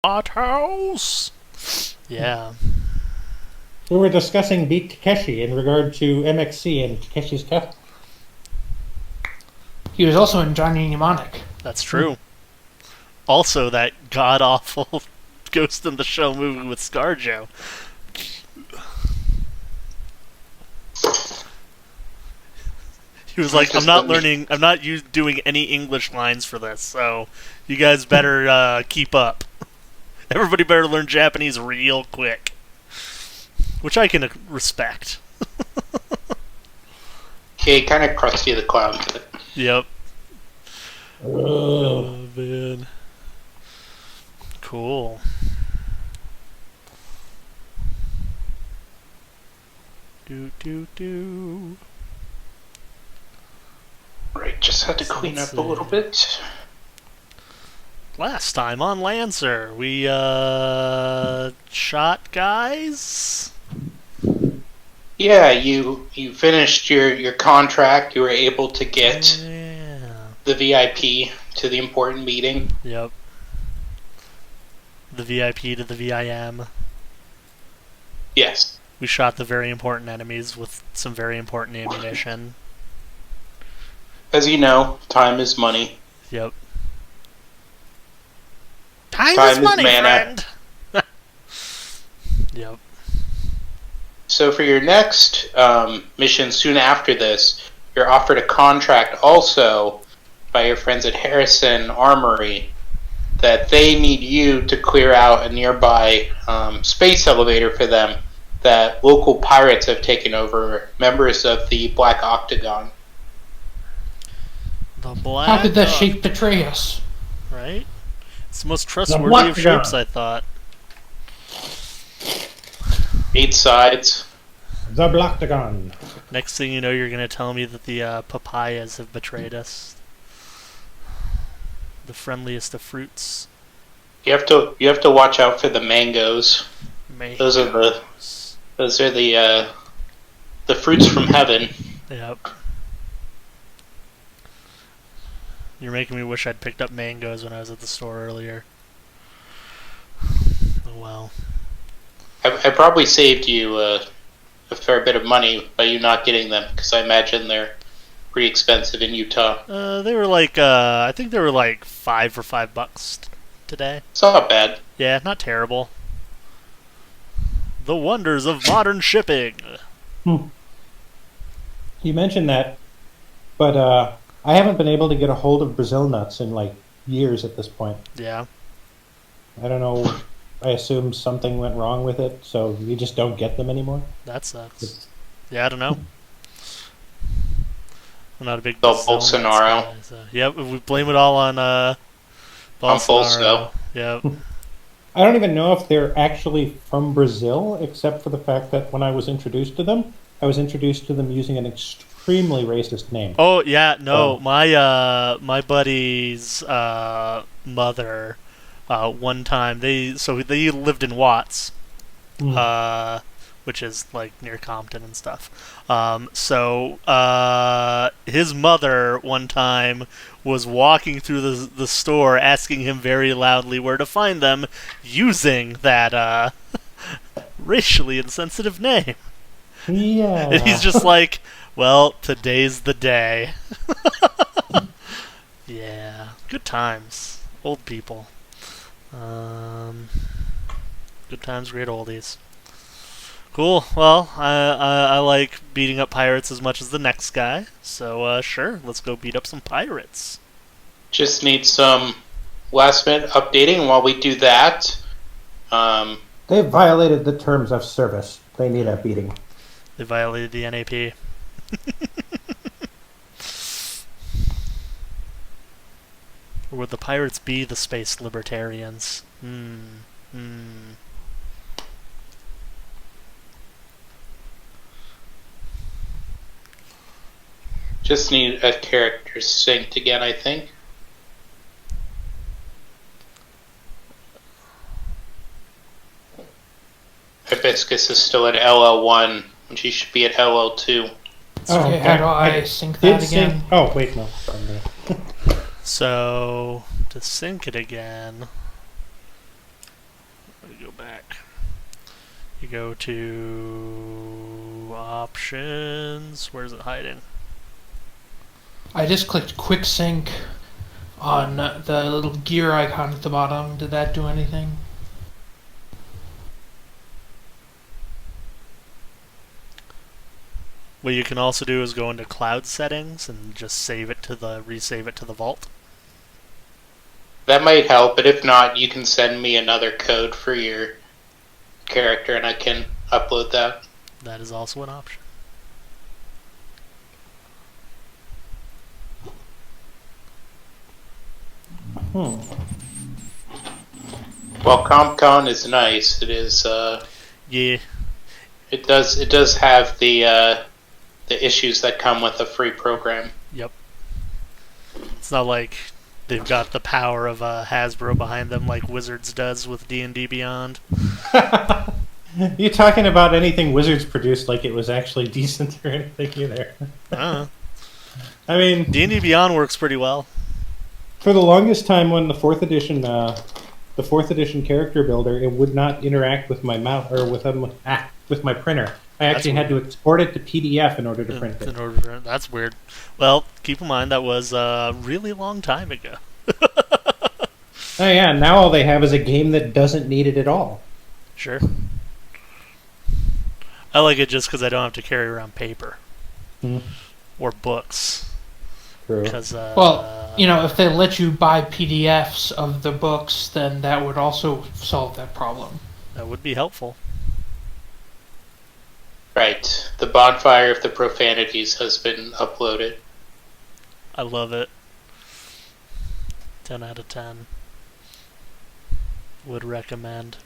Hot house. Yeah. We were discussing Beat Takeshi in regard to MXC and Takeshi's Castle. He was also in Johnny Mnemonic. That's true. Also, that god-awful Ghost in the Shell movie with ScarJo. He was like, I'm not doing any English lines for this, so you guys better keep up. Everybody better learn Japanese real quick. Which I can respect. Yeah, kind of Krusty the Clown. Yep. Oh, man. Cool. Do. Right, just had to clean up a little bit. Last time on Lancer, we shot guys. Yeah, you finished your contract. You were able to get the VIP to the important meeting. Yep. The VIP to the VIM. Yes. We shot the very important enemies with some very important ammunition. As you know, time is money. Yep. Time is money, friend! Yep. So for your next mission soon after this, you're offered a contract also by your friends at Harrison Armory that they need you to clear out a nearby space elevator for them that local pirates have taken over, members of the Black Octagon. The Black How could that shape betray us? Right? It's the most trustworthy of shapes, I thought. 8 sides. The Bloctagon. Next thing you know, you're going to tell me that the papayas have betrayed us. The friendliest of fruits. You have to watch out for the mangoes. Those are the fruits from heaven. Yep. You're making me wish I'd picked up mangoes when I was at the store earlier. Oh well. I probably saved you a fair bit of money by you not getting them, because I imagine they're pretty expensive in Utah. They were like, I think they were like $5 for $5 today. It's not bad. Yeah, not terrible. The wonders of modern shipping. You mentioned that, but I haven't been able to get a hold of Brazil nuts in like years at this point. Yeah. I don't know. I assume something went wrong with it, so you just don't get them anymore? That sucks. Yeah, I don't know. I'm not a big Bolsonaro. Guy, so. Yep, we blame it all on Bolsonaro. Yep. I don't even know if they're actually from Brazil, except for the fact that when I was introduced to them, I was introduced to them using an extremely racist name. Oh yeah, no, my buddy's mother, one time they lived in Watts, which is like near Compton and stuff. His mother one time was walking through the store asking him very loudly where to find them using that racially insensitive name. Yeah. And he's just like, well, today's the day. Yeah. Good times. Old people. Good times, great oldies. Cool. Well, I like beating up pirates as much as the next guy. So, sure, let's go beat up some pirates. Just need some last-minute updating. While we do that... They violated the terms of service. They need a beating. They violated the NAP. Or would the pirates be the space libertarians? Just need a character synced again, I think. Hibiscus is still at LL1, and she should be at LL2. Okay, how do I sync that again? Oh, wait, no. So, to sync it again... me go back. You go to options. Where's it hiding? I just clicked quick sync on the little gear icon at the bottom. Did that do anything? What you can also do is go into cloud settings and just resave it to the vault. That might help, but if not, you can send me another code for your character and I can upload that. That is also an option. Hmm. While CompCon is nice, it is Yeah. it does have the issues that come with a free program. Yep. It's not like they've got the power of Hasbro behind them like Wizards does with D&D Beyond. You talking about anything Wizards produced like it was actually decent or anything either? I mean, D&D Beyond works pretty well. for the longest time when the fourth edition character builder, it would not interact with my mouse or with my printer. I actually had to export it to PDF in order to print it. That's weird. Well, keep in mind that was a really long time ago. Oh yeah, now all they have is a game that doesn't need it at all. Sure. I like it just because I don't have to carry around paper or books. True. Well, if they let you buy PDFs of the books, then that would also solve that problem. That would be helpful. Right. The Bonfire of the Profanities has been uploaded. I love it. 10 out of 10. Would recommend.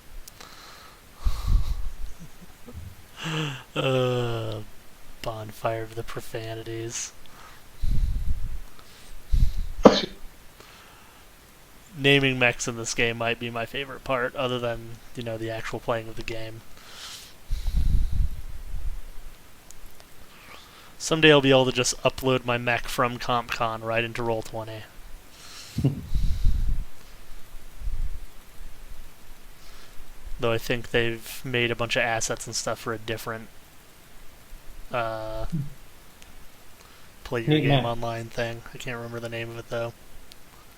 Bonfire of the Profanities. Naming mechs in this game might be my favorite part, other than, the actual playing of the game. Someday I'll be able to just upload my mech from CompCon right into Roll20. Though I think they've made a bunch of assets and stuff for a different play your game online thing. I can't remember the name of it though.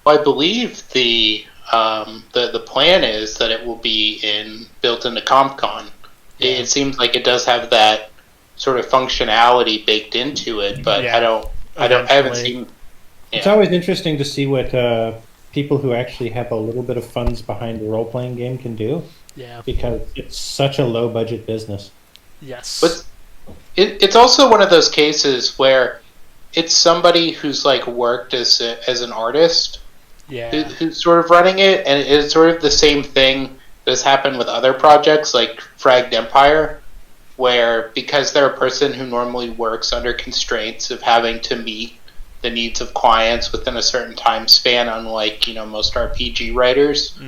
Well, I believe the plan is that it will be built into CompCon. Yeah. It seems like it does have that sort of functionality baked into it, but Yeah, I haven't seen. Yeah. It's always interesting to see what people who actually have a little bit of funds behind a role-playing game can do. Yeah. Because it's such a low-budget business. Yes. But it's also one of those cases where it's somebody who's like worked as an artist, who's sort of running it, and it's sort of the same thing that's happened with other projects like Fragged Empire, where because they're a person who normally works under constraints of having to meet the needs of clients within a certain time span, unlike most RPG writers,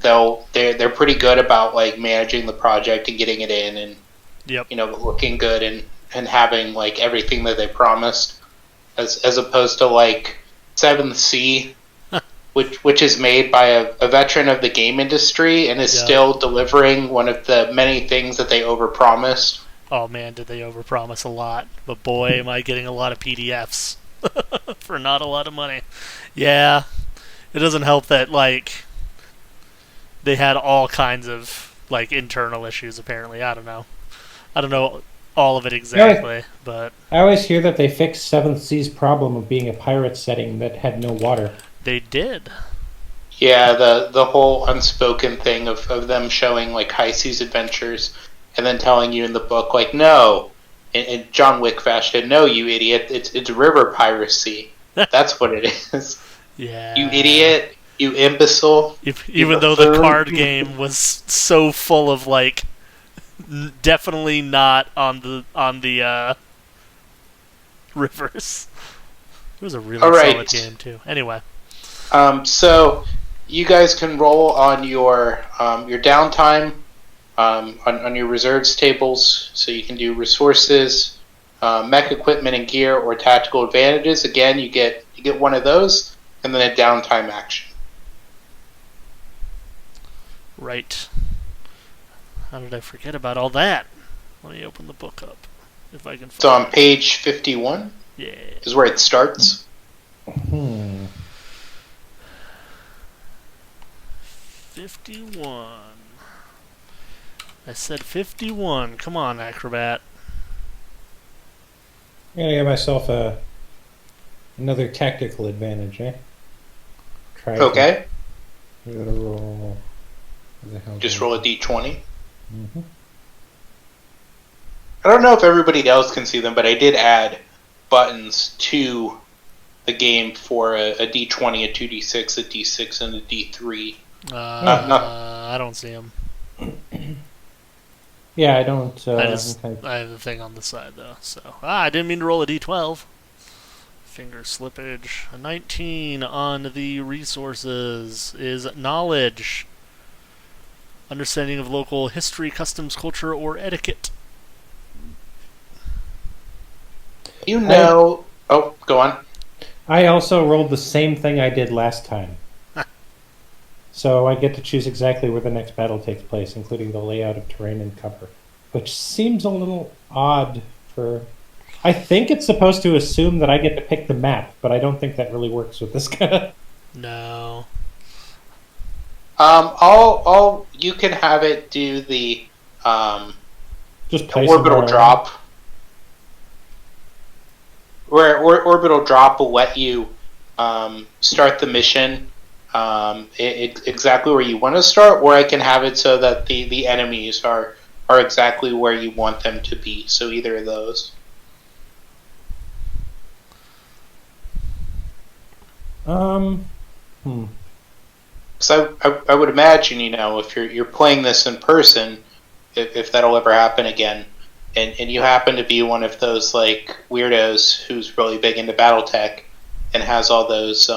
they're pretty good about like managing the project and getting it in and looking good and having like everything that they promised, as opposed to like 7th Sea, which is made by a veteran of the game industry and is still delivering one of the many things that they overpromised. Oh man, did they overpromise a lot? But boy, am I getting a lot of PDFs for not a lot of money. Yeah, it doesn't help that like they had all kinds of like internal issues. Apparently, I don't know all of it exactly, but I always hear that they fixed 7th Sea's problem of being a pirate setting that had no water. They did. Yeah, the whole unspoken thing of them showing like high seas adventures and then telling you in the book like, no, in John Wick fashion, no, you idiot, it's river piracy. That's what it is. Yeah. You idiot, you imbecile. Even though the card game was so full of like definitely not on the rivers. It was a really solid game too. Anyway. So you guys can roll on your downtime on your reserves tables. So you can do resources, mech equipment and gear, or tactical advantages. Again, you get one of those, and then a downtime action. Right. How did I forget about all that? Let me open the book up, if I can find So on it. page 51 Yeah. is where it starts. 51. I said 51. Come on, Acrobat. I'm gonna give myself another tactical advantage, eh? Try Okay. To roll. What the hell Just do I- roll a d20. Mhm. I don't know if everybody else can see them, but I did add buttons to the game for a d20, a 2d6, a d6, and a d3. No. I don't see him. Yeah, I don't. I okay. have the thing on the side though. So I didn't mean to roll a d12. Finger slippage. A 19 on the resources is knowledge. Understanding of local history, customs, culture, or etiquette. You know... Oh, go on. I also rolled the same thing I did last time. So I get to choose exactly where the next battle takes place, including the layout of terrain and cover. Which seems a little odd for... I think it's supposed to assume that I get to pick the map, but I don't think that really works with this guy. No. You can have it do the Just place orbital them drop. Where orbital drop will let you start the mission exactly where you want to start, or I can have it so that the enemies are exactly where you want them to be. So either of those. So I would imagine, if you're playing this in person, if that'll ever happen again, and you happen to be one of those like weirdos who's really big into BattleTech and has all those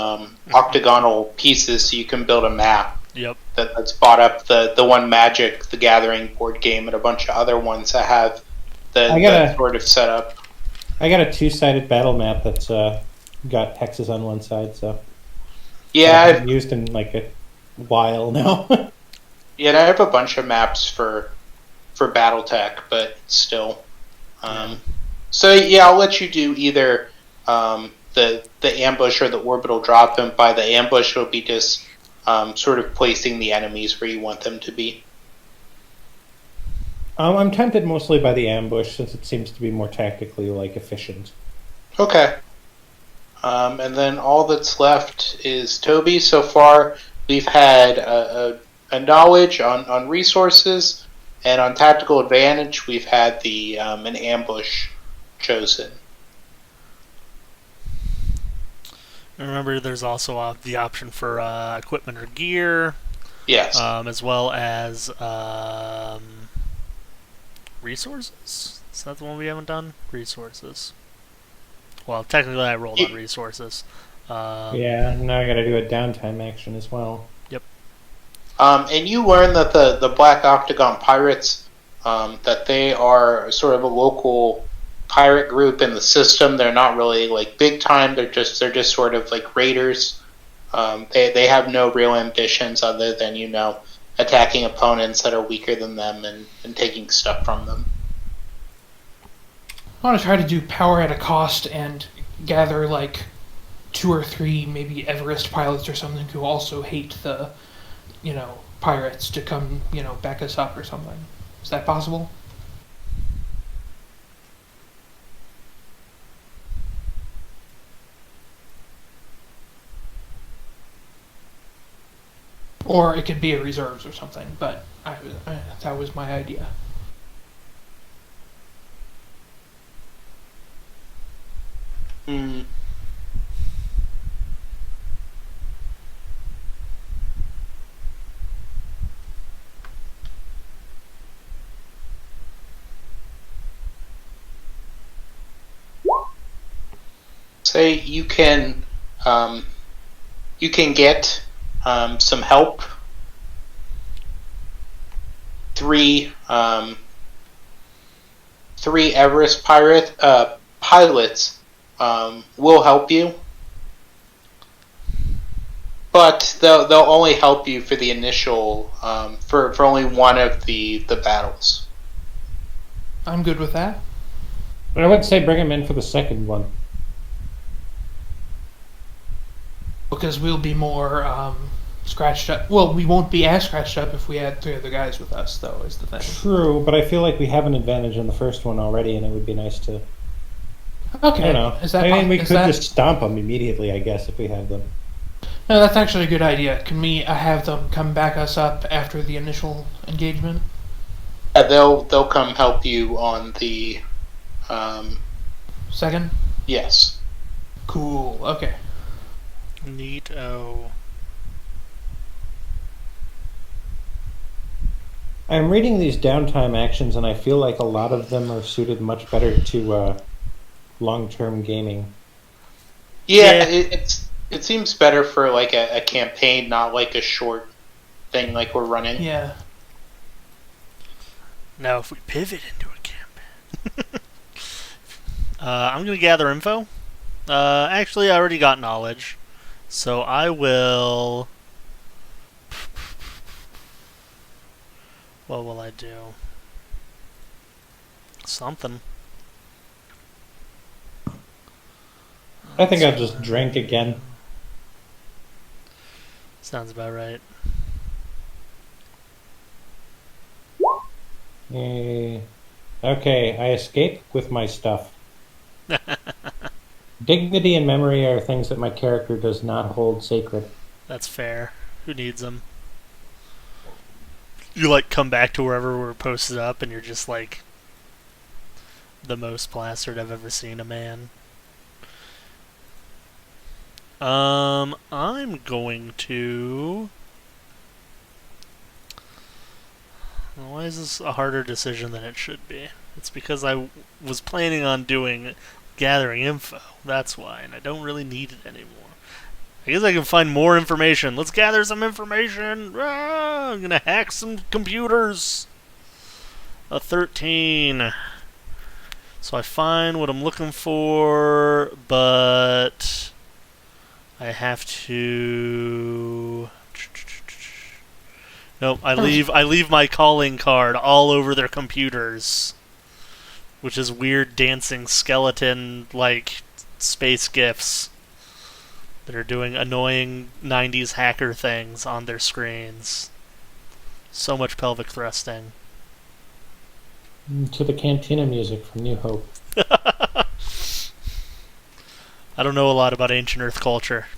octagonal pieces so you can build a map. Yep. That's bought up the one Magic the Gathering board game and a bunch of other ones that have that sort of setup. I got a 2-sided battle map that's got hexes on one side, so yeah, I've used in like a while now. Yeah, and I have a bunch of maps for BattleTech, but still. So yeah, I'll let you do either the ambush or the orbital drop, and by the ambush it'll be just sort of placing the enemies where you want them to be. I'm tempted mostly by the ambush since it seems to be more tactically efficient. Okay. And then all that's left is Tobi. So far, we've had a knowledge on resources, and on tactical advantage, we've had the an ambush chosen. Remember, there's also the option for equipment or gear. Yes. As well as resources. Is that the one we haven't done? Resources. Well, technically, I rolled on resources. Yeah, now I got to do a downtime action as well. Yep. And you learn that the Black Octagon Pirates, that they are sort of a local pirate group in the system. They're not really big time. They're just sort of like raiders. They have no real ambitions other than attacking opponents that are weaker than them and taking stuff from them. I want to try to do power at a cost and gather 2 or 3 maybe Everest pilots or something who also hate the, pirates to come, back us up or something. Is that possible? Or it could be a reserves or something, but that was my idea. Hmm. Say you can get some help. 3 Everest pilots will help you, but they'll only help you for the initial for only one of the battles. I'm good with that. But I would say bring him in for the second one. Because we'll be more scratched up. Well, we won't be as scratched up if we had 3 other guys with us, though, is the thing. True, but I feel like we have an advantage in the first one already, and it would be nice to... Okay. You know, Is that we could just stomp them immediately, I guess, if we had them. No, that's actually a good idea. Can we have them come back us up after the initial engagement? They'll come help you on the Second? yes. Cool. Okay. Neato. I'm reading these downtime actions, and I feel like a lot of them are suited much better to long-term gaming. Yeah, it seems better for like a campaign, not like a short thing like we're running. Yeah. Now, if we pivot into a campaign, I'm gonna gather info. Actually, I already got knowledge, so I will. What will I do? Something. I think I'll just drink again. Sounds about right. Okay, I escape with my stuff. Dignity and memory are things that my character does not hold sacred. That's fair. Who needs them? You like come back to wherever we're posted up, and you're just like the most plastered I've ever seen a man. I'm going to. Why is this a harder decision than it should be? It's because I was planning on gathering info. That's why, and I don't really need it anymore. I guess I can find more information. Let's gather some information. I'm gonna hack some computers. A 13. So I find what I'm looking for, but I have to. Nope, I leave my calling card all over their computers, which is weird dancing skeleton like space gifs that are doing annoying 90s hacker things on their screens. So much pelvic thrusting. To the Cantina music from New Hope. I don't know a lot about ancient Earth culture.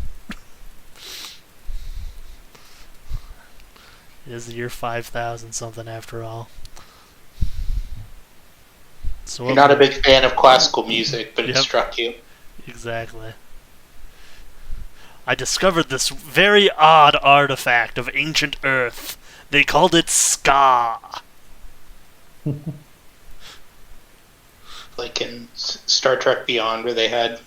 It is the year 5000 something after all. So You're not a big fan of classical music, but it struck you. Exactly. I discovered this very odd artifact of ancient Earth. They called it ska. Like in Star Trek Beyond, where they had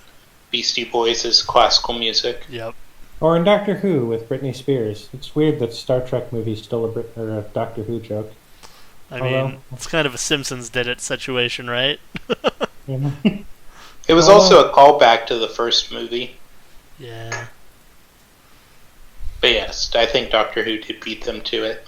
Beastie Boys as classical music. Yep. Or in Doctor Who with Britney Spears. It's weird that Star Trek movie's still a Doctor Who joke. I mean, it's kind of a Simpsons did it situation, right? It was also a callback to the first movie. Yeah. But yes, I think Doctor Who did beat them to it.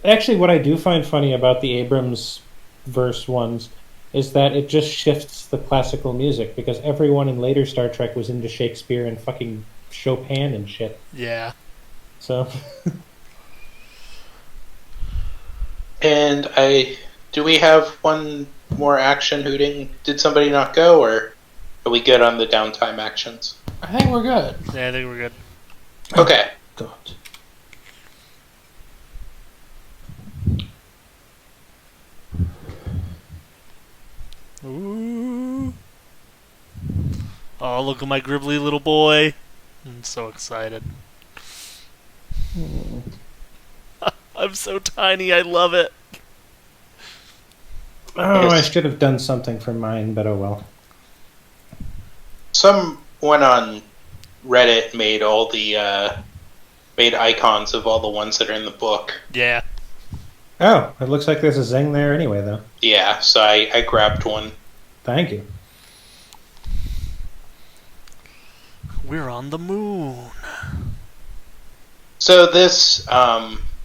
Actually, what I do find funny about the Abrams verse ones is that it just shifts the classical music, because everyone in later Star Trek was into Shakespeare and fucking Chopin and shit. Yeah. So. And do we have one more action hooting? Did somebody not go, or are we good on the downtime actions? I think we're good. Yeah, I think we're good. Okay. God. Ooh. Oh, look at my gribbly little boy. I'm so excited. I'm so tiny, I love it. Oh, I should have done something for mine, but oh well. Someone on Reddit made all the made icons of all the ones that are in the book. Yeah. Oh, it looks like there's a Zing there anyway, though. Yeah, so I grabbed one. Thank you. We're on the moon. So this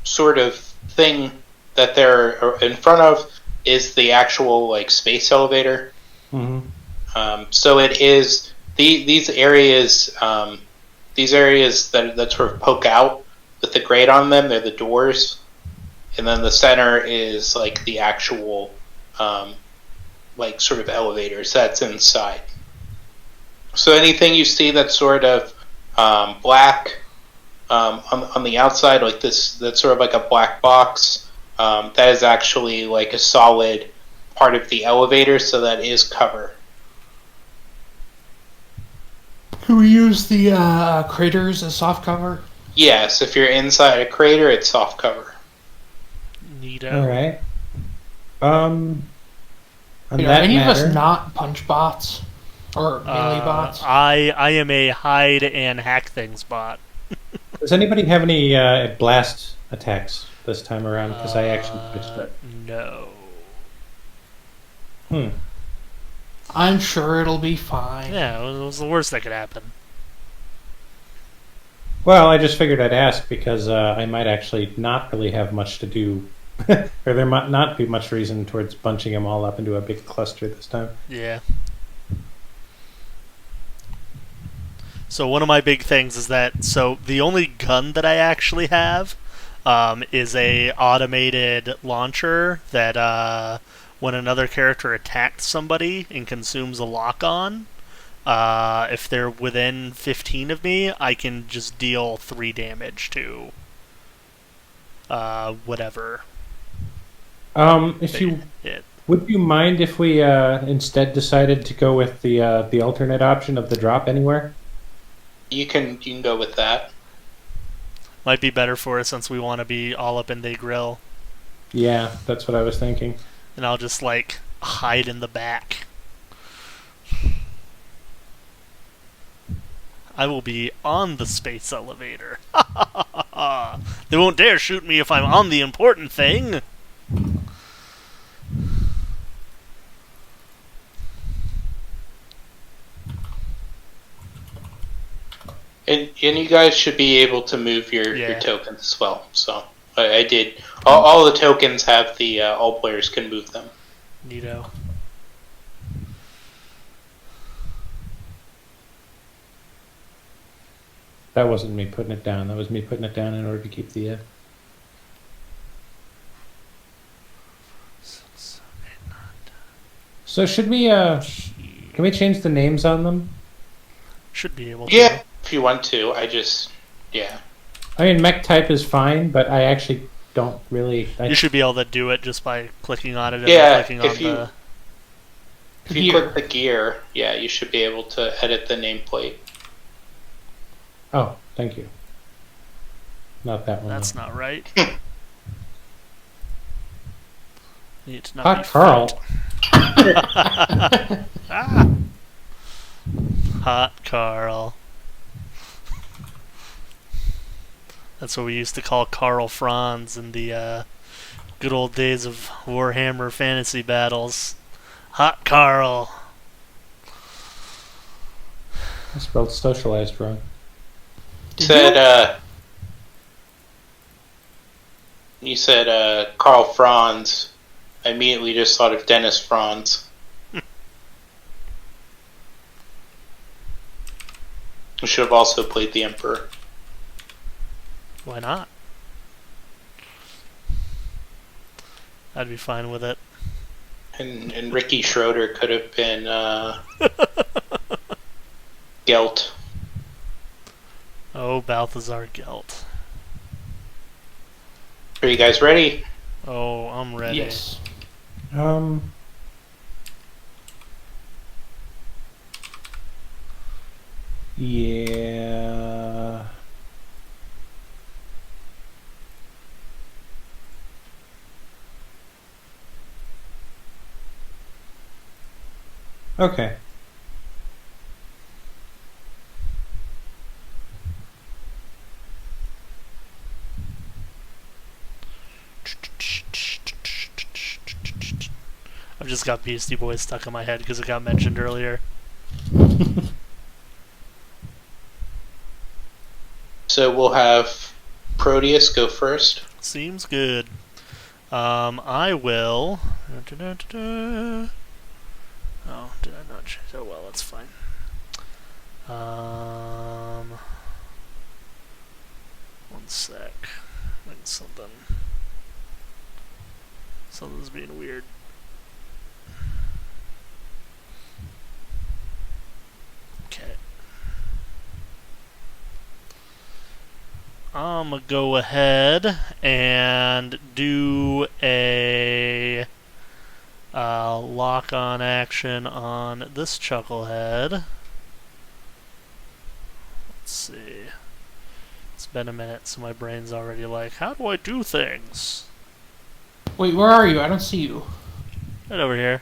sort of thing that they're in front of is the actual like space elevator. Mm-hmm. So it is these areas that sort of poke out with the grate on them. They're the doors, and then the center is like the actual like sort of elevators that's inside. So anything you see that's sort of black on the outside, like this, that's sort of like a black box. That is actually like a solid part of the elevator, so that is cover. Can we use the craters as soft cover? Yes, if you're inside a crater, it's soft cover. Neato. All right. On Are that any of matter, us not punch bots? Or melee bots? I am a hide and hack things bot. does anybody have any blast attacks this time around? Because I actually switched it. No. I'm sure it'll be fine. Yeah, it was the worst that could happen. Well, I just figured I'd ask because I might actually not really have much to do, or there might not be much reason towards bunching them all up into a big cluster this time. Yeah. So one of my big things is that the only gun that I actually have is a automated launcher that when another character attacks somebody and consumes a lock-on, if they're within 15 of me, I can just deal 3 damage to whatever. If you hit. would you mind if we instead decided to go with the alternate option of the drop anywhere? You can go with that. Might be better for us since we want to be all up in the grill. Yeah, that's what I was thinking. And I'll just like hide in the back. I will be on the space elevator. They won't dare shoot me if I'm on the important thing. And you guys should be able to move your Yeah. tokens as well. So I did. All the tokens have the all players can move them. Neato. That wasn't me putting it down. That was me putting it down in order to keep the. So should we? Can we change the names on them? Should be able to. Yeah, if you want to. Yeah. I mean, mech type is fine, but I actually don't really. You should be able to do it just by clicking on it and Yeah, then clicking on the... If you click the gear, yeah, you should be able to edit the nameplate. Oh, thank you. Not that one. That's though. not right. Need to not Hot be Carl. Ah. Hot Carl. That's what we used to call Carl Franz in the good old days of Warhammer fantasy battles. Hot Carl. I spelled socialized wrong. You said Carl Franz. I immediately just thought of Dennis Franz. We should have also played the Emperor. Why not? I'd be fine with it. And Ricky Schroeder could have been Gelt. Oh, Balthazar Gelt. Are you guys ready? Oh, I'm ready. Yes. Yeah. Okay. I've just got Beastie Boys stuck in my head because it got mentioned earlier. So we'll have Proteus go first. Seems good. I will. Oh, did I not change? Oh well, that's fine. One sec. Like something's being weird. Okay. I'm gonna go ahead and do a lock-on action on this chucklehead. Let's see. It's been a minute, so my brain's already like, how do I do things? Wait, where are you? I don't see you. Right over here.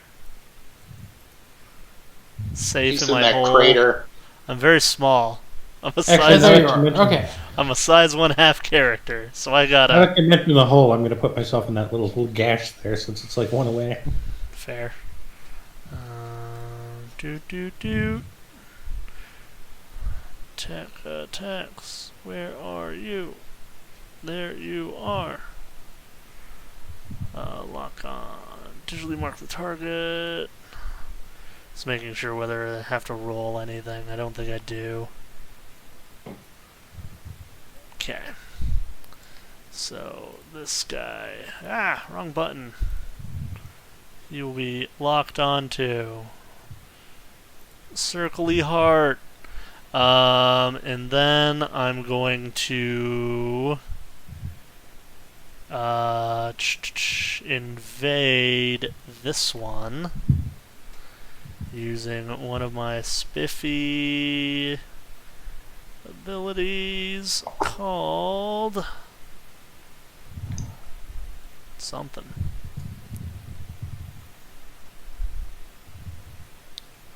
Safe He's in in my that hole. crater. I'm very small. I'm a Actually, size. There you now are. that you Okay. I'm a size 1/2 character, so I Now gotta. that you mentioned the hole, I'm going to put myself in that little gash there since it's like one away. Fair. Do. Attacks. Where are you? There you are. Lock on. Digitally mark the target. Just making sure whether I have to roll anything. I don't think I do. Okay. So, this guy. Ah, wrong button. You will be locked onto Circle-y Heart. And then I'm going to invade this one using one of my spiffy abilities called something.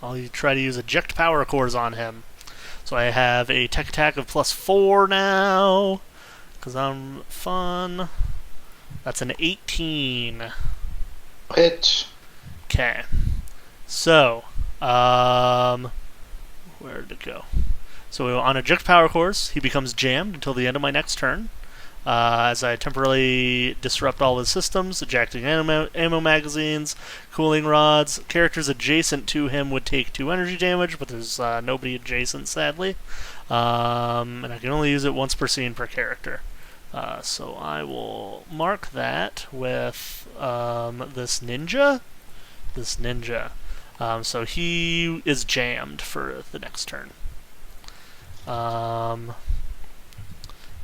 I'll try to use eject power cores on him. So I have a tech attack of +4 now, because I'm fun. That's an 18. Hit. Okay. So, where did it go? So on eject power cores, he becomes jammed until the end of my next turn. As I temporarily disrupt all his systems, ejecting ammo magazines, cooling rods. Characters adjacent to him would take 2 energy damage, but there's nobody adjacent, sadly. And I can only use it once per scene per character. So I will mark that with this ninja. So he is jammed for the next turn.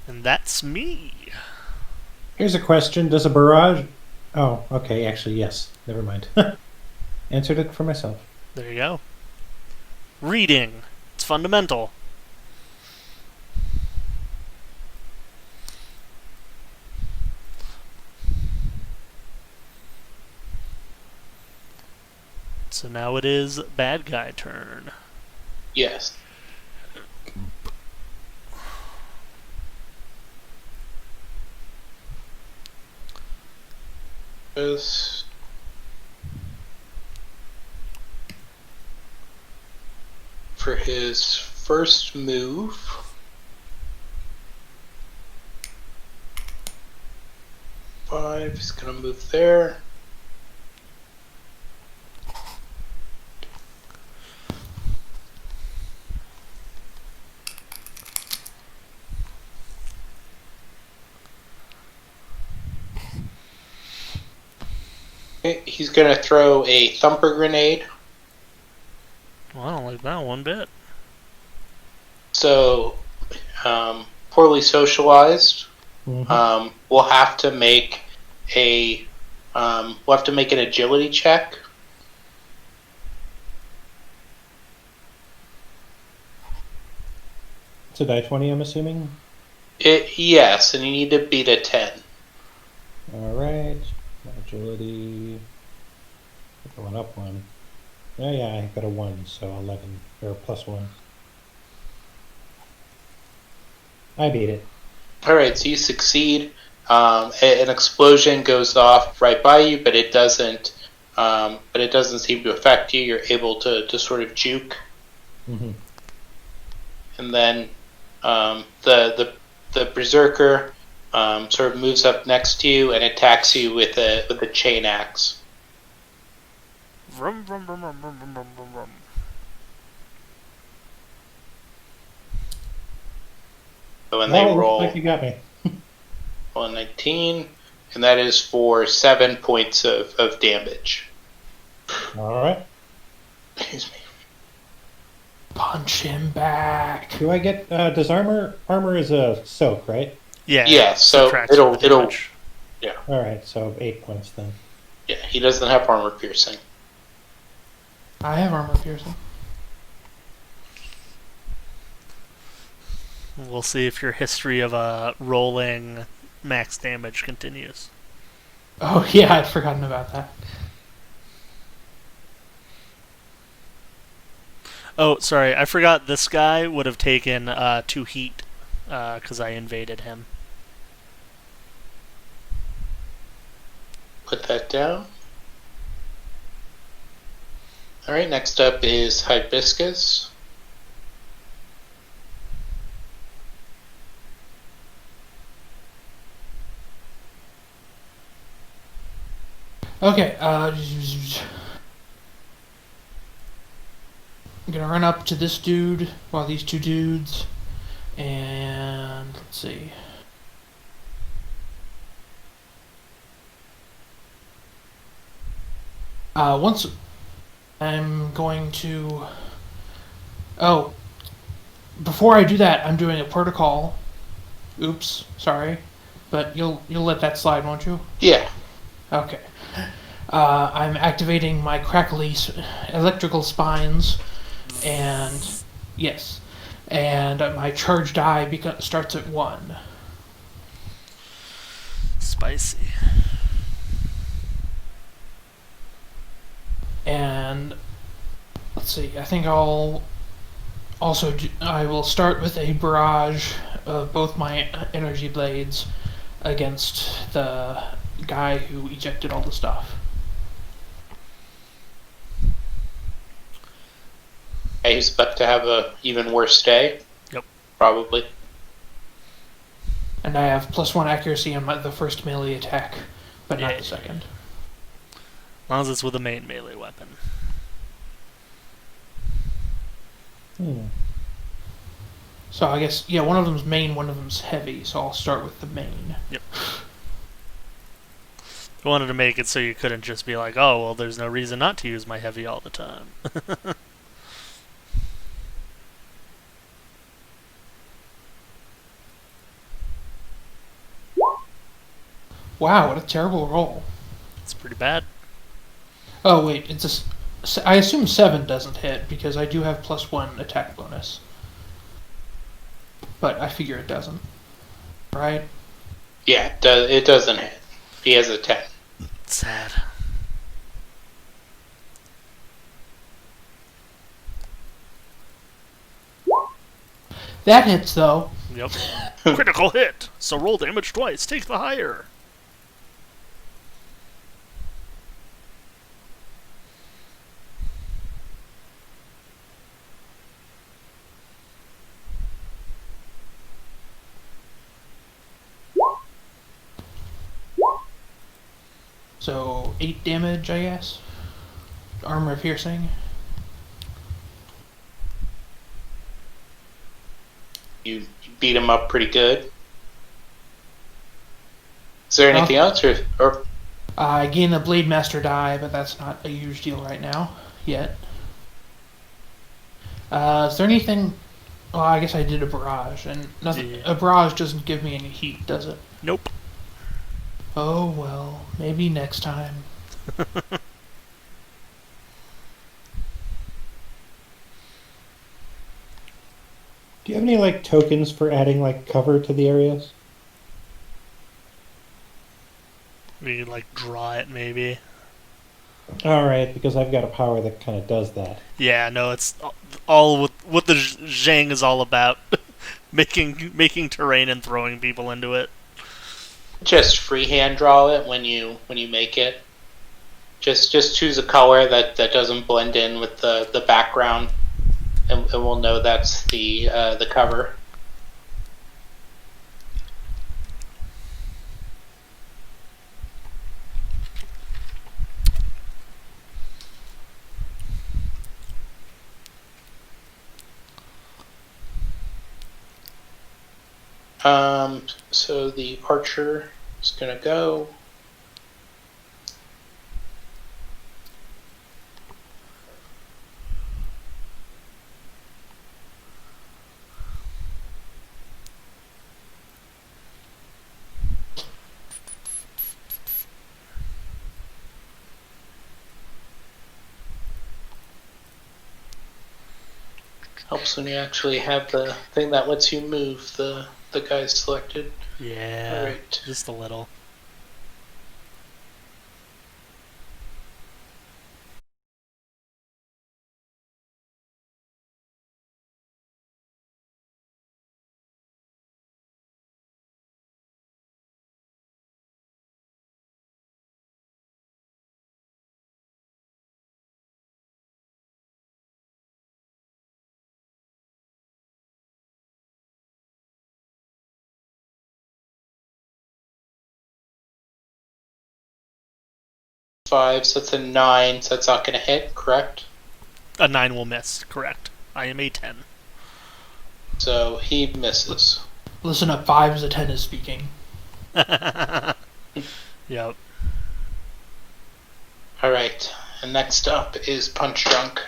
And that's me. Here's a question. Does a barrage... Oh, okay, actually, yes. Never mind. Answered it for myself. There you go. Reading. It's fundamental. So now it is bad guy turn. Yes. For his first move, he's gonna move there. He's gonna throw a thumper grenade. Well, I don't like that one bit. So, poorly socialized. Mm-hmm. We'll have to make an agility check. It's a die 20, I'm assuming? Yes, and you need to beat a 10. Alright. Agility. Going up 1. Oh yeah, I got a 1, so 11. Or +1. I beat it. Alright, so you succeed. An explosion goes off right by you, but it doesn't seem to affect you. You're able to sort of juke. Mm-hmm. And then the the berserker sort of moves up next to you and attacks you with a chain axe. Vroom, vroom, vroom, vroom, vroom, vroom, vroom, vroom. So when they roll, like you got me. 119, and that is for 7 points of damage. All right. Excuse me. Punch him back. Do I get? Does armor is a soak, right? Yeah, so subtracts it'll the damage. All right, so 8 points then. Yeah, he doesn't have armor piercing. I have armor piercing. We'll see if your history of rolling max damage continues. Oh yeah, I'd forgotten about that. Oh, sorry, I forgot this guy would have taken 2 heat because I invaded him. Put that down. Alright, next up is Hibiscus. Okay, I'm gonna run up to this dude, well, these two dudes, and let's see. Once I'm going to. Oh, before I do that, I'm doing a protocol. Oops, sorry, but you'll let that slide, won't you? Yeah. Okay. I'm activating my crackly electrical spines, and yes, and my charge die starts at 1. Spicy. And let's see. I think I will start with a barrage of both my energy blades against the guy who ejected all the stuff. He's about to have a even worse day. Yep. Probably. And I have +1 accuracy on the first melee attack, but not Yeah. the second. As long as it's with a main melee weapon. So I guess, yeah, one of them's main, one of them's heavy, so I'll start with the main. Yep. I wanted to make it so you couldn't just be like, oh, well, there's no reason not to use my heavy all the time. Wow, what a terrible roll. It's pretty bad. Oh, wait, I assume 7 doesn't hit, because I do have +1 attack bonus. But I figure it doesn't. Right? Yeah, it doesn't hit. He has a 10. Sad. That hits, though. Yep. Critical hit. So roll damage twice. Take the higher. So 8 damage, I guess. Armor piercing. You beat him up pretty good. Is there anything else? Or I gain the Blade Master die, but that's not a huge deal right now, yet. Is there anything... Well, I guess I did a barrage, and nothing. Yeah. A barrage doesn't give me any heat, does it? Nope. Oh, well, maybe next time. Do you have any like tokens for adding like cover to the areas? We could like draw it maybe. All right, because I've got a power that kind of does that. Yeah, no, it's all what the Zhang is all about. making terrain and throwing people into it. just freehand draw it when you make it. Just choose a color that doesn't blend in with the background, and we'll know that's the cover. So the archer is gonna go. Helps when you actually have the thing that lets you move the guys selected. Yeah, Alright. just a little. Five, so that's a 9, so that's not gonna hit, correct? A 9 will miss, correct. I am a 10. So he misses. Listen up, 5's a 10 is speaking. Yep. Alright, and next up is Punch Drunk.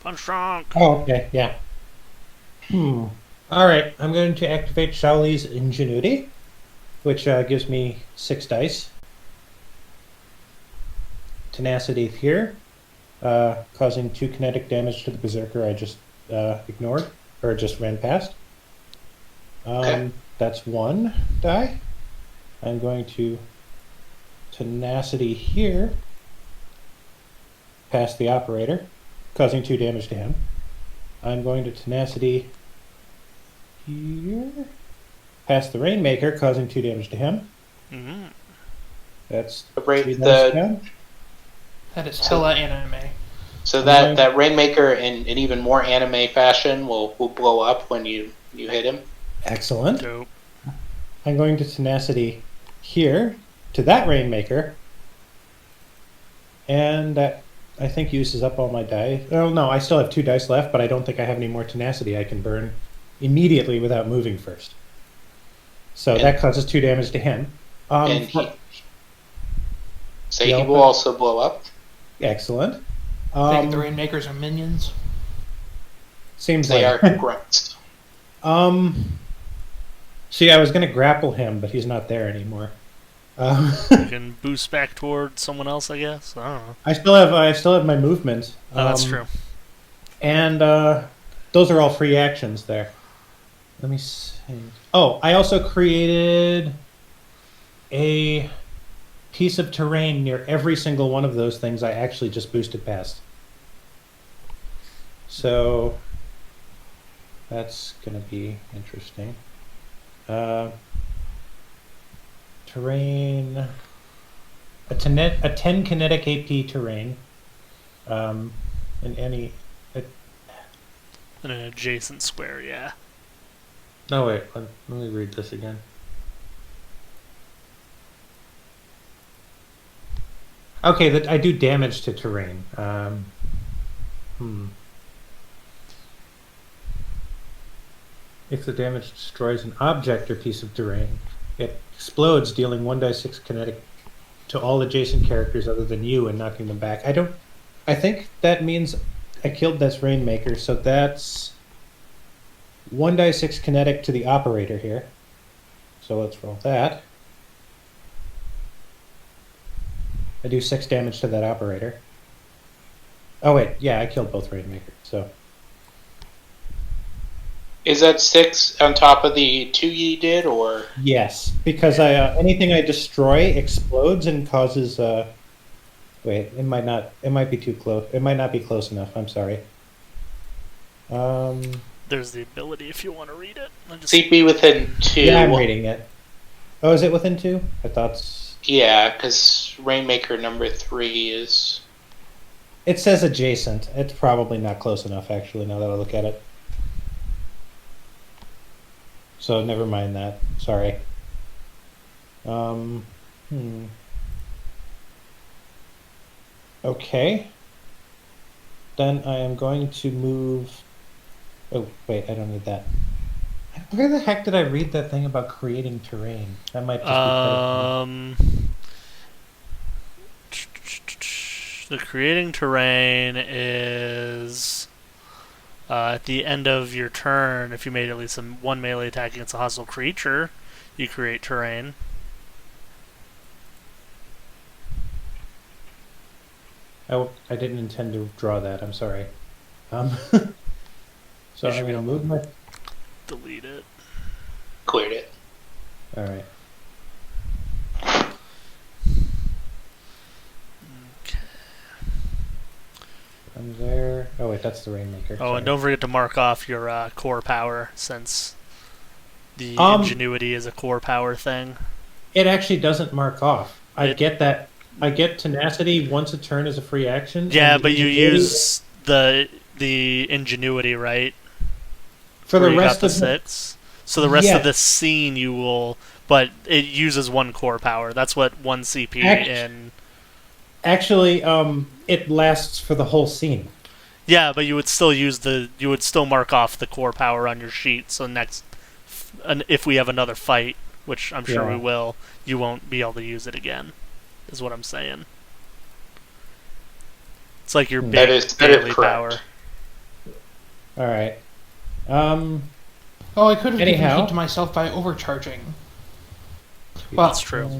Punchdrunk! Oh, okay, yeah. Alright, I'm going to activate Shaoli's Ingenuity, which gives me 6 dice. Tenacity here, causing 2 kinetic damage to the Berserker I just ignored, or just ran past. Okay. That's 1 die. I'm going to Tenacity here, past the Operator, causing 2 damage to him. I'm going to Tenacity here, past the Rainmaker, causing 2 damage to him. Mm-hmm. That's The 3 dice down. That is hella anime. So that Rainmaker in an even more anime fashion will blow up when you hit him. Excellent. Dope. I'm going to Tenacity here to that Rainmaker. And that, I think, uses up all my die. Oh, no, I still have 2 dice left, but I don't think I have any more Tenacity I can burn immediately without moving first. So that causes 2 damage to him. And he Yeah, will but- also blow up. Excellent. I think the Rainmakers are minions. Seems They like are grunts. See, I was going to grapple him, but he's not there anymore. You can boost back toward someone else, I guess. I don't know. I still have my movement. Oh, that's true. And those are all free actions there. Let me see. Oh, I also created a piece of terrain near every single one of those things I actually just boosted past. So that's going to be interesting. Terrain. A 10 kinetic AP terrain. In any. In an adjacent square, yeah. No, wait. Let me read this again. Okay, that I do damage to terrain. If the damage destroys an object or piece of terrain, it explodes, dealing 1d6 kinetic to all adjacent characters other than you and knocking them back. I think that means I killed this Rainmaker, so that's 1d6 kinetic to the Operator here. So let's roll that. I do 6 damage to that Operator. Oh wait, yeah, I killed both Rainmakers, so... Is that 6 on top of the 2 you did, or? Yes, because anything I destroy explodes and causes... Wait, it might be too close. It might not be close enough, I'm sorry. There's the ability if you want to read it. CP within 2. Yeah, I'm reading it. Oh, is it within 2? I thought... Yeah, because Rainmaker number 3 is... It says adjacent. It's probably not close enough, actually, now that I look at it. So never mind that. Sorry. Okay. Then I am going to move... Oh, wait, I don't need that. Where the heck did I read that thing about creating terrain? That might just The creating terrain is at the end of your turn. If you made at least one melee attack against a hostile creature, you create terrain. Oh, I didn't intend to draw that. I'm sorry. So I'm going to move my... Delete it. Cleared it. All right. Okay. I'm there. Oh, wait, that's the Rainmaker. Oh, Sorry. and don't forget to mark off your core power, since the ingenuity is a core power thing. It actually doesn't mark off. I get that. I get tenacity once a turn as a free action. Yeah, but you use the ingenuity, right? For the you rest got of the 6. So the rest Yes. of the scene you will, but it uses 1 core power. That's what 1 CP in. Actually, it lasts for the whole scene. Yeah, but you would still mark off the core power on your sheet. So if we have another fight, which I'm sure we will, you won't be able to use it again. Is what I'm saying. It's like your big daily power. All right. Oh, I could have given Anyhow. heat to myself by overcharging. Well, that's true.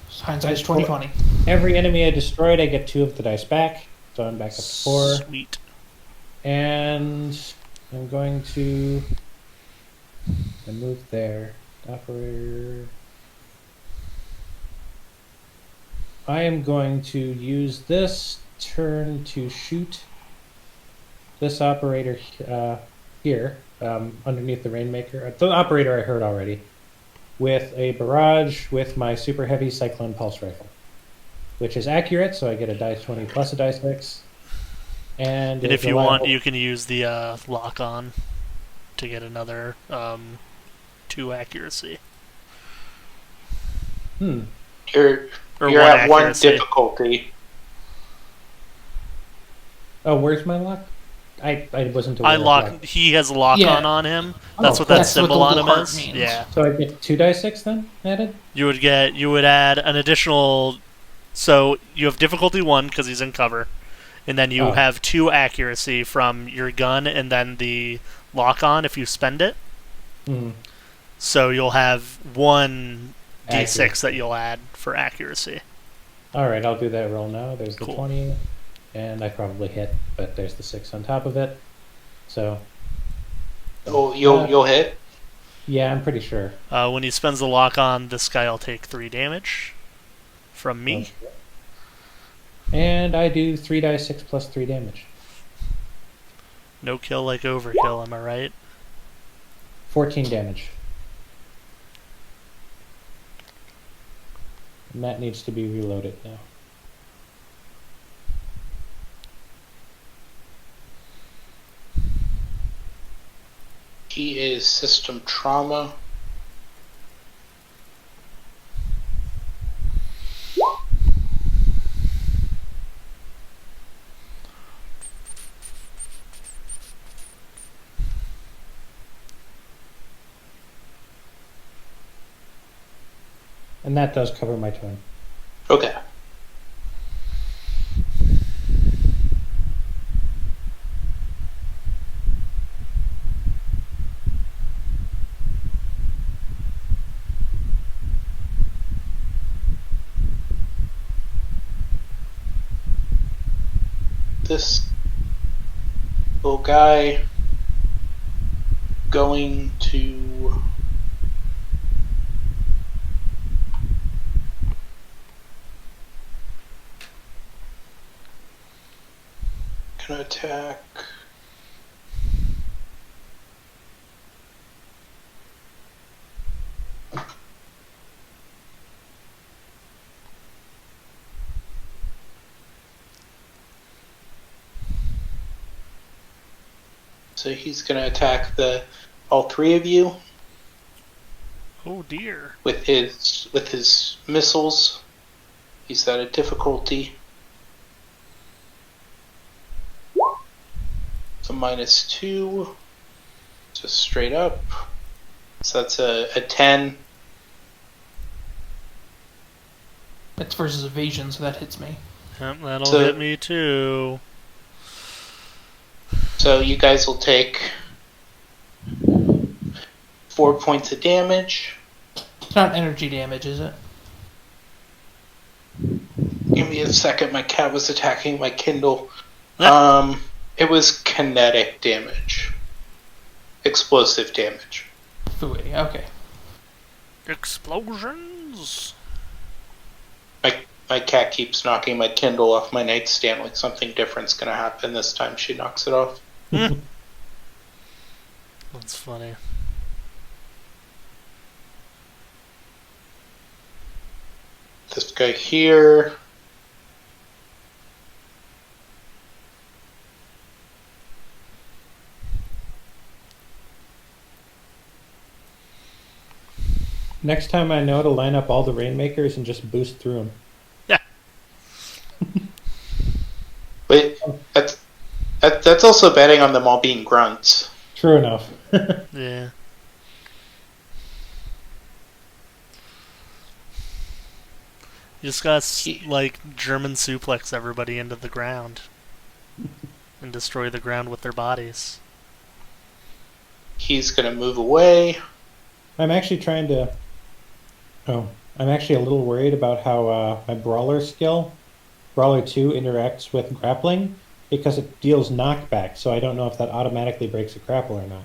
Hindsight's 20/20. Every enemy I destroyed, I get 2 of the dice back. So I'm back up to 4. Sweet. And I'm going to move there. Operator. I am going to use this turn to shoot this operator here, underneath the Rainmaker. The operator I heard already. With a barrage with my super heavy Cyclone Pulse Rifle. Which is accurate, so I get a dice 20 plus a dice 6. And if you want, you can use the lock on to get another 2 accuracy. You're at 1 difficulty. Oh, where's my lock? I wasn't aware. He has a lock on him. That's what that symbol on him is. Means. Yeah. So I get 2 dice 6 then added? You would add an additional. So you have difficulty 1 because he's in cover, and then you have 2 accuracy from your gun, and then the lock on if you spend it. Mm-hmm. So you'll have 1 d6 that you'll add for accuracy. All right, I'll do that roll now. There's the Cool. 20, and I probably hit, but there's the 6 on top of it. So. Oh, you'll hit. Yeah, I'm pretty sure. When he spends the lock on, this guy will take 3 damage from me. And I do 3 dice 6 plus 3 damage. No kill like overkill, am I right? 14 damage. And that needs to be reloaded now. He is system trauma. And that does cover my turn. Okay. This little guy going to attack. So he's going to attack all 3 of you. Oh dear. With his missiles. He's at a difficulty. It's a -2. Just straight up. So that's a 10. That's versus evasion, so that hits me. Yep, that'll So- hit me too. So you guys will take 4 points of damage. It's not energy damage, is it? Give me a second. My cat was attacking my Kindle. Ah. It was kinetic damage. Explosive damage. Fooey, okay. Explosions. My cat keeps knocking my Kindle off my nightstand like something different's gonna happen this time she knocks it off. That's funny. This guy here. Next time I know to line up all the Rainmakers and just boost through them. Yeah. But that's also betting on them all being grunts. True enough. Yeah. You just gotta, like, German suplex everybody into the ground. And destroy the ground with their bodies. He's gonna move away. I'm actually trying to... Oh, I'm actually a little worried about how my Brawler skill, Brawler 2, interacts with grappling, because it deals knockback, so I don't know if that automatically breaks a grapple or not.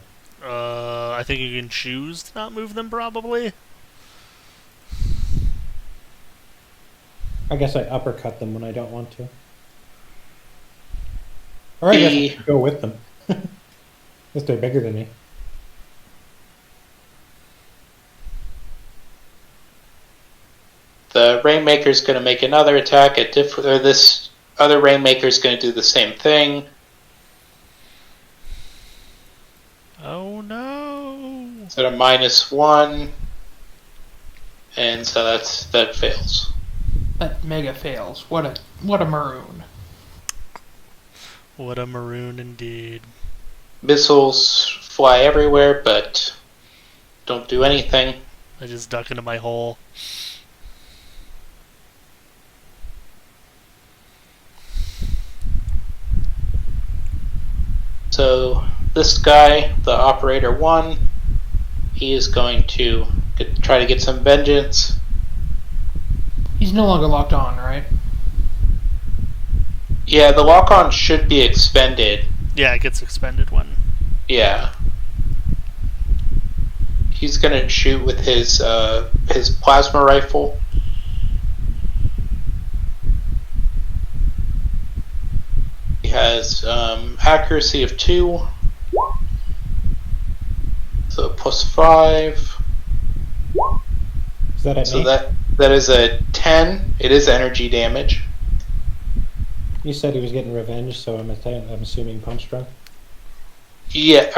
I think you can choose to not move them, probably. I guess I uppercut them when I don't want to. Or I guess I could go with them. If they're bigger than me. The Rainmaker's going to make another attack at this other Rainmaker's going to do the same thing. Oh no! It's at a -1, and so that fails. That mega fails. What a maroon. What a maroon indeed. Missiles fly everywhere, but don't do anything. I just duck into my hole. So this guy, the Operator 1, he is going to try to get some vengeance. He's no longer locked on, right? Yeah, the lock-on should be expended. Yeah, it gets expended when. Yeah. He's gonna shoot with his plasma rifle. He has accuracy of 2. So +5. Is that at So me? that is a 10. It is energy damage. You said he was getting revenge, so I'm assuming Punch Drunk. Yeah,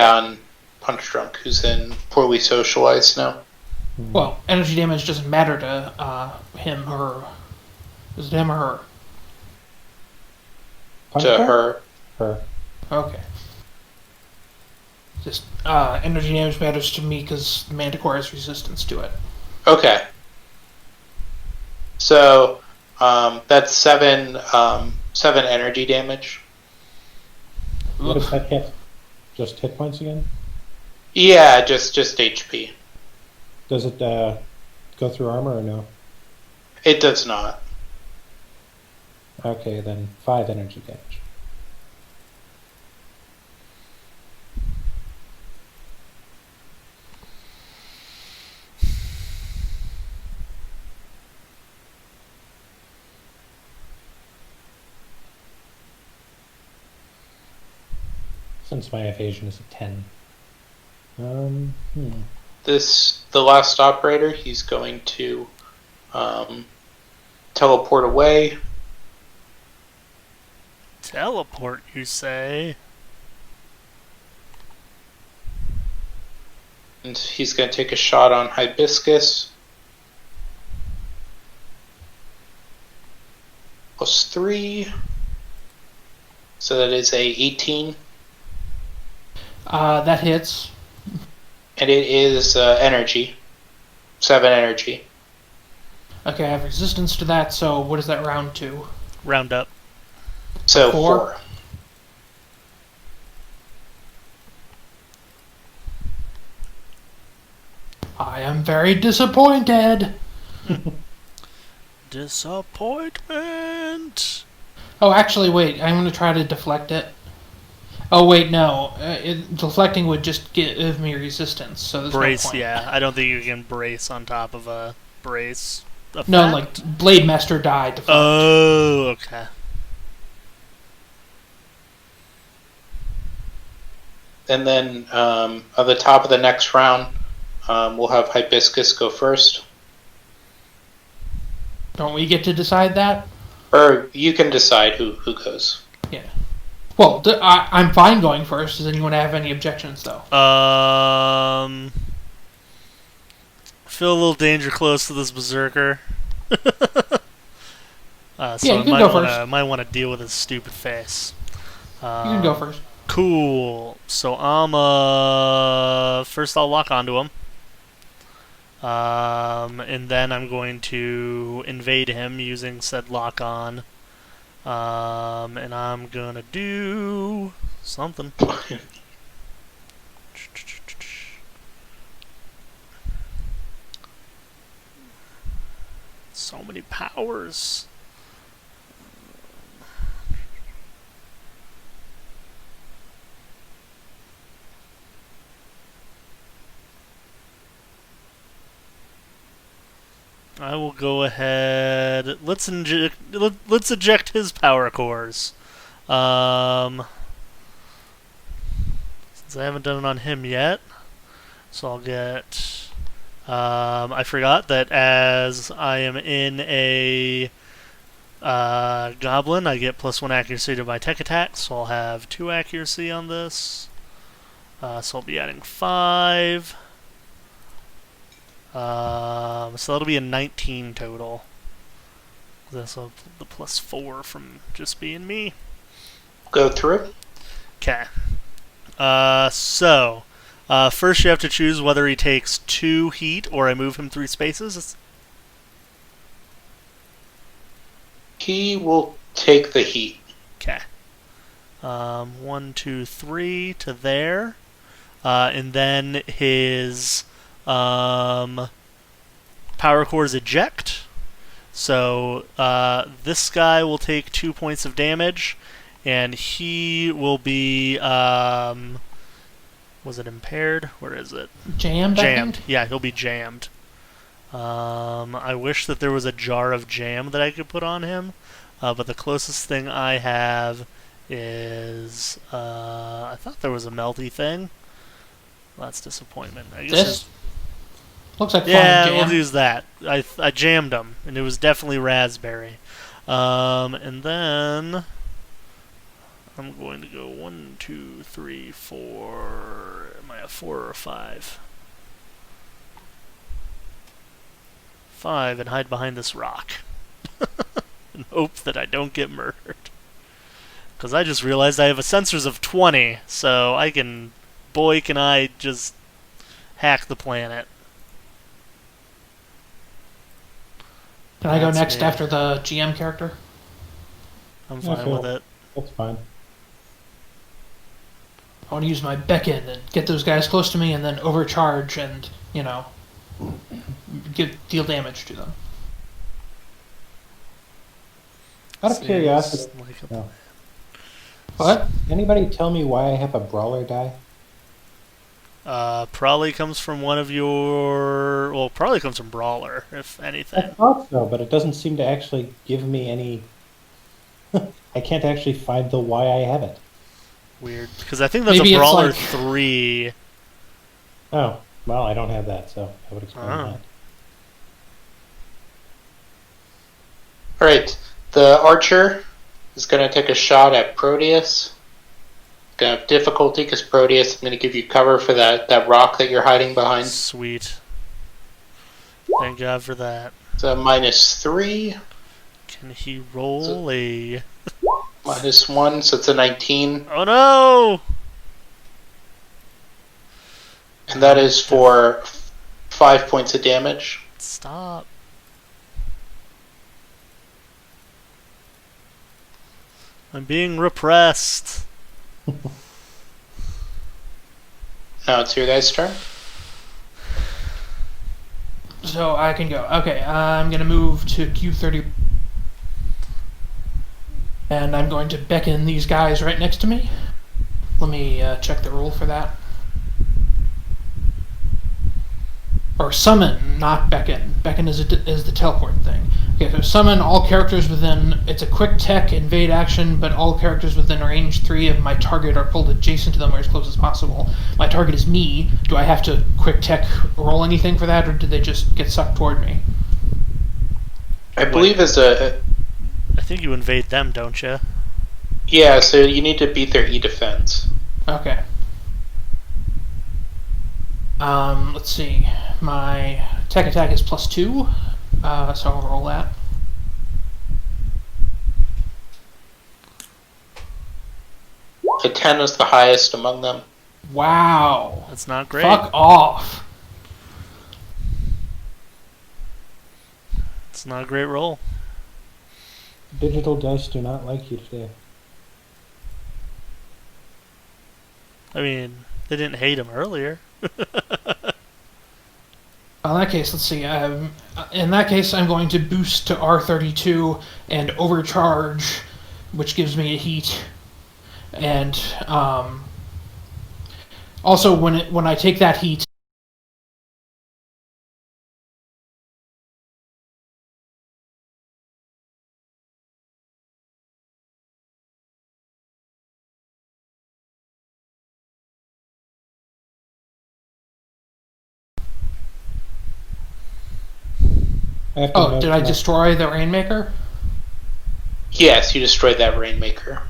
on Punch Drunk, who's in Poorly Socialized now. Well, energy damage doesn't matter to him or her. Is it him or her? Punch To Drunk? her. Her. Okay. Just energy damage matters to me because Manticore has resistance to it. Okay. So that's 7 energy damage. What does that hit? Just hit points again? Yeah, just HP. Does it go through armor or no? It does not. Okay, then 5 energy damage. Since my evasion is a 10. The last operator, he's going to teleport away. Teleport, you say? And he's going to take a shot on Hibiscus. +3. So that is a 18. That hits. And it is energy. 7 energy. Okay, I have resistance to that, so what is that round to? Round up. So 4. 4. I am very disappointed. Disappointment. Oh, actually, wait. I'm going to try to deflect it. Oh, wait, no. Deflecting would just give me resistance, so there's Brace, no point. yeah. I don't think you can brace on top of a brace effect. No, like, Blade Master die deflect. Oh, okay. And then at the top of the next round, we'll have Hibiscus go first. Don't we get to decide that? Or you can decide who goes. Yeah. Well, I'm fine going first. Does anyone have any objections, though? Feel a little danger close to this berserker. So Yeah, you I can go first. might want to deal with his stupid face. You can go first. Cool. So I'm first I'll lock onto him. And then I'm going to invade him using said lock on. And I'm gonna do something. So many powers. I will go ahead. Let's eject his power cores. Since I haven't done it on him yet, so I'll get. I forgot that as I am in a goblin, I get +1 accuracy to my tech attacks, so I'll have 2 accuracy on this. So I'll be adding 5. So that'll be a 19 total. That's the +4 from just being me. Go through. Okay. So first you have to choose whether he takes 2 heat or I move him 3 spaces. He will take the heat. Okay. 1, 2, 3 to there, and then his power cores eject. So this guy will take 2 points of damage, and he will be was it impaired? Where is it? Jammed. Jammed. Yeah, he'll be jammed. I wish that there was a jar of jam that I could put on him, but the closest thing I have is I thought there was a melty thing. Well, that's disappointment. I guess This looks like yeah, flying jam. we'll use that. I jammed him, and it was definitely raspberry. And then I'm going to go 1, 2, 3, 4. Am I a 4 or a 5? 5, and hide behind this rock. And hope that I don't get murdered. Because I just realized I have a sensors of 20, so I can... Boy, can I just hack the planet. Can I go That's next me. after the GM character? I'm Yeah, fine sure. with it. That's fine. I want to use my beckon and get those guys close to me and then overcharge and, you know, deal damage to them. Out of Seems curiosity, like a- no. What? Anybody tell me why I have a brawler die? Probably comes from one of your... Well, probably comes from Brawler, if I anything. thought so, but it doesn't seem to actually give me any... I can't actually find the why I have it. Weird. Because I think that's Maybe a it's Brawler like- 3. Oh, well, I don't have that, so I would explain Oh. that. Alright, the archer is going to take a shot at Proteus. Going to have difficulty because Proteus, I'm going to give you cover for that rock that you're hiding behind. Sweet. Thank God for that. So -3, Can he roll a... -1, so it's a 19. Oh no! And that is for 5 points of damage. Stop. I'm being repressed. Now it's your guys' turn. So I can go. Okay, I'm going to move to Q30. And I'm going to beckon these guys right next to me. Let me check the rule for that. Or summon, not beckon. Beckon is the teleport thing. Okay, so summon all characters within... It's a quick tech invade action, but all characters within range 3 of my target are pulled adjacent to them or as close as possible. My target is me. Do I have to quick tech roll anything for that, or do they just get sucked toward me? I believe as a... I think you invade them, don't you? Yeah, so you need to beat their E-defense. Okay. Let's see. My tech attack is +2, so I'll roll that. A 10 is the highest among them. Wow. That's not great. Fuck off. It's not a great roll. Digital dice do not like you today. I mean, they didn't hate him earlier. In that case, let's see. In that case, I'm going to boost to R32 and overcharge, which gives me a heat. And also, when I take that heat, did I destroy the Rainmaker? Yes, you destroyed that Rainmaker.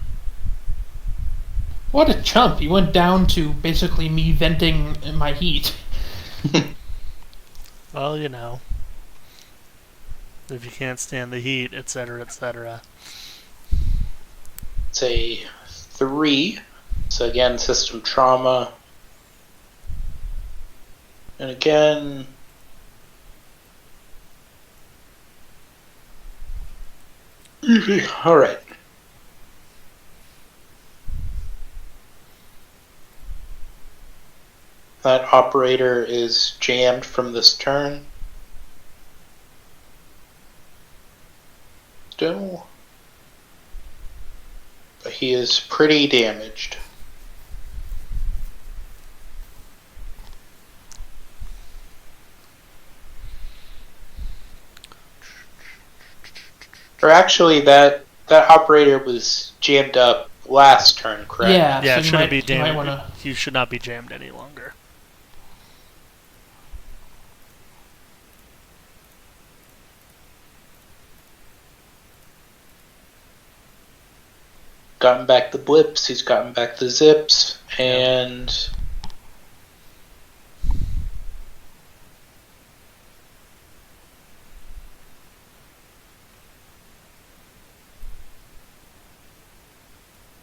What a chump! He went down to basically me venting my heat. Well, you know. If you can't stand the heat, etc., etc. It's a 3. So again, system trauma. And again... Alright. That operator is jammed from this turn. Still. But he is pretty damaged. Or actually, that operator was jammed up last turn, correct? Yeah, Yeah, so it shouldn't be you jammed. might wanna... You should not be jammed any longer. Gotten back the blips, he's gotten back the zips, and...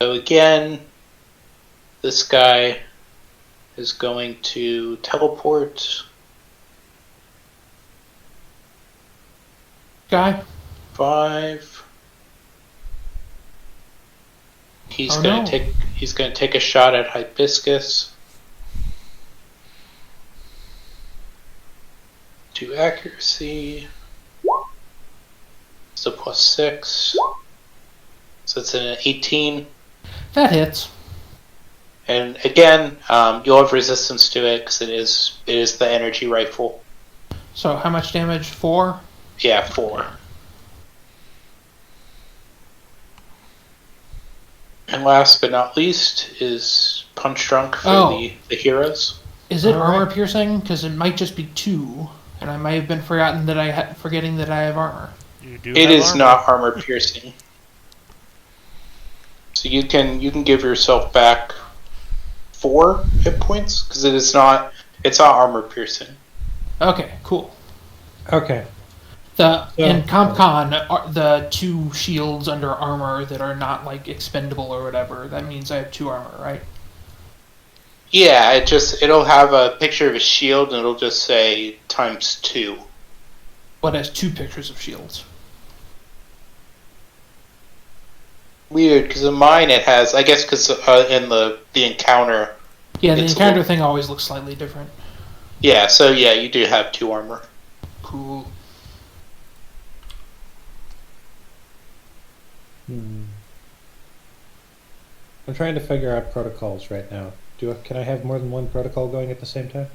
So again, this guy is going to teleport. Guy? 5. He's Oh, gonna no. take a shot at Hibiscus. 2 accuracy. So +6. So it's an 18. That hits. And again, you'll have resistance to it because it is the energy rifle. So how much damage? 4? Yeah, 4. And last but not least is Punch Drunk for the heroes. Is it Alright. armor piercing? Because it might just be 2, and I might have been forgetting that I have armor. You do It have is armor. not armor piercing. So you can give yourself back 4 hit points because it's not armor piercing. Okay, cool. Okay. In CompCon, the 2 shields under armor that are not like expendable or whatever, that means I have 2 armor, right? Yeah, it'll have a picture of a shield and it'll just say ×2. But it has 2 pictures of shields. Weird, because in mine it has, I guess, because in the encounter. Yeah, the It's encounter thing always looks slightly different. Yeah, so yeah, you do have 2 armor. Cool. I'm trying to figure out protocols right now. Can I have more than one protocol going at the same time?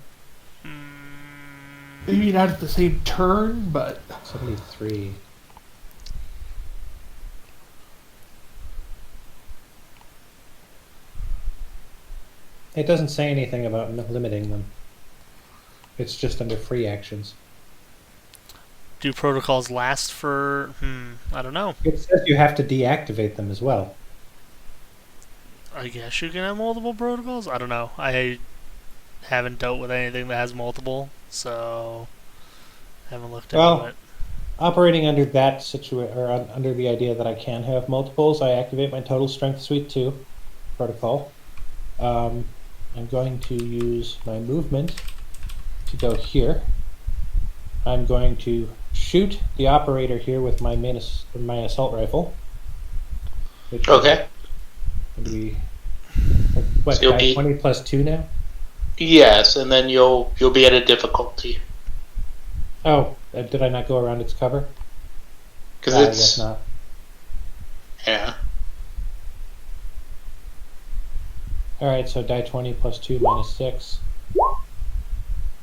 Maybe not at the same turn, but 73. It doesn't say anything about limiting them. It's just under free actions. Do protocols last for... I don't know. It says you have to deactivate them as well. I guess you can have multiple protocols? I don't know. I haven't dealt with anything that has multiple, so... haven't looked into it. Operating under that under the idea that I can have multiples, I activate my Total Strength Suite 2 protocol. I'm going to use my movement to go here. I'm going to shoot the operator here with my assault rifle. Okay. Be, what, So you'll be 20 plus 2 now? Yes, and then you'll be at a difficulty Oh, did I not go around its cover? because I it's guess not. yeah. Alright, so die 20 plus 2 minus 6.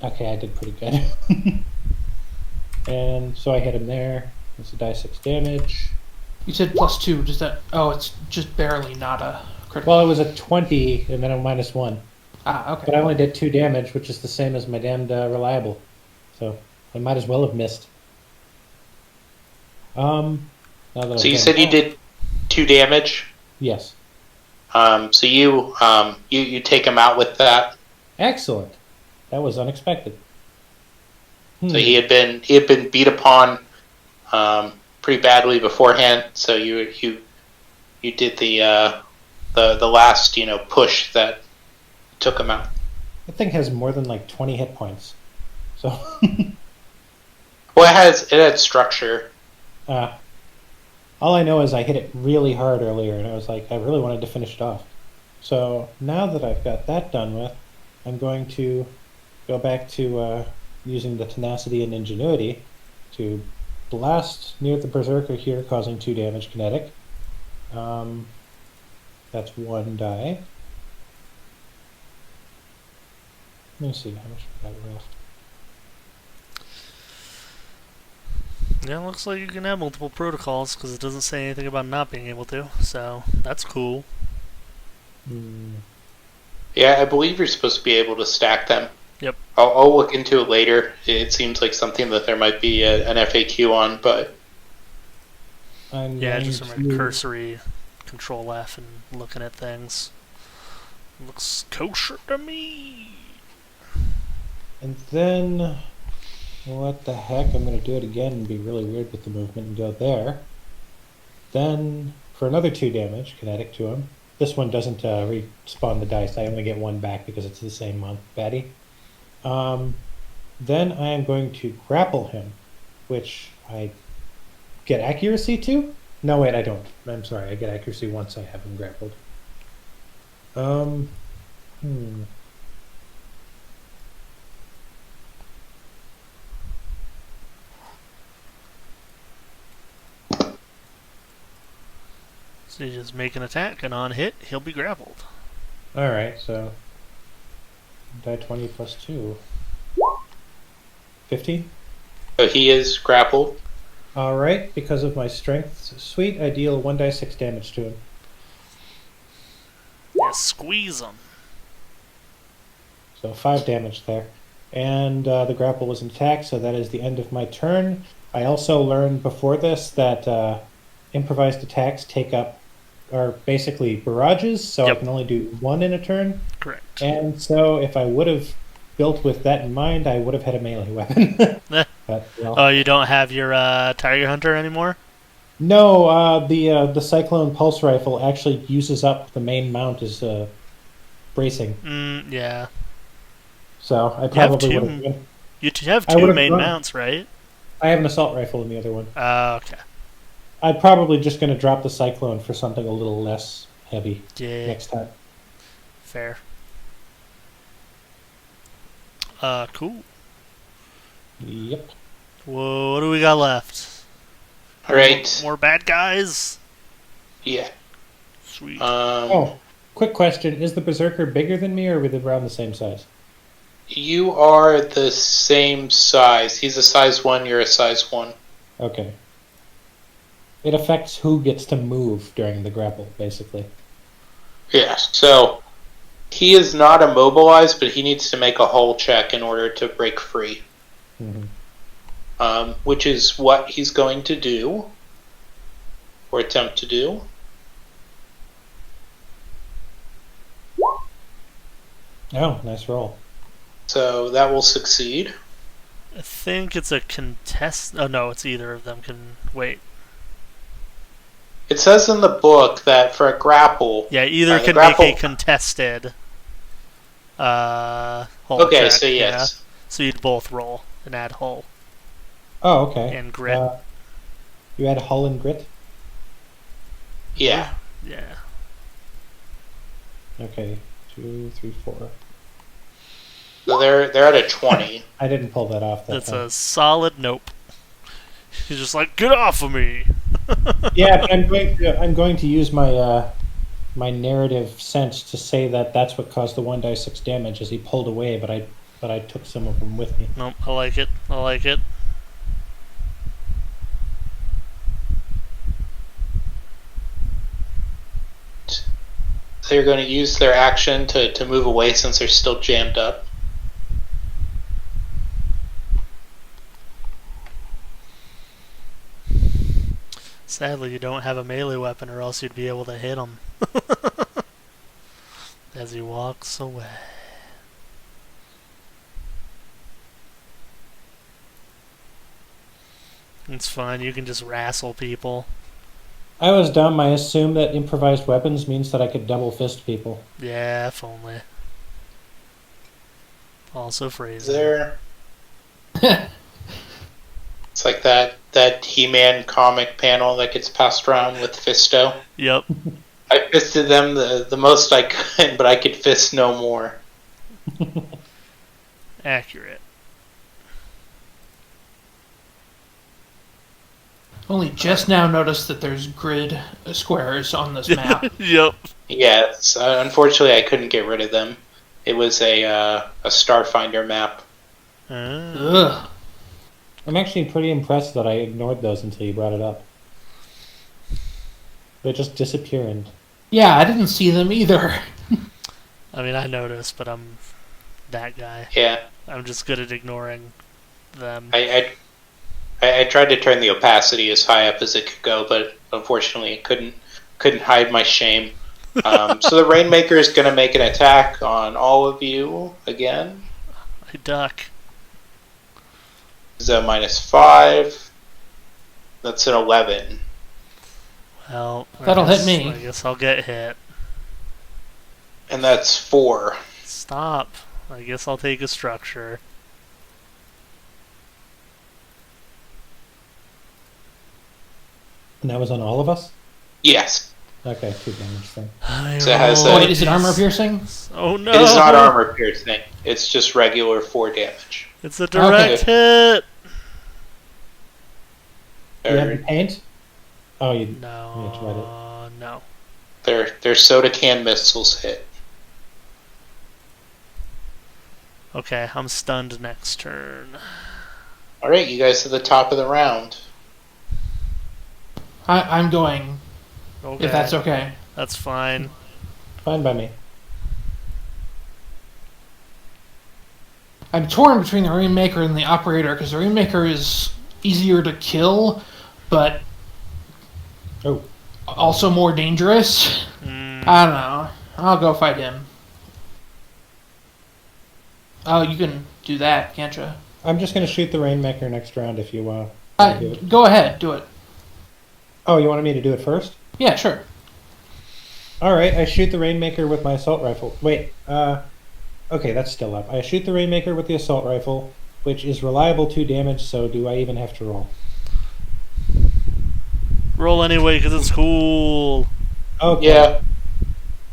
Okay, I did pretty good. And so I hit him there. It's a die 6 damage. you said +2. Does that? Oh, it's just barely not a critical. Well, it was a 20 and then a minus 1. Ah, okay. But I only did 2 damage, which is the same as my damned reliable. So I might as well have missed. Now that So you said you did 2 damage. Yes. So you take him out with that. Excellent. That was unexpected. So he had been beat upon pretty badly beforehand. So you did the last push that took him out. That thing has more than like 20 hit points. So Well, it had structure. all I know is I hit it really hard earlier, and I was like, I really wanted to finish it off. So now that I've got that done with, I'm going to go back to using the tenacity and ingenuity to blast near the berserker here, causing 2 damage kinetic. That's 1 die. Let me see how much we got left. Yeah, it looks like you can have multiple protocols, because it doesn't say anything about not being able to, so that's cool. Yeah, I believe you're supposed to be able to stack them. Yep. I'll look into it later. It seems like something that there might be an FAQ on, but Yeah, just from a cursory Control F and looking at things. Looks kosher to me. And then, what the heck, I'm going to do it again and be really weird with the movement and go there. Then, for another 2 damage, kinetic to him. This one doesn't respawn the dice. I only get 1 back because it's the same baddie. Then I am going to grapple him, which I get accuracy to? No, wait, I don't. I'm sorry, I get accuracy once I have him grappled. So you just make an attack, and on hit, he'll be grappled. Alright, so die 20 plus 2. 15? So he is grappled. Alright, because of my strength suite, I deal 1 die 6 damage to him. Yeah, squeeze him. So 5 damage there. And the grapple was an attack, so that is the end of my turn. I also learned before this that improvised attacks are basically barrages, so I can only do 1 in a turn. Correct. And so if I would have built with that in mind, I would have had a melee weapon. But, well. Oh, you don't have your Tiger Hunter anymore? No, the Cyclone Pulse Rifle actually uses up the main mount as bracing. Yeah. So I have probably would two- have. You have I two would've main gone- mounts, right? I have an assault rifle in the other one. Okay. I'm probably just going to drop the Cyclone for something a little less heavy Yeah. next time. Fair. Cool. Yep. Whoa, what do we got left? All right. More bad guys? Yeah. Sweet. Oh, quick question: is the Berserker bigger than me, or are we around the same size? You are the same size. He's a size 1, you're a size 1. Okay. It affects who gets to move during the grapple, basically. Yeah, so he is not immobilized, but he needs to make a hull check in order to break free. Mm-hmm. Which is what he's going to do, or attempt to do. Oh, nice roll. So that will succeed. I think it's a contest. Oh no, it's either of them can wait. It says in the book that for a grapple... Yeah, either the can grapple- make a contested hull Okay, check, so yeah. yes. So you'd both roll and add hull Oh, okay. and grit. You had hull and grit? Yeah. Yeah. Okay. 2, 3, 4. So they're at a 20. I didn't pull that off that That's time. a solid nope. He's just like, get off of me! Yeah, but I'm going to use my my narrative sense to say that that's what caused the 1d6 damage, as he pulled away, but I took some of them with me. Nope, I like it. I like it. They're going to use their action to move away since they're still jammed up. Sadly, you don't have a melee weapon, or else you'd be able to hit him. As he walks away. It's fine, you can just wrestle people. I was dumb. I assumed that improvised weapons means that I could double fist people. Yeah, if only. Also phrasing. There. It's like that He-Man comic panel that gets passed around with Fisto. Yep. I fisted them the most I could, but I could fist no more. Accurate. Only just now noticed that there's grid squares on this map. Yep. Yes, unfortunately I couldn't get rid of them. It was a Starfinder map. Ugh. I'm actually pretty impressed that I ignored those until you brought it up. They just disappear and... Yeah, I didn't see them either. I mean, I noticed, but I'm that guy. Yeah, I'm just good at ignoring them. I tried to turn the opacity as high up as it could go, but unfortunately it couldn't hide my shame. So the Rainmaker is going to make an attack on all of you again. I duck. Is a -5. That's an 11. Well, That'll hit me. I guess I'll get hit. And that's 4. Stop. I guess I'll take a structure. And that was on all of us? Yes. Okay, 2 damage then. So it has Oh, a- wait, is it armor piercing? Oh no! It is not armor piercing. It's just regular 4 damage. It's a direct hit. You had the paint? Oh, you... No. You tried it. No. Their soda can missiles hit. Okay, I'm stunned next turn. Alright, you guys at the top of the round. I'm going, Okay. if that's okay. That's fine. Fine by me. I'm torn between the Rainmaker and the Operator, because the Rainmaker is easier to kill, but Oh. also more dangerous. Mm, I don't know. I'll go fight him. Oh, you can do that, can't you? I'm just going to shoot the Rainmaker next round if you want to do it. Go ahead, do it. Oh, you wanted me to do it first? Yeah, sure. All right, I shoot the Rainmaker with my assault rifle. Wait, okay, that's still up. I shoot the Rainmaker with the assault rifle, which is reliable 2 damage, so do I even have to roll? Roll anyway, because it's cool. Okay.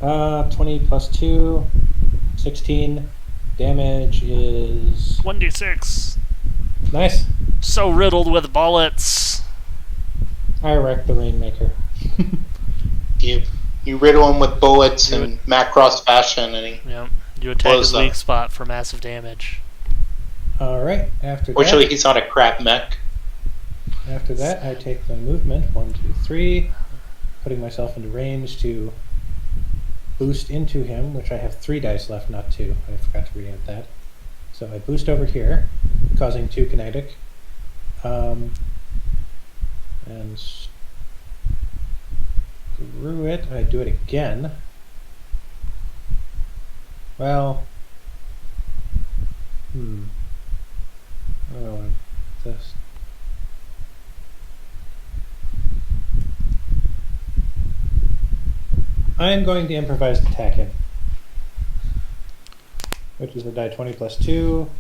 Yeah. 20 plus 2, 16. Damage is... 1d6. Nice. So riddled with bullets. I wrecked the Rainmaker. You riddle him with bullets in Macross fashion, and he Yep. You attack his blows up. weak spot for massive damage. Alright, after Fortunately, that... he's not a crap mech. After that, I take my movement, 1, 2, 3, putting myself into range to boost into him, which I have 3 dice left, not 2. I forgot to re-add that. So I boost over here, causing 2 kinetic. And screw it, I do it again. Well, I don't know this. I am going to improvised attack him, which is a die 20 plus 2.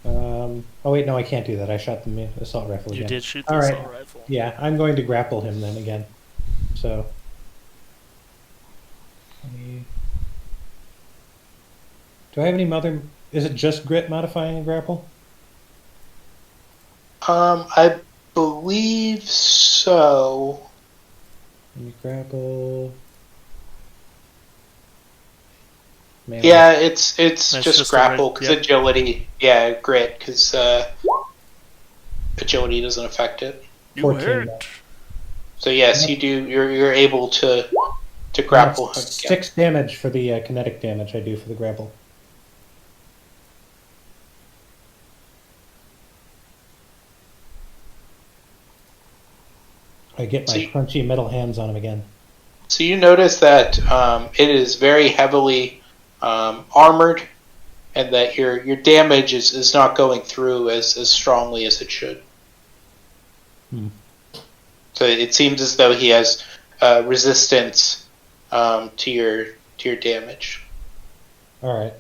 Oh wait, no, I can't do that. I shot the assault rifle again. You did shoot the All right. assault rifle. Yeah, I'm going to grapple him then again. So, do I have any other? Is it just grit modifying a grapple? I believe so. Let me grapple. Melee. Yeah, it's That's just just grapple a because yep. agility. Yeah, grit because agility doesn't affect it. You 14 hurt. now. So yes, you do. You're able to grapple him. That's 6 damage for the kinetic damage I do for the grapple. I get my crunchy metal hands on him again. So you notice that it is very heavily armored, and that your damage is not going through as strongly as it should. So it seems as though he has resistance to your damage. All right.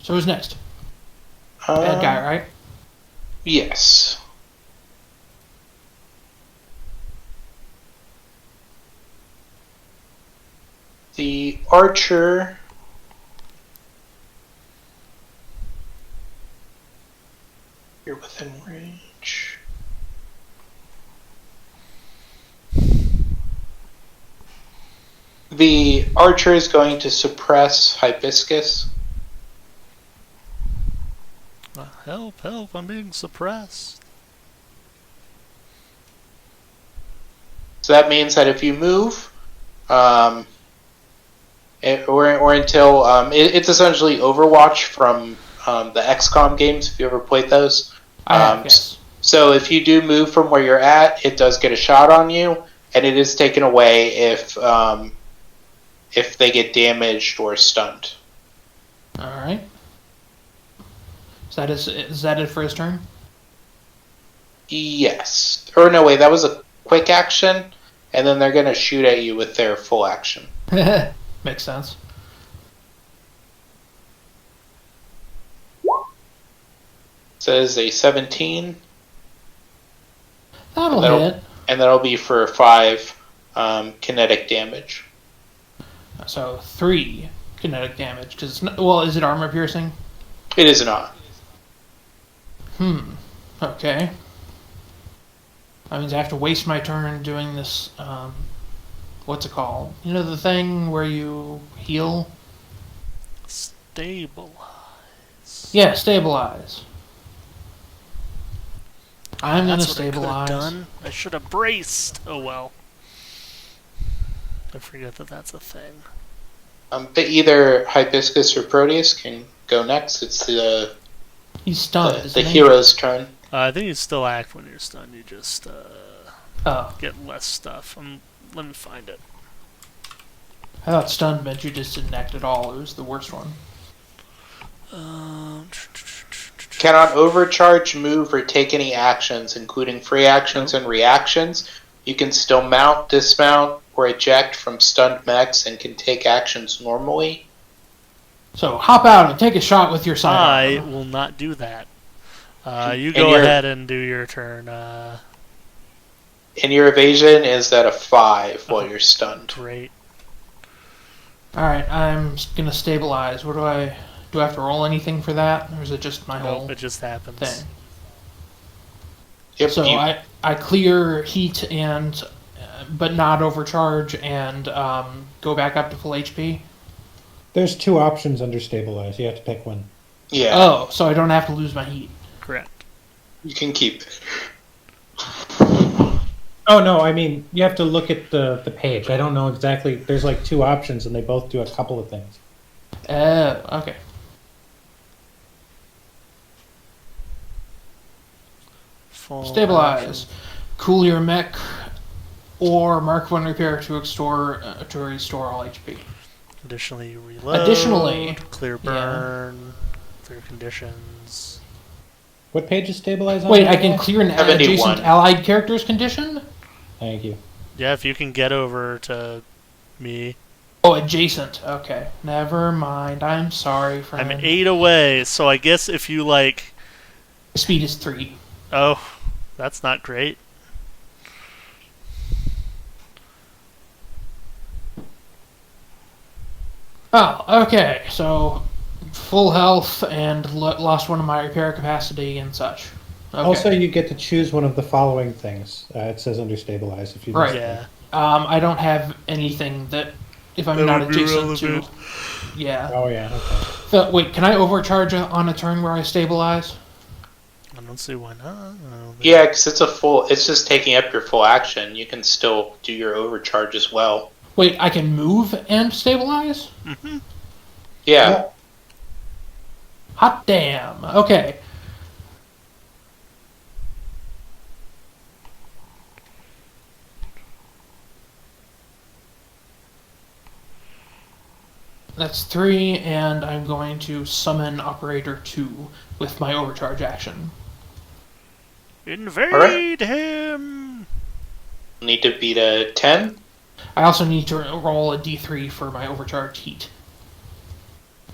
So who's next? Bad guy, right? Yes. The archer. You're within range. The archer is going to suppress Hibiscus. Help, help, I'm being suppressed. So that means that if you move, or until it's essentially Overwatch from the XCOM games. If you ever played those, Yes. So if you do move from where you're at, it does get a shot on you, and it is taken away if they get damaged or stunned. All right. Is that it for his turn? Yes. Or no, wait, that was a quick action, and then they're going to shoot at you with their full action. Makes sense. So it is a 17. That'll hit. And that'll be for 5 kinetic damage. So 3 kinetic damage. Cause it's not, well, is it armor piercing? It is not. Okay. That means I have to waste my turn doing this, what's it called? You know the thing where you heal? Stabilize. Yeah, stabilize. I'm gonna That's what stabilize. I could have done. I should have braced. Oh well. I forget that that's a thing. But either Hibiscus or Proteus can go next. It's He's stunned, the isn't he? hero's turn. I think you still act when you're stunned. You just Oh. get less stuff. Let me find it. I thought stunned meant you just didn't act at all. It was the worst one. cannot overcharge, move, or take any actions, including free actions and reactions. You can still mount, dismount, or eject from stunned mechs and can take actions normally. So hop out and take a shot with your I sidearm. will not do that. You And go your- ahead and do your turn. And your evasion is at a 5 while you're stunned. Great. Alright, I'm gonna stabilize. What do I have to roll anything for that? Or is it just my whole Nope, it just happens. thing? Yep, So you- I clear heat and but not overcharge and go back up to full HP. There's 2 options under stabilize. You have to pick one. yeah, Oh, so I don't have to lose my heat. Correct. you can keep it. Oh no, I mean you have to look at the page. I don't know exactly. There's like 2 options, and they both do a couple of things. Okay. Full Stabilize. Cool your mech or mark 1 repair to restore all HP. Additionally, you reload. Additionally, Clear burn. Clear conditions. What page is stabilize on? Wait, I can clear an 71. adjacent allied character's condition? Thank you. Yeah, if you can get over to me. Oh, adjacent. Okay. Never mind. I'm sorry, friend. I'm 8 away, so I guess if you like... Speed is 3. Oh, that's not great. Oh, okay. So, full health and lost 1 of my repair capacity and such. Okay. Also, you get to choose one of the following things. It says under stabilize if you. Right. Yeah. I don't have anything that, if I'm That not would be adjacent to... relevant. Yeah. Oh yeah. Okay. Wait, can I overcharge on a turn where I stabilize? I don't see why not. I don't think- Yeah, because it's just taking up your full action. You can still do your overcharge as well. Wait, I can move and stabilize? Yeah. Hot damn. Okay. That's 3, and I'm going to summon Operator 2 with my overcharge action. Invade him! Need to beat a 10. I also need to roll a d3 for my overcharged heat.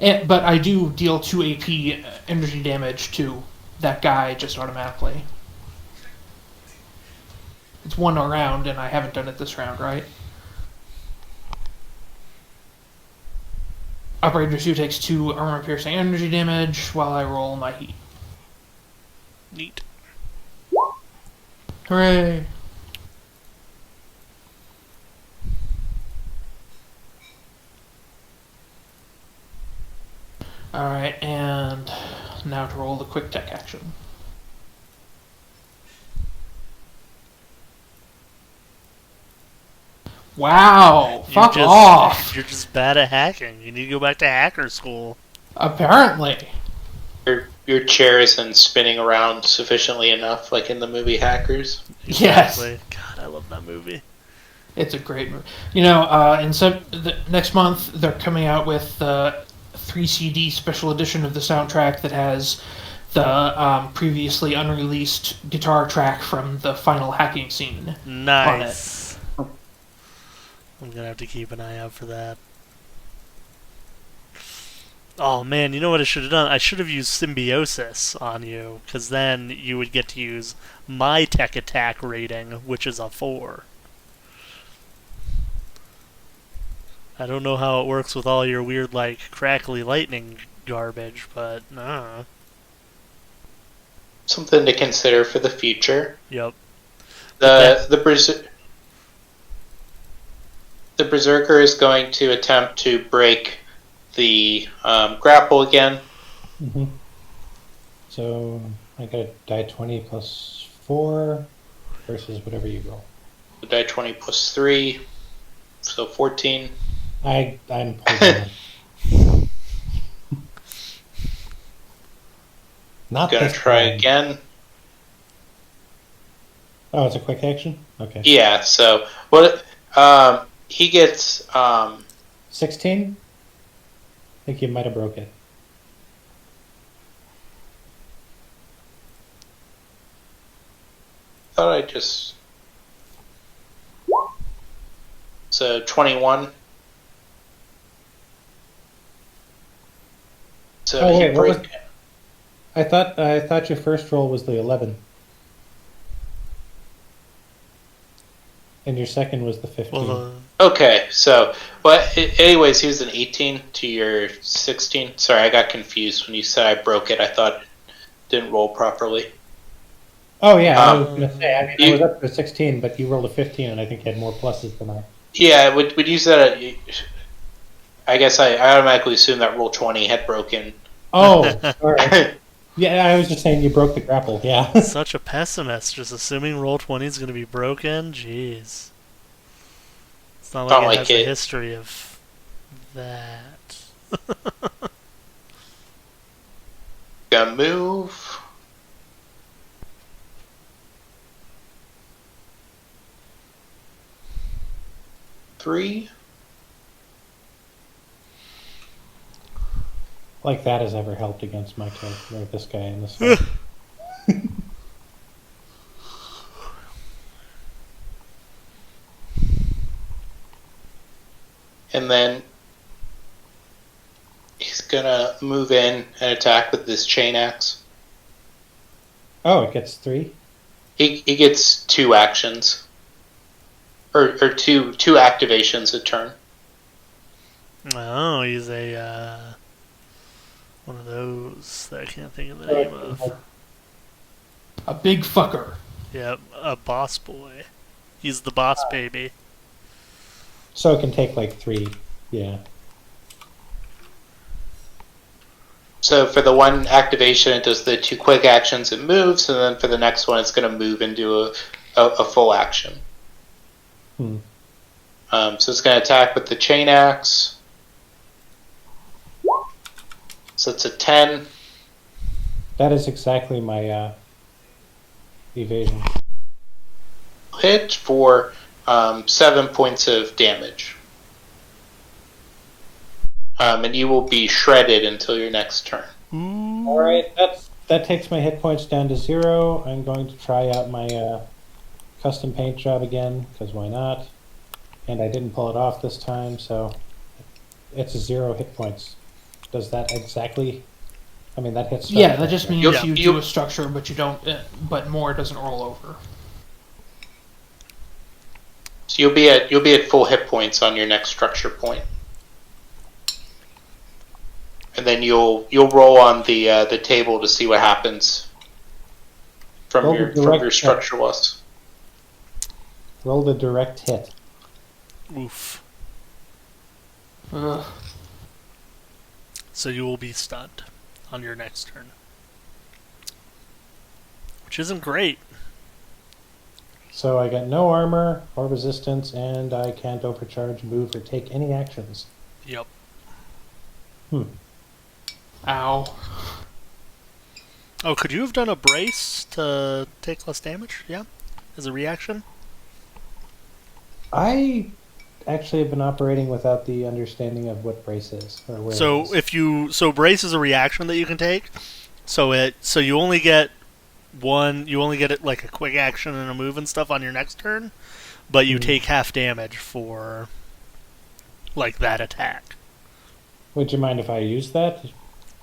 But I do deal 2 AP energy damage to that guy just automatically. It's 1 round, and I haven't done it this round, right? Operator 2 takes 2 armor-piercing energy damage while I roll my heat. Neat. Hooray! Alright, and now to roll the quick tech action. Wow! Fuck off! You're just bad at hacking. You need to go back to hacker school. Apparently. Your chair isn't spinning around sufficiently enough, like in the movie Hackers. Yes. Exactly. God, I love that movie. It's a great movie. You know, next month they're coming out with the 3 CD special edition of the soundtrack that has the previously unreleased guitar track from the final hacking scene. Nice. I'm gonna have to keep an eye out for that. Oh man, you know what I should have done? I should have used Symbiosis on you, because then you would get to use my tech attack rating, which is a 4. I don't know how it works with all your weird, like, crackly lightning garbage, but Something to consider for the future. Yep. The Berserker is going to attempt to break the grapple again. Mm-hmm. So I got a die 20 plus 4 versus whatever you roll. The die 20 plus 3, so 14. I'm pulling. Not Gonna this try time. again. Oh, it's a quick action? Okay. Yeah, so what he gets 16? I think you might have broke it. thought I just... So 21. So Oh, he wait, what broke. was- I thought your first roll was the 11. And your second was the 15. Well, Okay, so anyways, he was an 18 to your 16. Sorry, I got confused when you said I broke it. I thought it didn't roll properly. Oh yeah, I was gonna say. I mean, I you- was up to 16, but you rolled a 15, and I think you had more pluses than I. Yeah, would you say that? I guess I automatically assumed that roll 20 had broken. Oh, sorry. Yeah, I was just saying you broke the grapple. Yeah. such a pessimist, just assuming roll 20 is going to be broken. Jeez. It's not Don't like it like has a it. history of that. Gonna move. Three. Like that has ever helped against my character, or this guy in this fight. And then he's gonna move in and attack with this chain axe. Oh, it gets 3. He gets 2 actions. Or two activations a turn. Oh, he's a, one of those that I can't think of the name of. A big fucker. Yep, a boss boy. He's the boss baby. So it can take like 3. Yeah. So for the one activation, it does the 2 quick actions, it moves, and then for the next one, it's going to move into a full action. Hmm. So it's going to attack with the chain axe. So it's a 10. That is exactly my evasion. Hit for 7 points of damage. And you will be shredded until your next turn. All right, that takes my hit points down to 0. I'm going to try out my custom paint job again, because why not? And I didn't pull it off this time, so it's 0 hit points. Does that exactly? I mean, that hits. Yeah, that just means You- you you- do a structure, but you don't. But more doesn't roll over. So you'll be at full hit points on your next structure point. And then you'll roll on the table to see what happens from Roll the your direct structure loss. Roll the direct hit. Oof. Ugh. So you will be stunned on your next turn. Which isn't great. So I got no armor or resistance, and I can't overcharge, move, or take any actions. Yep. Ow. Oh, could you have done a brace to take less damage? Yeah? As a reaction? I actually have been operating without the understanding of what brace is or where. So it is. so brace is a reaction that you can take. So you only get it like a quick action and a move and stuff on your next turn, but you take half damage for like that attack. Would you mind if I use that?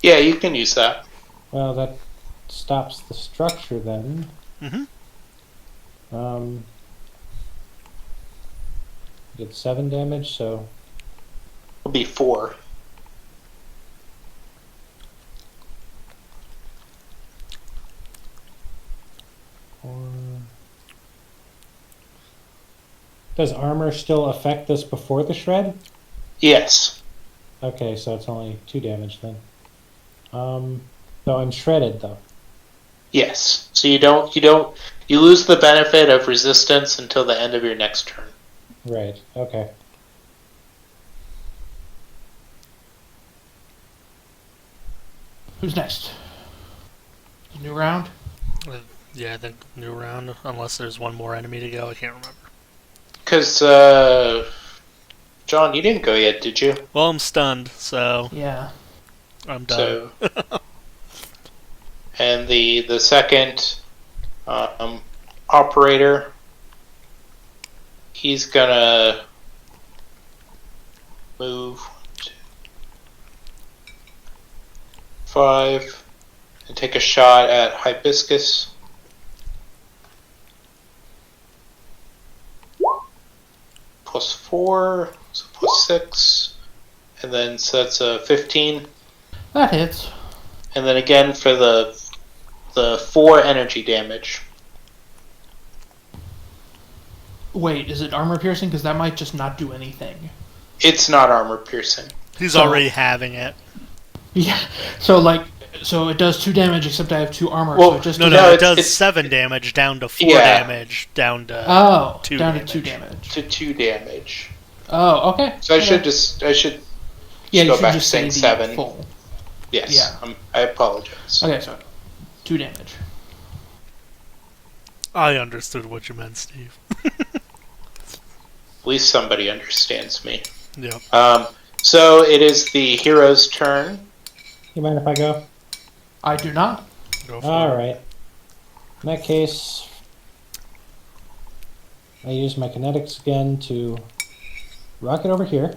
Yeah, you can use that. Well, that stops the structure then. Mm-hmm. Did 7 damage, so It'll be 4. Does armor still affect this before the shred? Yes. Okay, so it's only 2 damage then. So I'm shredded though. Yes. So you lose the benefit of resistance until the end of your next turn. Right. Okay. Who's next? New round? Yeah, I think new round, unless there's one more enemy to go. I can't remember. Because, John, you didn't go yet, did you? Well, I'm stunned, so Yeah. I'm done. So, and the second operator. He's gonna move 5 and take a shot at Hibiscus. +4, so +6, and then so that's a 15. That hits. And then again for the 4 energy damage. Wait, is it armor piercing? Because that might just not do anything. It's not armor piercing. He's already having it. Yeah. So it does 2 damage, except I have 2 armor. Well, so it just No, No, it it's- does 7 damage down to 4 Yeah. damage down to Oh, 2 down damage. to 2 damage. To 2 damage. Oh, okay. So I Okay. should just yeah, go you should back just to saying say the 7. full. Yes. Yeah. I apologize. Okay, so 2 damage. I understood what you meant, Steve. At least somebody understands me. Yep. So it is the hero's turn. You mind if I go? I do not. Go for All it. right. In that case, I use my kinetics again to rocket over here,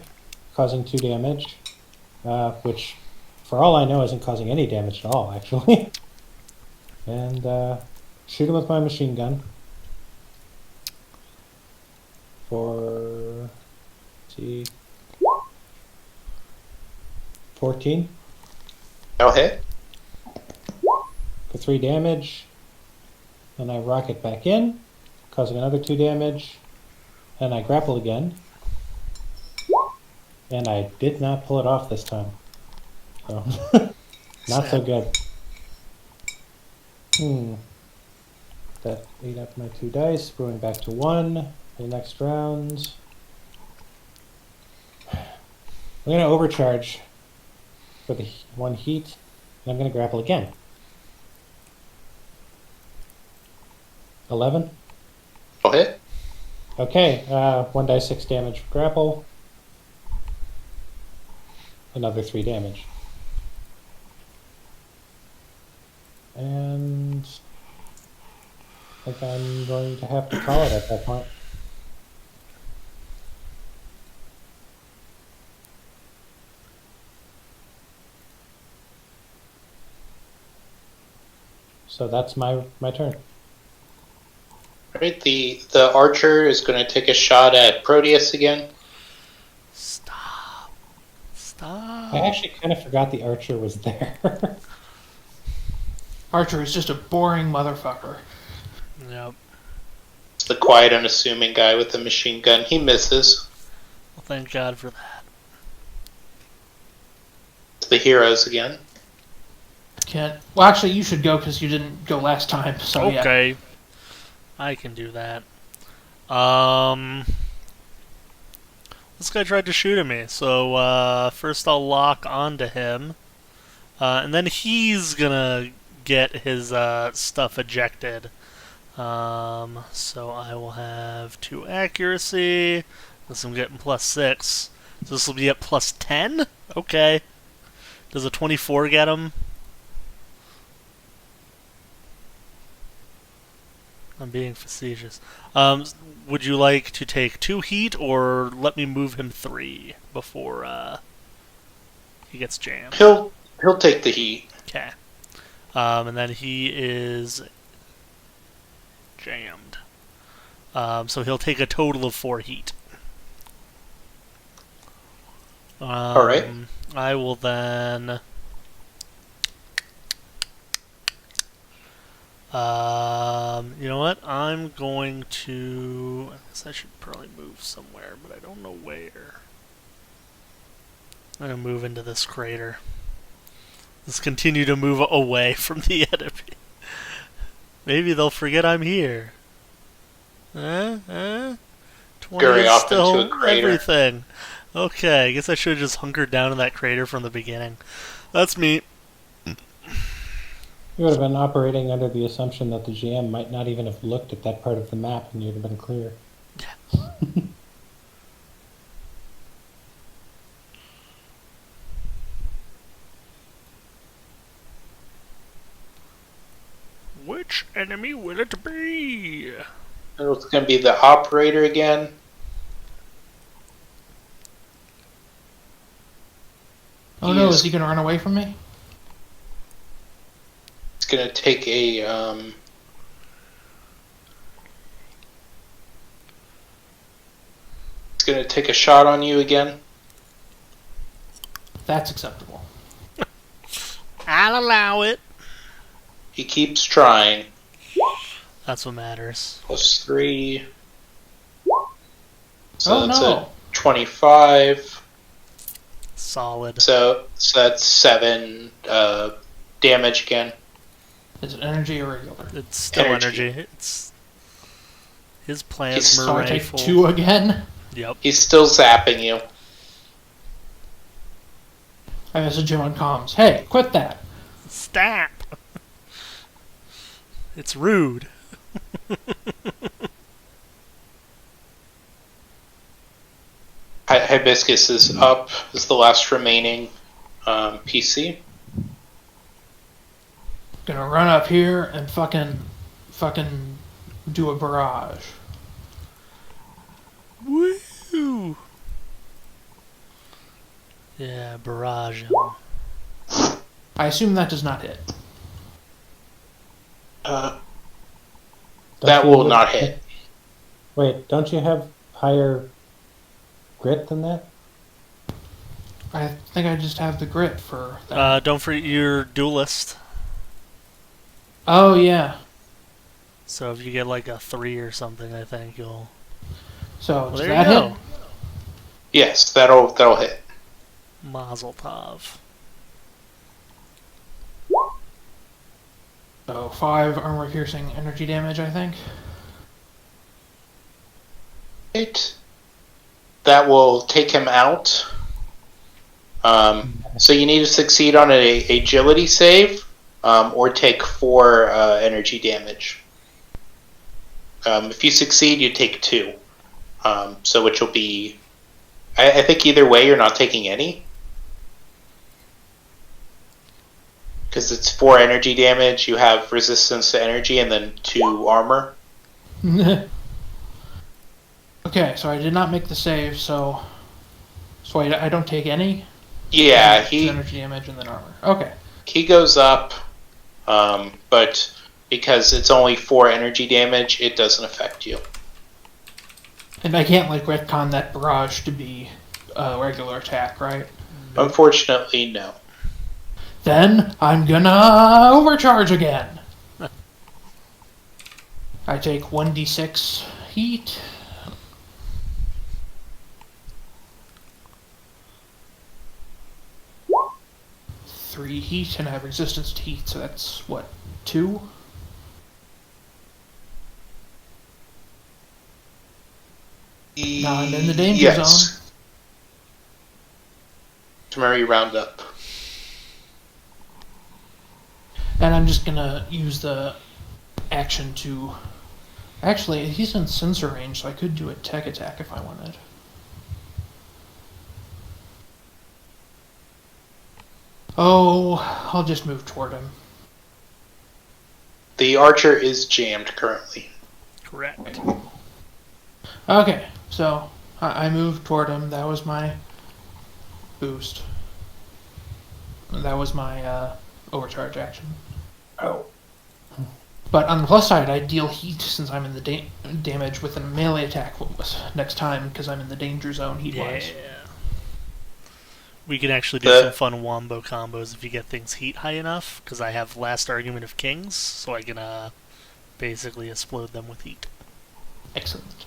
causing 2 damage, which, for all I know, isn't causing any damage at all, actually. And shoot him with my machine gun for, see, 14 No hit. for 3 damage. Then I rocket back in, causing another 2 damage. And I grapple again. And I did not pull it off this time. So, not so good. That ate up my 2 dice, going back to 1 for the next round. I'm going to overcharge for the 1 heat, and I'm going to grapple again. 11. No hit. Okay, 1d6 damage for grapple. Another 3 damage. And I think I'm going to have to call it at that point. So that's my turn. Alright, the archer is going to take a shot at Proteus again. Stop. I actually kind of forgot the archer was there. Archer is just a boring motherfucker. Yep. It's the quiet, unassuming guy with the machine gun. He misses. Well, thank God for that. It's the heroes again. Can't. Well, actually, you should go because you didn't go last time. So yeah. Okay. I can do that. This guy tried to shoot at me, so first I'll lock onto him. And then he's gonna get his stuff ejected. So I will have 2 accuracy. This I'm getting +6. So this will be at +10? Okay. Does a 24 get him? I'm being facetious. Would you like to take 2 heat, or let me move him 3 before he gets jammed? He'll take the heat. Okay. And then he is jammed. So he'll take a total of 4 heat. Alright. I will then... you know what? I'm going to... I guess I should probably move somewhere, but I don't know where. I'm going to move into this crater. Let's continue to move away from the enemy. Maybe they'll forget I'm here. 20 Scurry is off still into a crater. everything. Okay, I guess I should have just hunkered down in that crater from the beginning. That's me. You would have been operating under the assumption that the GM might not even have looked at that part of the map and you'd have been clear. Which Which enemy will it be? It's going to be the operator again. Oh no, is he going to run away from me? It's going to take a... It's going to take a shot on you again. That's acceptable. I'll allow it. He keeps trying. That's what matters. +3. So Oh that's no! a 25. Solid. So that's 7 damage again. Is it energy or regular? It's still Energy. It's his plasma So I take rifle. 2 again? Yep. He's still zapping you. I message him on comms. Hey, quit that! Stop. It's rude. Hibiscus is up. Is the last remaining PC. Gonna run up here and fucking do a barrage. Woo! Yeah, barrage him. I assume that does not hit. That Don't will you- not hit. Wait, don't you have higher grit than that? I think I just have the grit for that. Don't forget your duelist. Oh yeah. So if you get like a 3 or something, I think you'll. So Well, does there that you go. hit? Yes, that'll hit. Mazel tov. So 5 armor piercing energy damage, I think. Right. That will take him out. So you need to succeed on an agility save, or take 4 energy damage. If you succeed, you take 2. So which will be... I think either way you're not taking any. Because it's 4 energy damage, you have resistance to energy, and then 2 armor. Okay, so I did not make the save, so I don't take any? Yeah, Just he energy damage and then armor. Okay. goes up, but because it's only 4 energy damage, it doesn't affect you. And I can't like retcon that barrage to be a regular attack, right? Unfortunately, no. Then I'm gonna overcharge again. I take 1d6 heat. Three heat, and I have resistance to heat, so that's what, 2? Now I'm in the danger zone. Tomorrow you round up. And I'm just gonna use the action to... Actually, he's in sensor range, so I could do a tech attack if I wanted. Oh, I'll just move toward him. The archer is jammed currently. Correct. Okay, so I moved toward him. That was my boost. That was my overcharge action. Oh. But on the plus side, I deal heat since I'm in the damage with a melee attack next time because I'm in the danger zone heat-wise. Yeah. We can actually do some fun wombo combos if you get things heat high enough, because I have Last Argument of Kings, so I can basically explode them with heat. Excellent.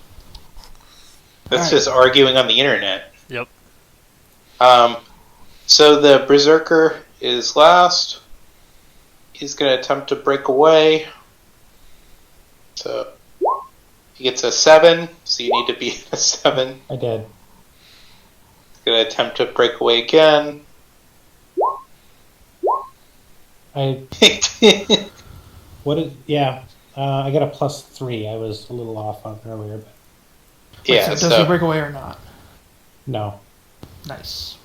That's Alright. just arguing on the internet. Yep. So the berserker is last. He's going to attempt to break away. So he gets a 7, so you need to beat a 7. I did. He's going to attempt to break away again. I got a +3. I was a little off on earlier, but Wait, Yeah, so does he break away or not? no. Nice.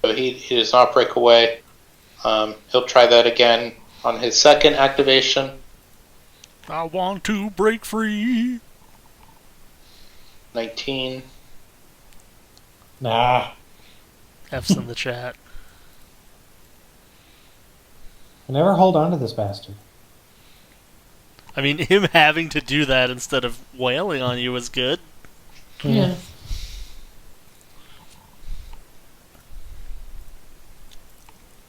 so he does not break away. He'll try that again. On his second activation, I want to break free. 19. Nah. F's in the chat. I never hold on to this bastard. I mean, him having to do that instead of wailing on you is good. Yeah.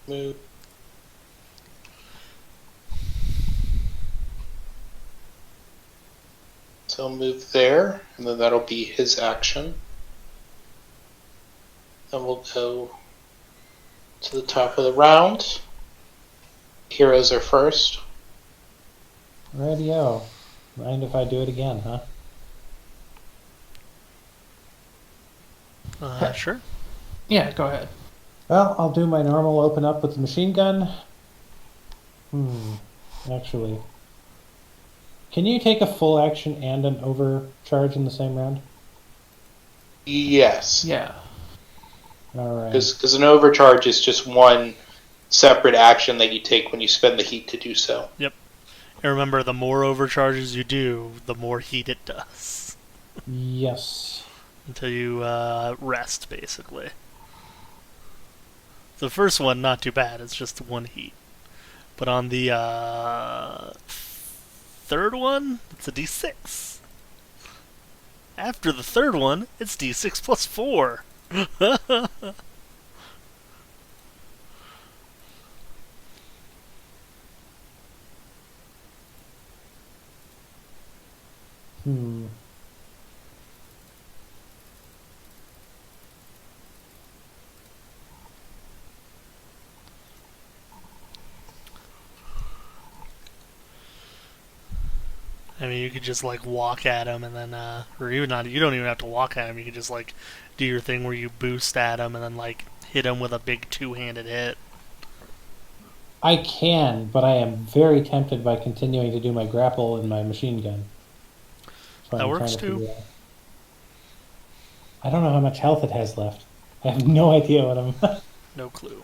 Move. So he'll move there, and then that'll be his action. Then we'll go to the top of the round. Heroes are first. Radio. Mind if I do it again, huh? Sure. Yeah, go ahead. Well, I'll do my normal open up with the machine gun. Actually. Can you take a full action and an overcharge in the same round? Yes. Yeah. Alright. Because an overcharge is just one separate action that you take when you spend the heat to do so. Yep. And remember, the more overcharges you do, the more heat it does. Yes. Until you rest, basically. The first one, not too bad. It's just one heat. But on the third one, it's a d6. After the third one, it's d6 plus 4. I mean, you could just like walk at him and then, or even not. You don't even have to walk at him. You could just like do your thing where you boost at him and then like hit him with a big two-handed hit. I can, but I am very tempted by continuing to do my grapple and my machine gun. So That I'm works trying to too. figure out. I don't know how much health it has left. I have no idea what I'm... No clue.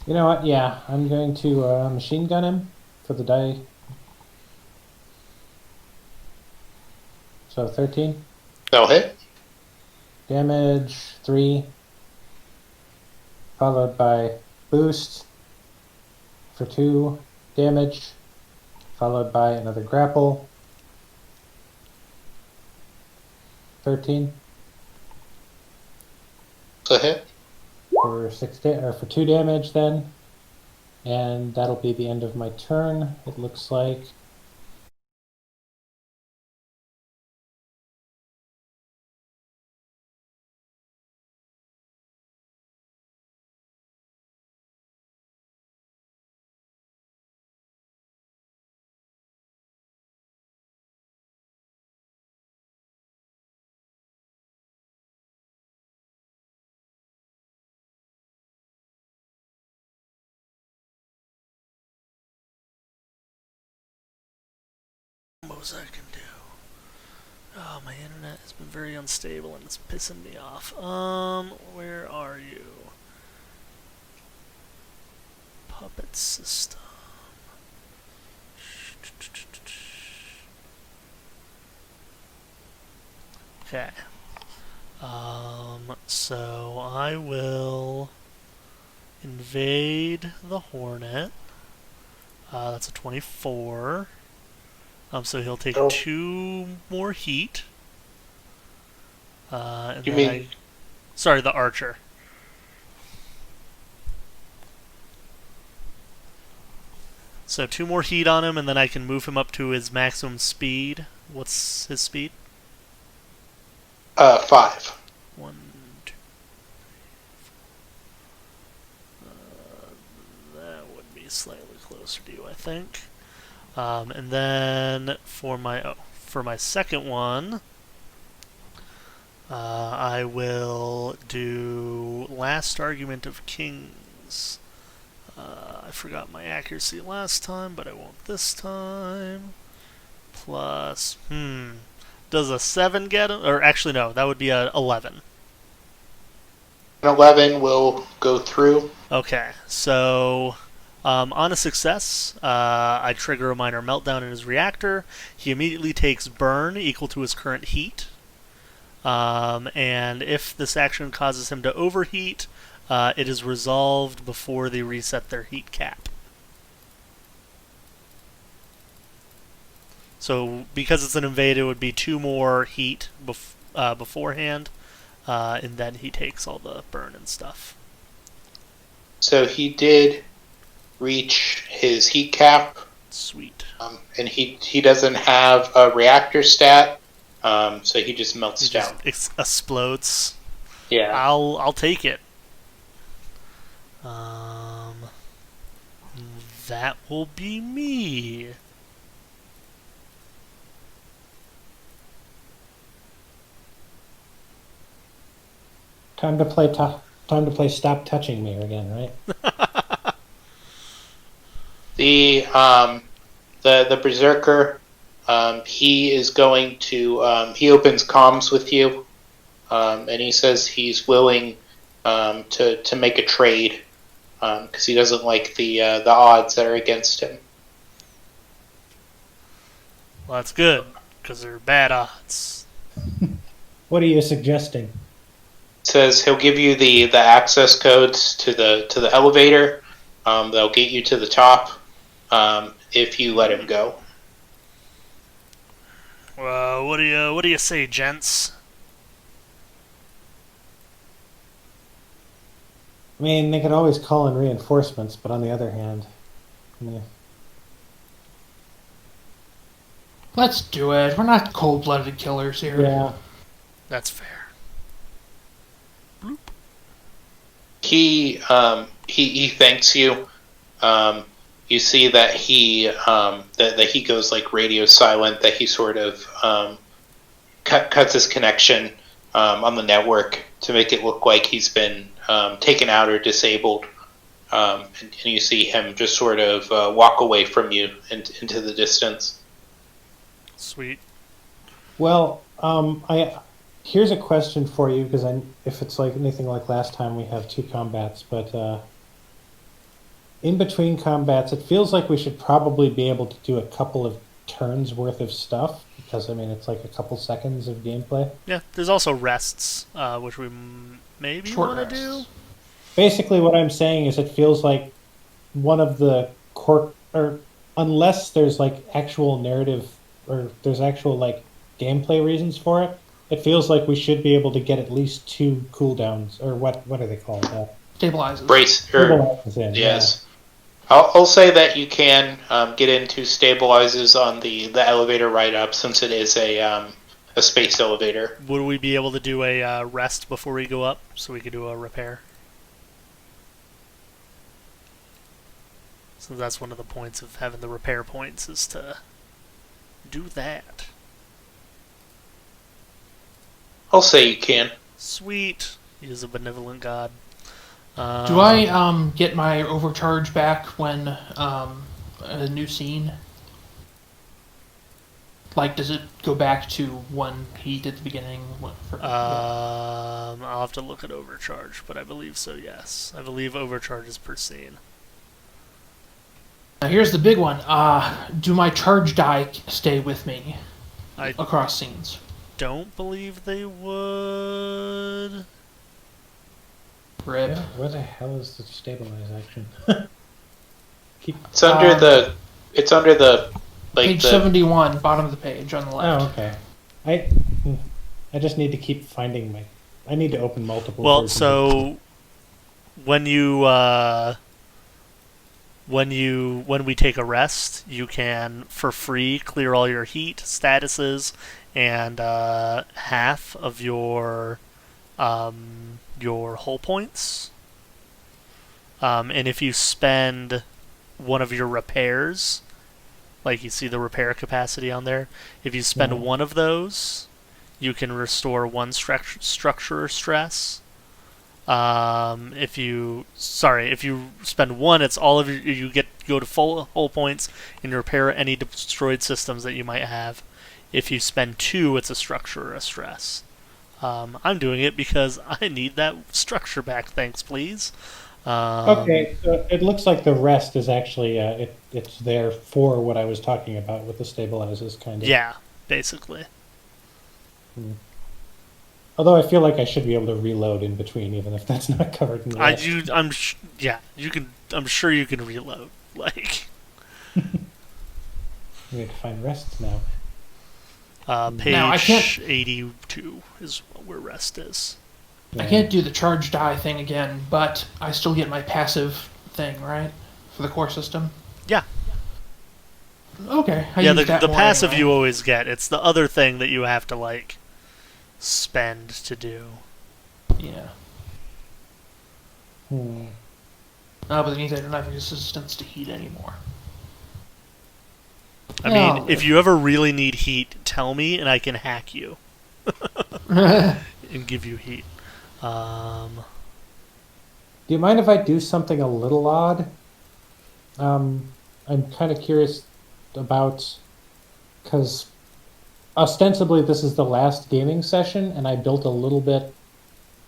You know what? Yeah, I'm going to machine gun him for the die. So 13. That'll hit. Damage 3. Followed by boost for 2 damage. Followed by another grapple. 13 So hit. for 2 damage then. And that'll be the end of my turn, it looks like. Most I can do. Oh, my internet has been very unstable and it's pissing me off. Where are you? Puppet system. Okay. So I will invade the Hornet. That's a 24. So he'll take 2 more heat. And You then mean- sorry, the Archer. So 2 more heat on him, and then I can move him up to his maximum speed. What's his speed? 5. 1, 2, 3, 4. That would be slightly closer to you, I think. And then for my second one, I will do Last Argument of Kings. I forgot my accuracy last time, but I won't this time. Plus, does a 7 get him? Or actually, no, that would be a 11. An 11 will go through. Okay, so on a success, I trigger a minor meltdown in his reactor. He immediately takes burn equal to his current heat. And if this action causes him to overheat, it is resolved before they reset their heat cap. So because it's an invade, it would be 2 more heat beforehand, and then he takes all the burn and stuff. So he did reach his heat cap. Sweet. And he doesn't have a reactor stat, so he just melts down. Explodes. Yeah. I'll take it. That will be me. Time to play Stop Touching Me again, right? The berserker, he is going to he opens comms with you, and he says he's willing to make a trade because he doesn't like the odds that are against him. Well, that's good because they're bad odds. What are you suggesting? Says he'll give you the access codes to the elevator. They'll get you to the top if you let him go. Well, what do you say, gents? I mean, they could always call in reinforcements, but on the other hand, Let's do it. We're not cold-blooded killers here. yeah. That's fair. Bloop. He thanks you. You see that he that he goes like radio silent. That he sort of cuts his connection on the network to make it look like he's been taken out or disabled. And you see him just sort of walk away from you into the distance. Sweet. Well, here's a question for you, because if it's like anything like last time, we have 2 combats, but in between combats, it feels like we should probably be able to do a couple of turns worth of stuff, because I mean it's like a couple seconds of gameplay. Yeah, there's also rests, which we maybe want to do. Basically, what I'm saying is it feels like one of the core, or unless there's like actual narrative or there's actual like gameplay reasons for it, it feels like we should be able to get at least 2 cooldowns, or what are they called? Stabilizes. Brace. Stabilizes in, Yes. Yeah. I'll say that you can get into stabilizes on the elevator right up, since it is a space elevator. Would we be able to do a rest before we go up, so we could do a repair? So that's one of the points of having the repair points, is to do that. I'll say you can. Sweet. He is a benevolent god. Do I get my overcharge back when a new scene? Like, does it go back to when he did the beginning? I'll have to look at overcharge, but I believe so, yes. I believe overcharge is per scene. Now here's the big one. Do my charge die stay with me across scenes? Don't believe they would. Rip. Yeah, where the hell is the stabilize action? It's under the like page 71, bottom of the page on the left. Oh, okay. I just need to keep finding my. I need to open multiple. Well, versions. so when we take a rest, you can for free clear all your heat statuses and half of your hull points. And if you spend one of your repairs, like you see the repair capacity on there, if you spend one of those, you can restore 1 structure stress. If you spend 1, it's all of you go to full hull points and repair any destroyed systems that you might have. If you spend 2, it's a structure or a stress. I'm doing it because I need that structure back. Thanks, please. Okay, so it looks like the rest is actually it's there for what I was talking about with the stabilizers, kind of. Yeah, basically. Although I feel like I should be able to reload in between, even if that's not covered in the rest. You can. I'm sure you can reload. Like, We have to find rests now. page Now, I can't- 82 is where rest is. I can't do the charge die thing again, but I still get my passive thing, right? For the core system? Yeah. Okay. I Yeah, use that the more passive anyway. you always get. It's the other thing that you have to, like, spend to do. Yeah. Hmm. But it means I don't have resistance to heat anymore. I mean, if you ever really need heat, tell me and I can hack you and give you heat. Do you mind if I do something a little odd? I'm kind of curious about, because ostensibly this is the last gaming session, and I built a little bit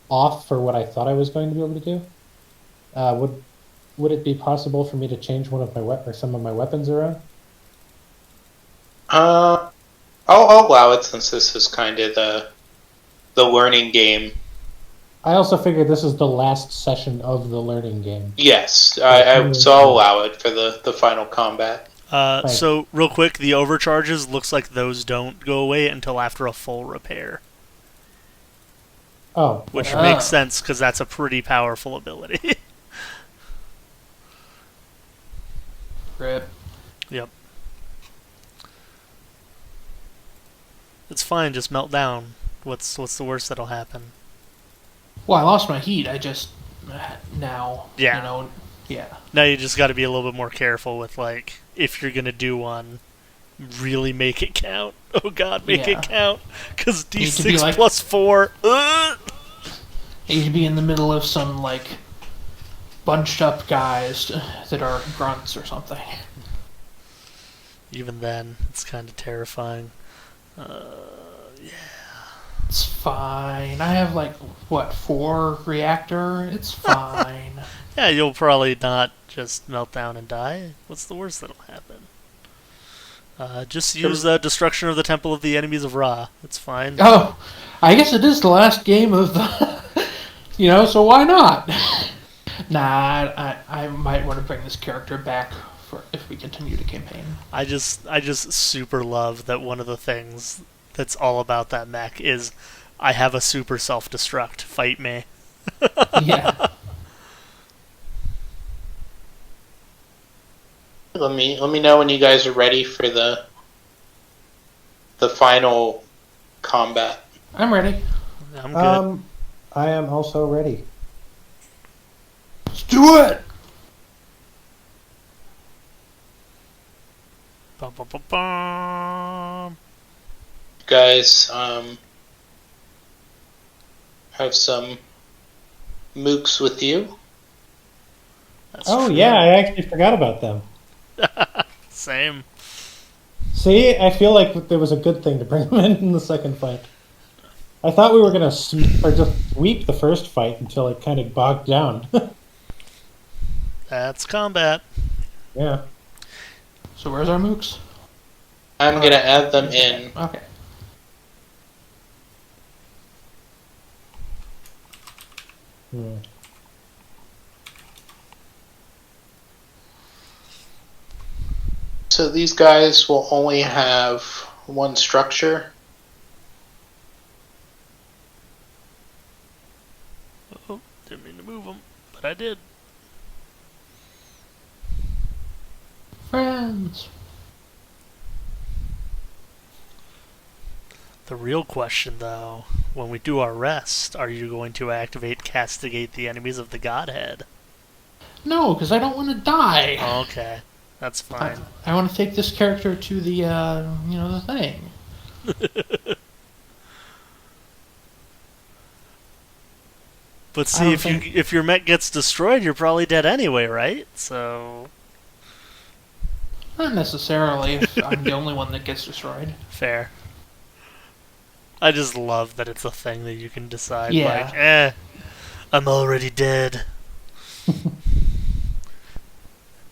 off for what I thought I was going to be able to do. Would it be possible for me to change one of my or some of my weapons around? I'll allow it since this is kind of the learning game. I also figured this is the last session of the learning game. Yes, so I'll allow it for the final combat. So, real quick, the overcharges, looks like those don't go away until after a full repair. Oh. Which makes sense, because that's a pretty powerful ability. Rip. Yep. It's fine, just melt down. What's the worst that'll happen? Well, I lost my heat. I just now. Yeah. You know. Yeah. Now you just got to be a little bit more careful with, like, if you're gonna do one, really make it count. Oh God, make it count, because D6 like, plus 4. You need to be in the middle of some like bunched up guys that are grunts or something. Even then, it's kind of terrifying. It's fine. I have like what 4 reactor. It's fine. Yeah, you'll probably not just melt down and die. What's the worst that'll happen? Just use Destruction of the Temple of the Enemies of Ra. It's fine. Oh, I guess it is the last game of the. So why not? Nah, I might want to bring this character back for if we continue to campaign. I just super love that one of the things that's all about that mech is I have a super self-destruct. Fight me. Yeah. Let me know when you guys are ready for the final combat. I'm ready. I'm good. I am also ready. Let's do it! Bum, bum, bum, bum. You guys have some mooks with you. That's Oh true. yeah, I actually forgot about them. Same. See, I feel like there was a good thing to bring them in the second fight. I thought we were going to just sweep the first fight until it kind of bogged down. That's combat. Yeah. So where's our mooks? I'm gonna add them in. Okay. Hmm. So these guys will only have one structure. Oh, didn't mean to move them, but I did. Friends. The real question, though, when we do our rest, are you going to activate Castigate the Enemies of the Godhead? No, because I don't want to die. Okay, that's fine. I want to take this character to the, the thing. But see, if your mech gets destroyed, you're probably dead anyway, right? So Not necessarily if I'm the only one that gets destroyed. fair. I just love that it's a thing that you can decide, Yeah. like, I'm already dead.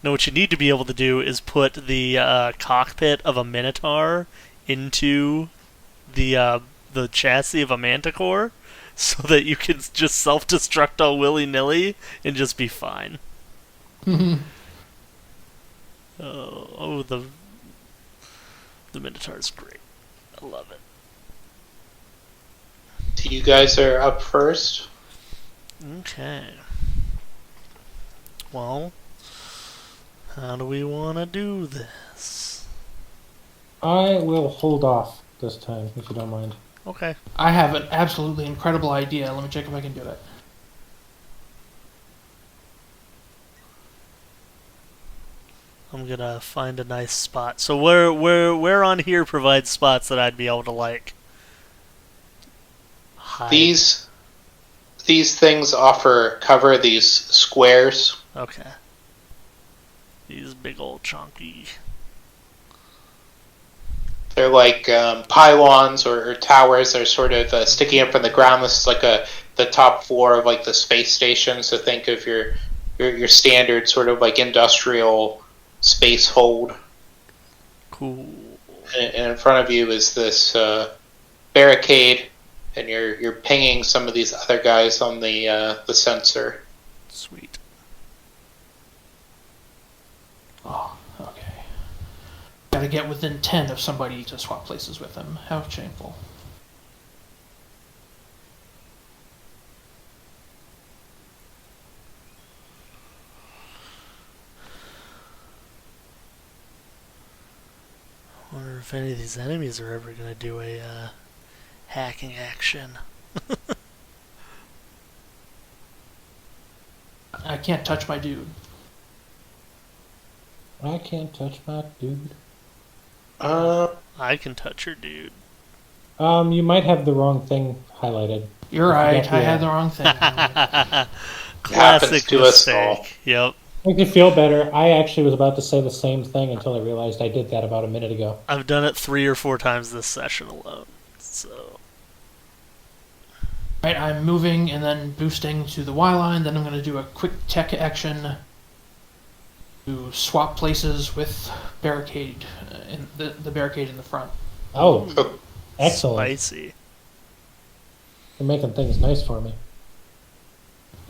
No, what you need to be able to do is put the cockpit of a Minotaur into the chassis of a Manticore, so that you can just self-destruct all willy-nilly and just be fine. The Minotaur's great. I love it. So you guys are up first. Okay. Well, how do we want to do this? I will hold off this time, if you don't mind. Okay. I have an absolutely incredible idea. Let me check if I can do it. I'm gonna find a nice spot. So where on here provides spots that I'd be able to like hide? These things offer cover, these squares. Okay. These big old chunky. They're like pylons or towers. They're sort of sticking up from the ground. This is like the top floor of like the space station. So think of your standard sort of like industrial space hold. Cool. And in front of you is this barricade, and you're pinging some of these other guys on the sensor. Sweet. Oh, okay. Gotta get within 10 of somebody to swap places with them. How shameful. I wonder if any of these enemies are ever gonna do a hacking action. I can't touch my dude. I can't touch my dude. I can touch your dude. You might have the wrong thing highlighted. You're right, Yeah. I had the wrong thing. Classic to us mistake. all. Yep. Make me feel better. I actually was about to say the same thing until I realized I did that about a minute ago. I've done it 3 or 4 times this session alone. So Right, I'm moving and then boosting to the Y line, then I'm going to do a quick tech action to swap places with barricade, in the barricade in the front. Oh, excellent. spicy. You're making things nice for me.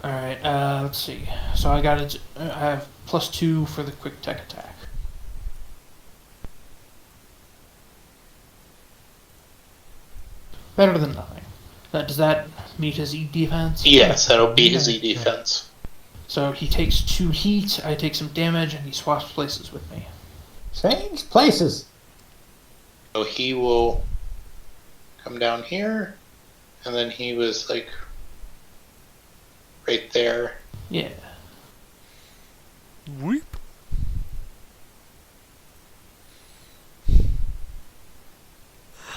Alright, let's see. So I have +2 for the quick tech attack. Better than nothing. Does that meet his E defense? Yes, that'll beat his E defense. So he takes 2 heat, I take some damage, and he swaps places with me. Change places. So he will come down here, and then he was like right there. Yeah. Whoop.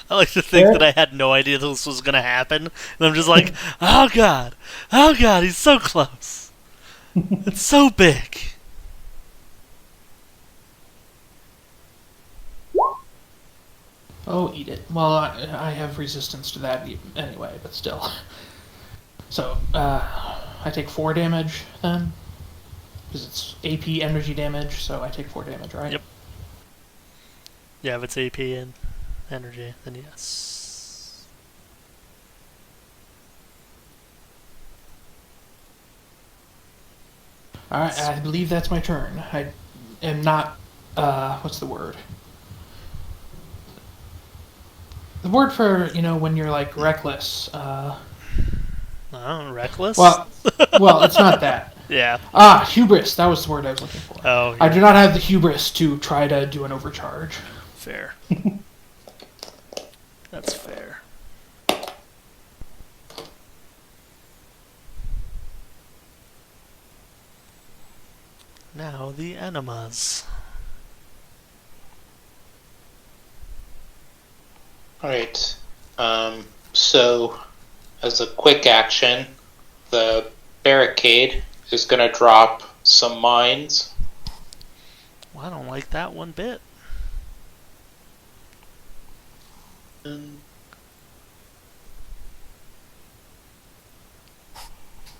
I like to think that I had no idea this was gonna happen, and I'm just like, oh god, he's so close. It's so big. Oh, eat it. Well, I have resistance to that anyway, but still. So, I take 4 damage then? Because it's AP energy damage, so I take 4 damage, right? Yep. Yeah, if it's AP and energy, then yes. Alright, I believe that's my turn. I am not, what's the word? The word for, when you're, like, reckless, Oh, reckless? well, it's not that. Yeah. Hubris, that was the word I was looking for. Oh, I do not have the hubris to try to do an overcharge. fair. That's fair. Now the enemas. Alright. So, as a quick action, the barricade is going to drop some mines. Well, I don't like that one bit.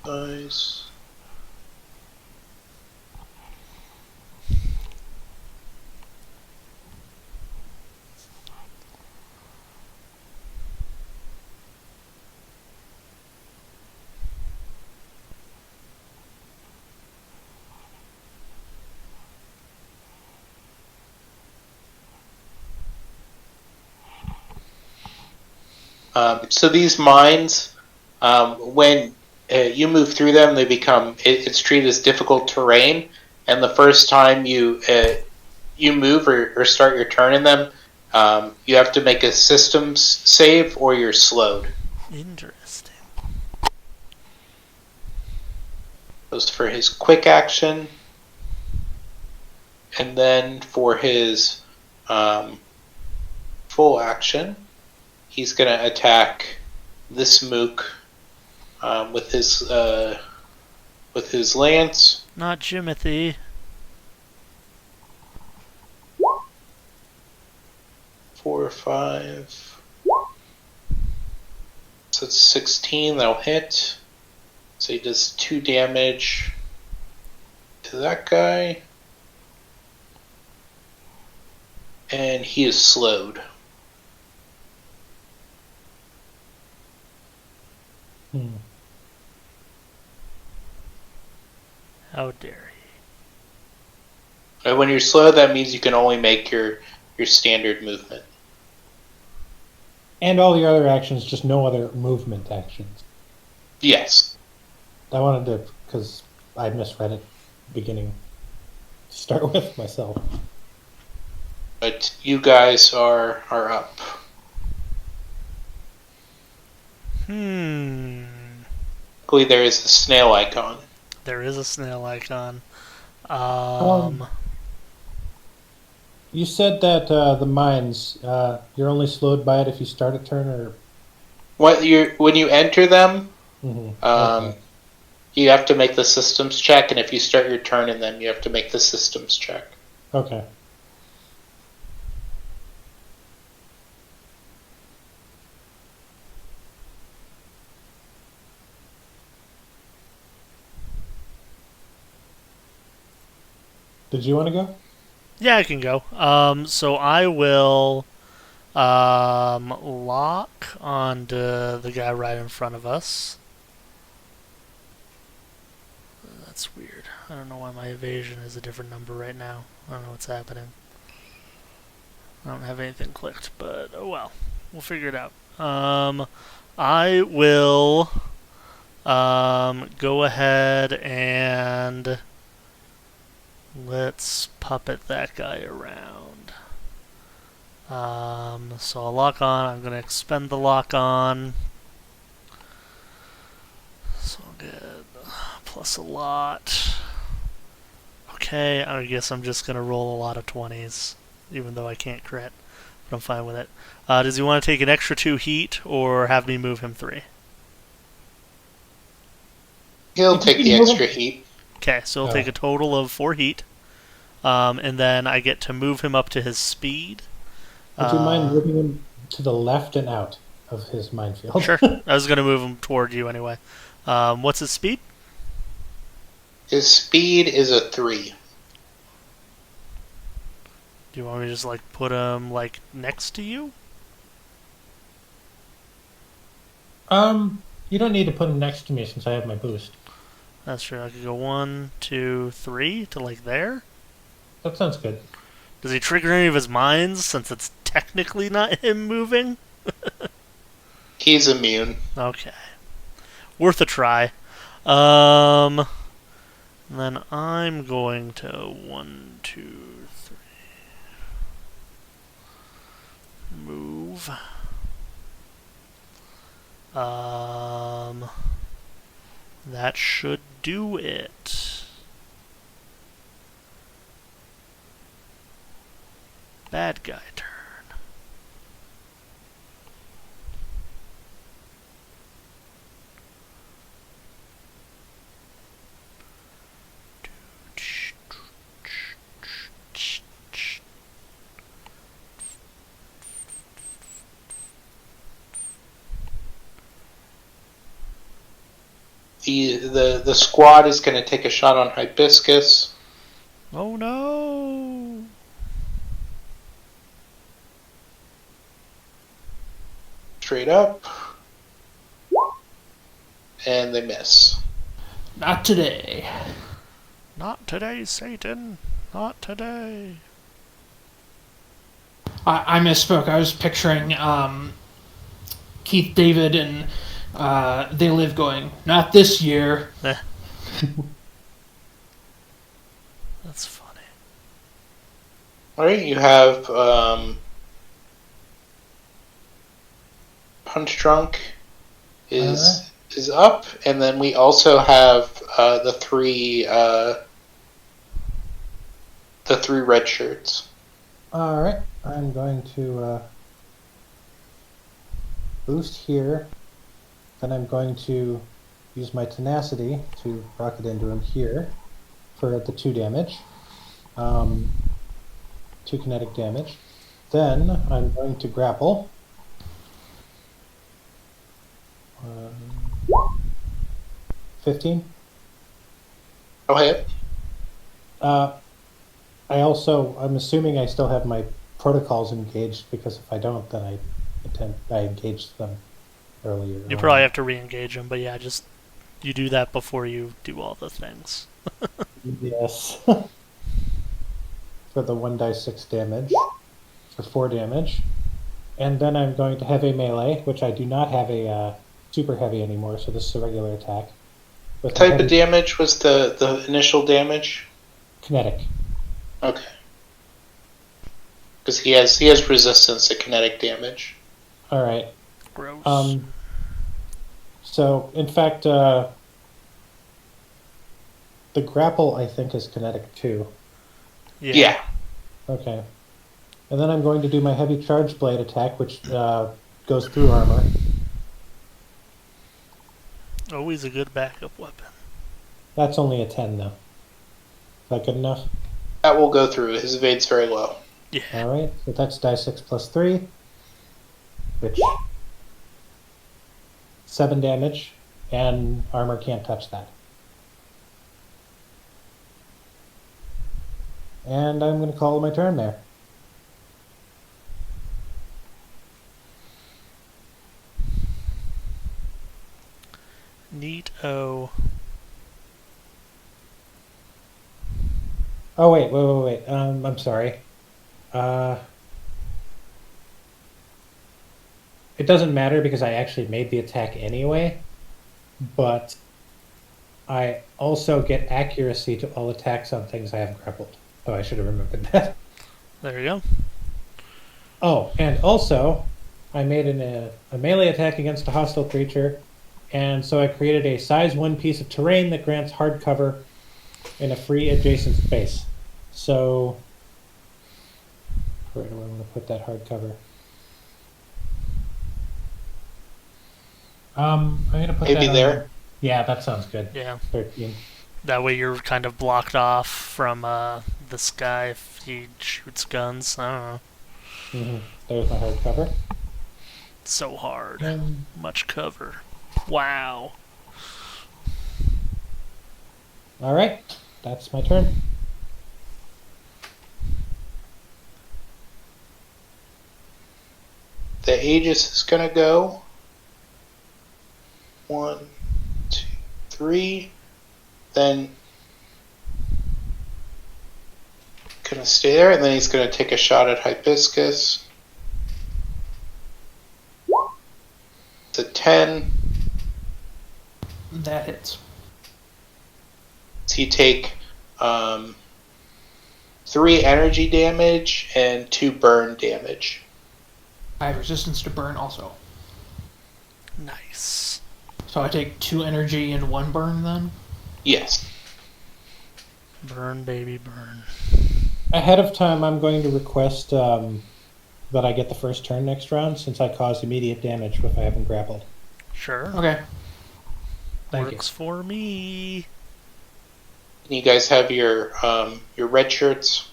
Nice. So these mines, when you move through them, they become it's treated as difficult terrain. And the first time you move or start your turn in them, you have to make a systems save or you're slowed. Interesting. Goes for his quick action, and then for his full action, he's going to attack this mook with his lance. Not Jimothy. 4 or 5. So it's 16. That'll hit. So he does 2 damage to that guy, and he is slowed. How dare he? And when you're slowed, that means you can only make your standard movement. And all the other actions, just no other movement actions. Yes. I wanted to, because I misread it beginning to start with myself. But you guys are up. Luckily, there is a snail icon. There is a snail icon. You said that the mines, you're only slowed by it if you start a turn, or When you enter them, okay. you have to make the systems check, and if you start your turn in them, you have to make the systems check. Okay. Did you want to go? Yeah, I can go. So I will lock onto the guy right in front of us. That's weird. I don't know why my evasion is a different number right now. I don't know what's happening. I don't have anything clicked, but oh well. We'll figure it out. I will go ahead and let's puppet that guy around. So I'll lock on. I'm going to expend the lock on. So I'll get plus a lot. Okay, I guess I'm just going to roll a lot of 20s, even though I can't crit, but I'm fine with it. Does he want to take an extra 2 heat, or have me move him 3? He'll take the extra heat. Okay, so he'll take a total of 4 heat, and then I get to move him up to his speed. Would you mind moving him to the left and out of his minefield? Sure. I was going to move him toward you anyway. What's his speed? His speed is a 3. Do you want me to just put him next to you? You don't need to put him next to me since I have my boost. That's true. I could go 1, 2, 3 to there. That sounds good. Does he trigger any of his mines since it's technically not him moving? He's immune. Okay. Worth a try. Then I'm going to 1, 2, 3. Move. That should do it. Bad guy turn. the squad is going to take a shot on Hibiscus. Oh no! Straight up. And they miss. Not today. Not today, Satan. Not today. I misspoke. I was picturing Keith David and They Live going, not this year. That's funny. Alright, you have Punch Drunk is up, and then we also have the three red shirts. Alright, I'm going to boost here. Then I'm going to use my tenacity to rocket into him here for the 2 damage. 2 kinetic damage. Then I'm going to grapple. 15. Go ahead. I'm assuming I still have my protocols engaged, because if I don't, then I engaged them earlier. You probably have to re-engage them, but yeah, just you do that before you do all the things. Yes. For the 1d6 damage, for 4 damage. And then I'm going to heavy melee, which I do not have a super heavy anymore, so this is a regular attack. What type of damage was the initial damage? Kinetic. Okay. Because he has resistance to kinetic damage. Alright. Gross. So, in fact, the grapple, I think, is kinetic too. Yeah. Okay. And then I'm going to do my heavy charge blade attack, which goes through armor. Always a good backup weapon. That's only a 10, though. Is that good enough? That will go through. His evade's very low. Yeah. Alright, so that's die 6 plus 3, which 7 damage, and armor can't touch that. And I'm going to call my turn there. Neato. Oh, wait. I'm sorry. It doesn't matter because I actually made the attack anyway, but I also get accuracy to all attacks on things I have grappled. Oh, I should have remembered that. There you go. Oh, and also, I made a melee attack against a hostile creature, and so I created a size 1 piece of terrain that grants hard cover in a free adjacent space. So, where do I want to put that hard cover? I'm going to put Maybe that there. Yeah, that sounds good. Yeah. 13. That way you're kind of blocked off from this guy if he shoots guns. I don't know. There's my hard cover. So hard. Much cover. Wow. Alright, that's my turn. The Aegis is going to go. 1, 2, 3. Then going to stay there, and then he's going to take a shot at Hibiscus. It's a 10. That hits. So you take 3 energy damage and 2 burn damage. I have resistance to burn also. Nice. So I take 2 energy and 1 burn then? Yes. Burn, baby, burn. Ahead of time, I'm going to request that I get the first turn next round, since I caused immediate damage if I haven't grappled. Sure. Okay. Thank Works for me. You guys have your red shirts.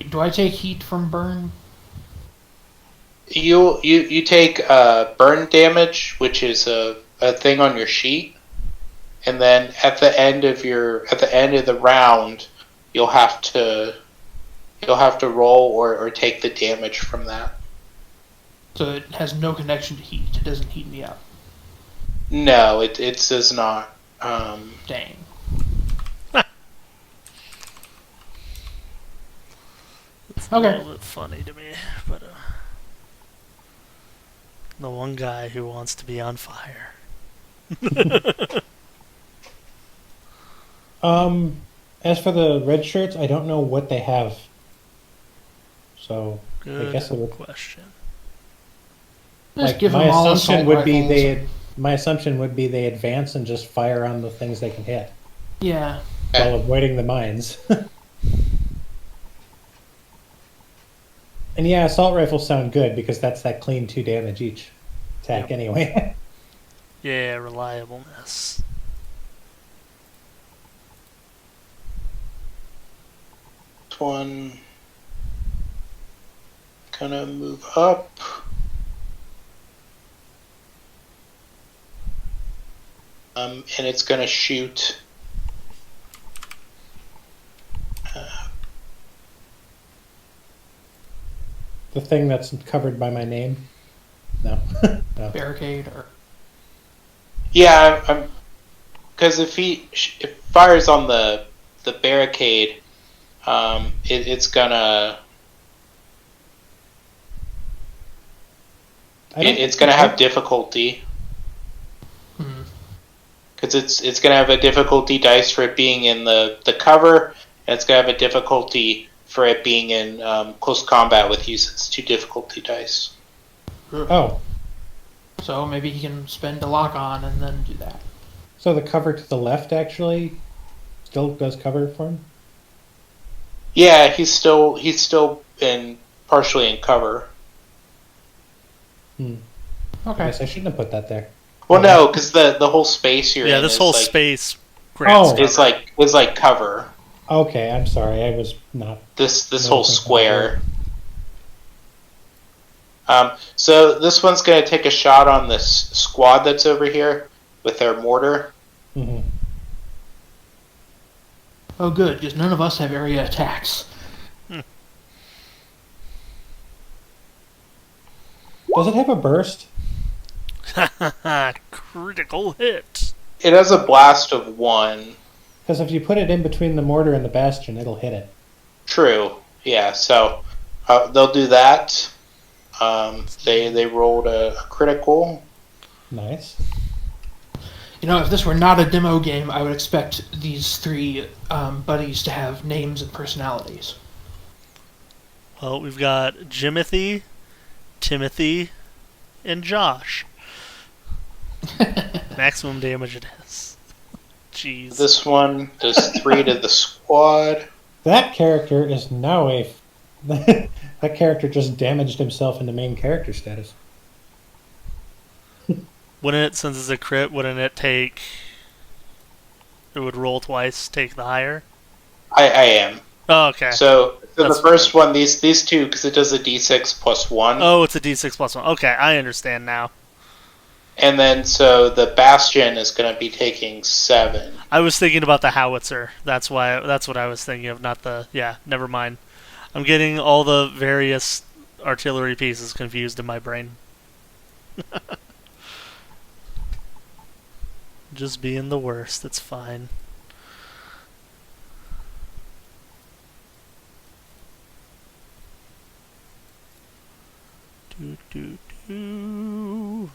Do I take heat from burn? You take burn damage, which is a a thing on your sheet, and then at the end of the round, you'll have to roll or take the damage from that. So it has no connection to heat. It doesn't heat me up. No, it does not. Dang. It's Okay. a little bit funny to me, but the one guy who wants to be on fire. As for the red shirts, I don't know what they have. So Good I guess it would. question. Just Like give my them all assumption assault would be rifles. my assumption would be they advance and just fire on the things they can hit Yeah. while avoiding the mines. And yeah, assault rifles sound good because that's that clean 2 damage each attack anyway. Yeah, reliableness. This one gonna move up. And it's gonna shoot. The thing that's covered by my name. No. No. Barricade or. Yeah, I'm because if it fires on the barricade, it's gonna it's gonna have difficulty. Because it's going to have a difficulty dice for it being in the cover, and it's going to have a difficulty for it being in close combat with you, since it's 2 difficulty dice. Oh, So maybe he can spend a lock on and then do that. so the cover to the left actually still does cover for him? Yeah, he's still partially in cover. I Okay. guess I shouldn't have put that there. Well, no, because the whole space you're in. Yeah, this is whole like, space grants Oh. is like cover. Okay, I'm sorry. I was not. This No, whole it's not square. So this one's going to take a shot on this squad that's over here with their mortar. Mhm. Oh, good, because none of us have area attacks. Does it have a burst? Critical hit. It has a blast of 1. Because if you put it in between the mortar and the bastion, it'll hit it. True. Yeah. So they'll do that. They rolled a critical. Nice. You know, if this were not a demo game, I would expect these 3 buddies to have names and personalities. Well, we've got Jimothy, Timothy, and Josh. Maximum damage it is. Jeez. This one does 3 to the squad. That character is now a. That character just damaged himself into main character status. Wouldn't it, since it's a crit, wouldn't it take... It would roll twice, take the higher? I am. Oh, okay. So the That's first one, these 2, because it does a d6 plus 1. Oh, it's a d6 plus 1. Okay, I understand now. And then, so the Bastion is going to be taking 7. I was thinking about the howitzer. That's what I was thinking of, not the... Yeah, never mind. I'm getting all the various artillery pieces confused in my brain. Just being the worst, it's fine. Do, do, do.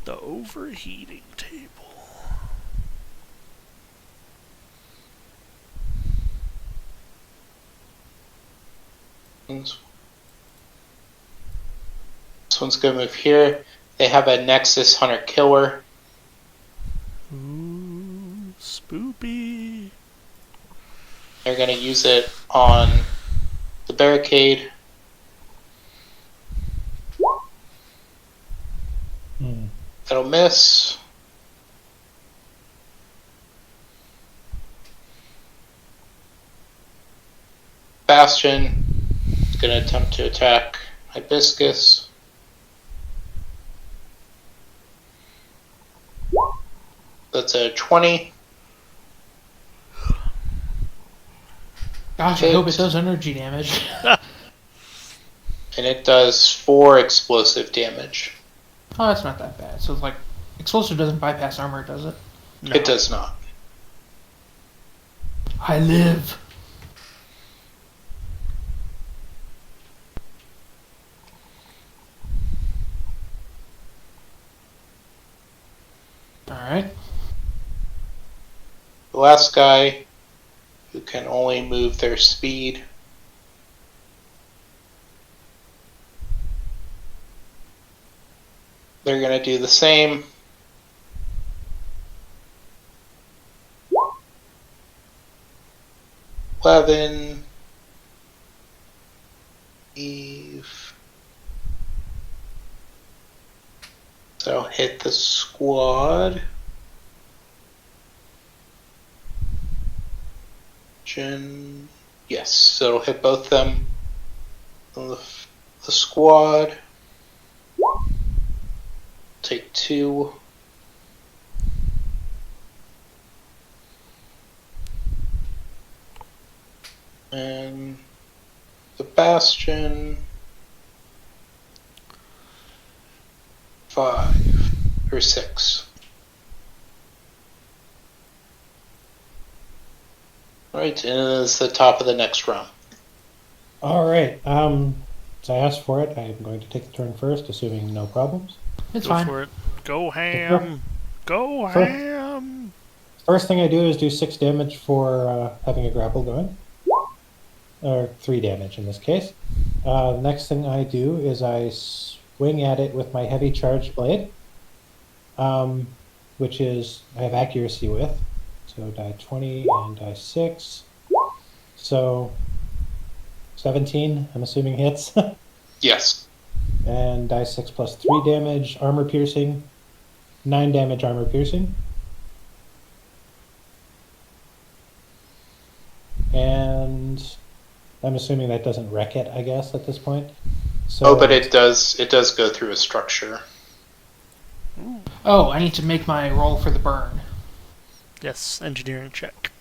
The overheating table. This one's going to move here. They have a Nexus Hunter Killer. Ooh, spoopy. They're going to use it on the barricade. That'll miss. Bastion It's going to attempt to attack Hibiscus. That's a 20. Gosh, I hope it does energy damage. And it does 4 explosive damage. Oh, that's not that bad. So it's like, explosive doesn't bypass armor, does it? No. It does not. I live. Alright. The last guy who can only move their speed. They're going to do the same. Eleven. Eve. So hit the squad. Yes, so it'll hit both them. The squad. Take 2. And the Bastion. 5 or 6. Right, and it's the top of the next round. All right. So I asked for it. I am going to take the turn first, assuming no problems. It's Go fine. for it. Go ham. Go Sure. ham. First thing I do is do 6 damage for having a grapple going. Or 3 damage in this case. Next thing I do is I swing at it with my heavy charged blade. Which is, I have accuracy with. So die 20 and die 6. So 17, I'm assuming hits. Yes. And die 6 plus 3 damage, armor piercing. 9 damage armor piercing. And I'm assuming that doesn't wreck it, I guess, at this point. So, Oh, but it does go through a structure. Oh, I need to make my roll for the burn. Yes, engineering check.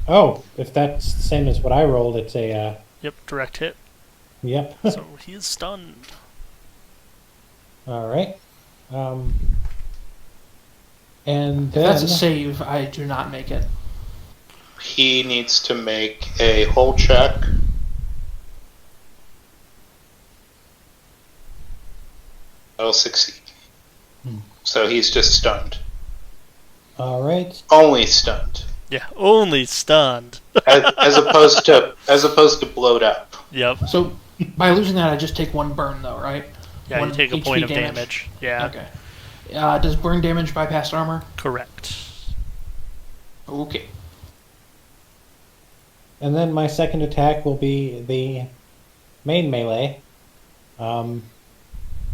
Oh, if that's the same as what I rolled, it's a, Yep, direct hit. yep. So he is stunned. All right. And If then... that's a save, I do not make it. He needs to make a hull check. That'll succeed. So he's just stunned. All right. Only stunned. Yeah, only stunned. As opposed to blowed up. Yep. So, by losing that, I just take 1 burn, though, right? Yeah, One you take a HP point of damage. Yeah, Okay. Does burn damage bypass armor? correct. Okay. And then my second attack will be the main melee,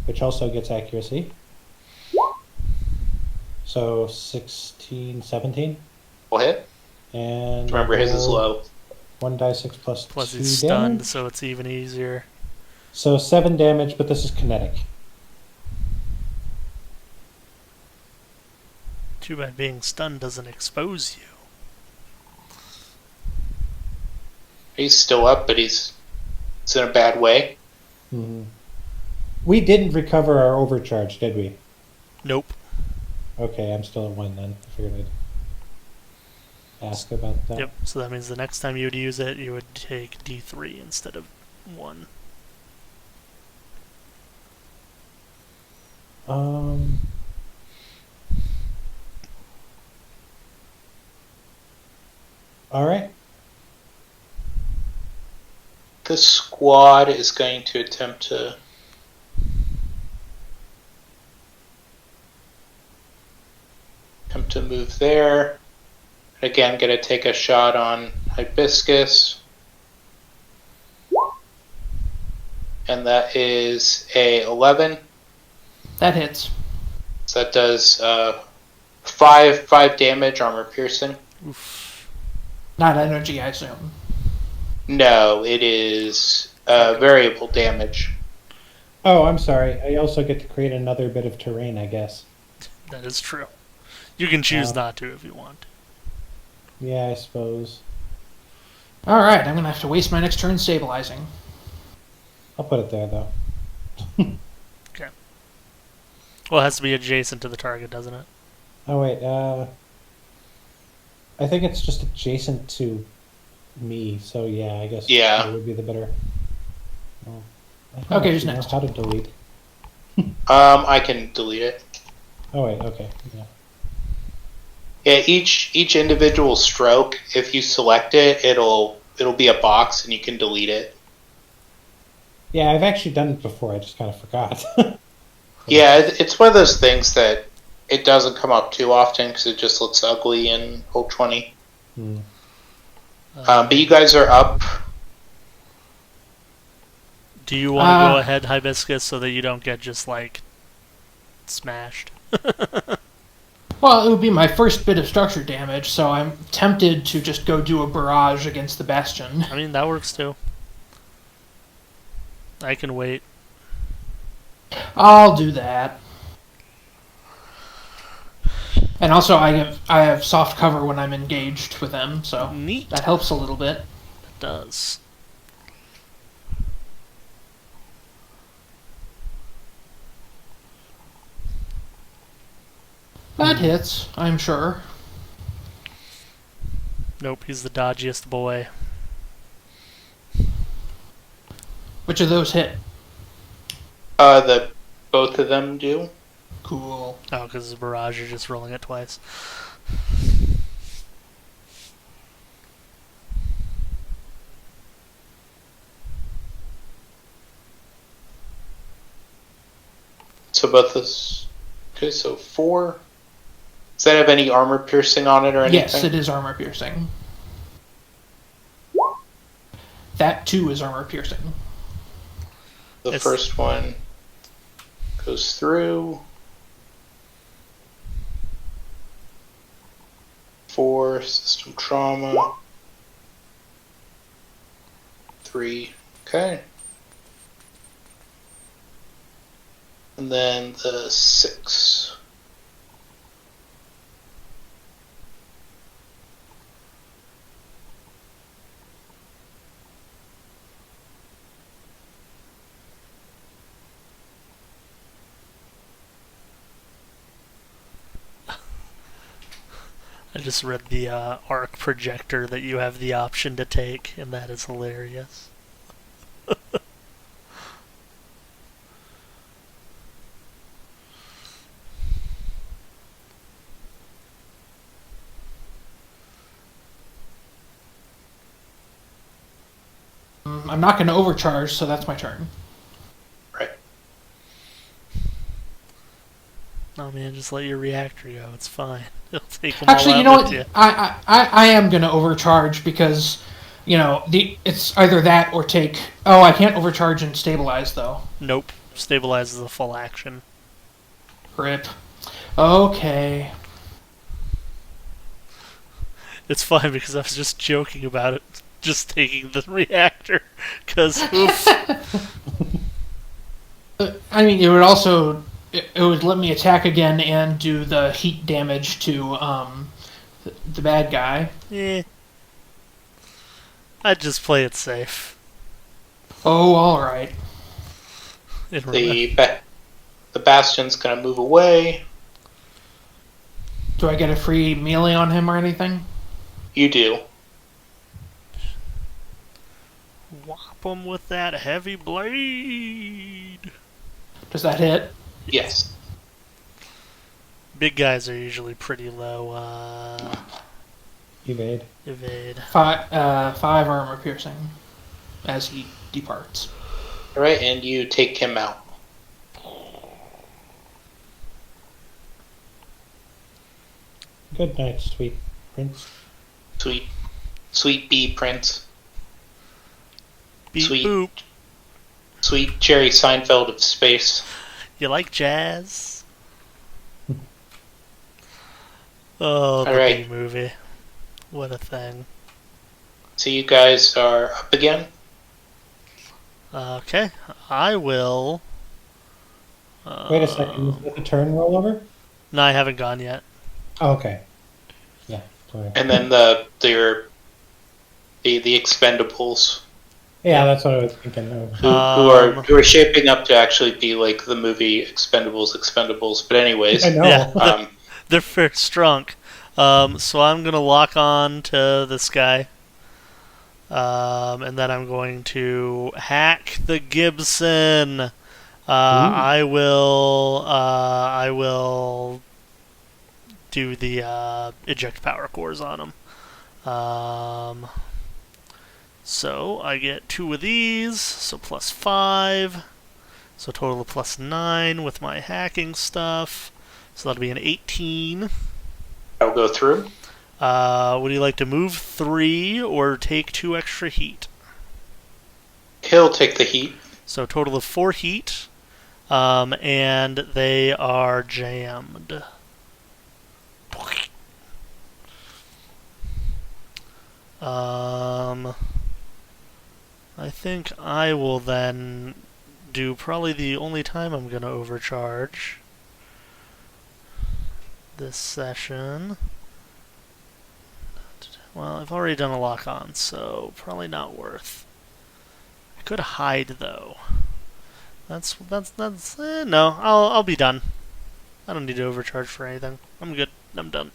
which also gets accuracy. So 16, 17. Will hit. And Remember, his is low. 1 die 6 plus Plus 2 he's damage. stunned, so it's even easier. So 7 damage, but this is kinetic. Too bad being stunned doesn't expose you. He's still up, but it's in a bad way. Mhm. We didn't recover our overcharge, did we? Nope. Okay, I'm still at 1 then. I figured I'd ask about that. Yep, so that means the next time you would use it, you would take D3 instead of 1. All right. The squad is going to attempt to move there. Again, going to take a shot on Hibiscus. And that is a 11. That hits. So that does 5 damage, armor piercing. Oof. Not energy, I assume. No, it is variable damage. Oh, I'm sorry. I also get to create another bit of terrain, I guess. That is true. You can choose Wow. not to if you want. Yeah, I suppose. Alright, I'm gonna have to waste my next turn stabilizing. I'll put it there, though. Well, it has to be adjacent to the target, doesn't it? Oh, wait. I think it's just adjacent to me, so yeah, I guess Yeah. it would be the better. Oh, I don't Okay, who's actually know next? how to delete. I can delete it. Oh, wait, okay. Yeah. Yeah, each individual stroke, if you select it, it'll be a box and you can delete it. Yeah, I've actually done it before. I just kind of forgot. Yeah, it's one of those things that it doesn't come up too often because it just looks ugly in Roll20. Hmm. But you guys are up. Do you want to go ahead, Hibiscus, so that you don't get just, like, smashed? Well, it would be my first bit of structure damage, so I'm tempted to just go do a barrage against the bastion. I mean, that works too. I can wait. I'll do that. And also, I have soft cover when I'm engaged with them, so Neat. that helps a little bit. It does. That hits, I'm sure. Nope, he's the dodgiest boy. Which of those hit? Both of them do. Cool. Oh, because the barrage, you're just rolling it twice. So both those. Okay, so 4. Does that have any armor piercing on it or anything? Yes, it is armor piercing. That too is armor piercing. The first one goes through. 4 system trauma. 3. Okay. And then the 6. I just read the arc projector that you have the option to take, and that is hilarious. I'm not going to overcharge, so that's my turn. Right. Oh man, just let your reactor go. It's fine. It'll take them Actually, all you out know with what? you. I am going to overcharge because, it's either that or take... Oh, I can't overcharge and stabilize, though. Nope. Stabilize is a full action. Rip. Okay. It's fine because I was just joking about it. Just taking the reactor. Because, oof. I mean, it would also... It would let me attack again and do the heat damage to the bad guy. Eh. I'd just play it safe. Oh, alright. The Bastion's gonna move away. Do I get a free melee on him or anything? You do. Whop him with that heavy blade. Does that hit? Yes. Big guys are usually pretty low. Evade. Evade. 5 armor piercing as he departs. Alright, and you take him out. Good night, sweet prince. Sweet bee prince. Beep Sweet. boop. Sweet Jerry Seinfeld of space. You like jazz? Oh, the All right. B movie. What a thing. So you guys are up again. Okay, I will. Wait a second. Is that the turn rollover? No, I haven't gone yet. Oh, okay. Yeah. Sorry. And then the expendables Yeah, that's what I was thinking of. who are shaping up to actually be like the movie Expendables. But anyways, I know. Yeah. They're fair strong. So I'm gonna lock on to this guy. And then I'm going to hack the Gibson. I will do the eject power cores on him. So I get 2 of these, so +5. So total of +9 with my hacking stuff. So that'll be an 18. I'll go through. Would you like to move 3 or take 2 extra heat? He'll take the heat. So total of 4 heat. And they are jammed. I think I will then do probably the only time I'm going to overcharge this session. Well, I've already done a lock on, so probably not worth. I could hide though. No, I'll be done. I don't need to overcharge for anything. I'm good. I'm done.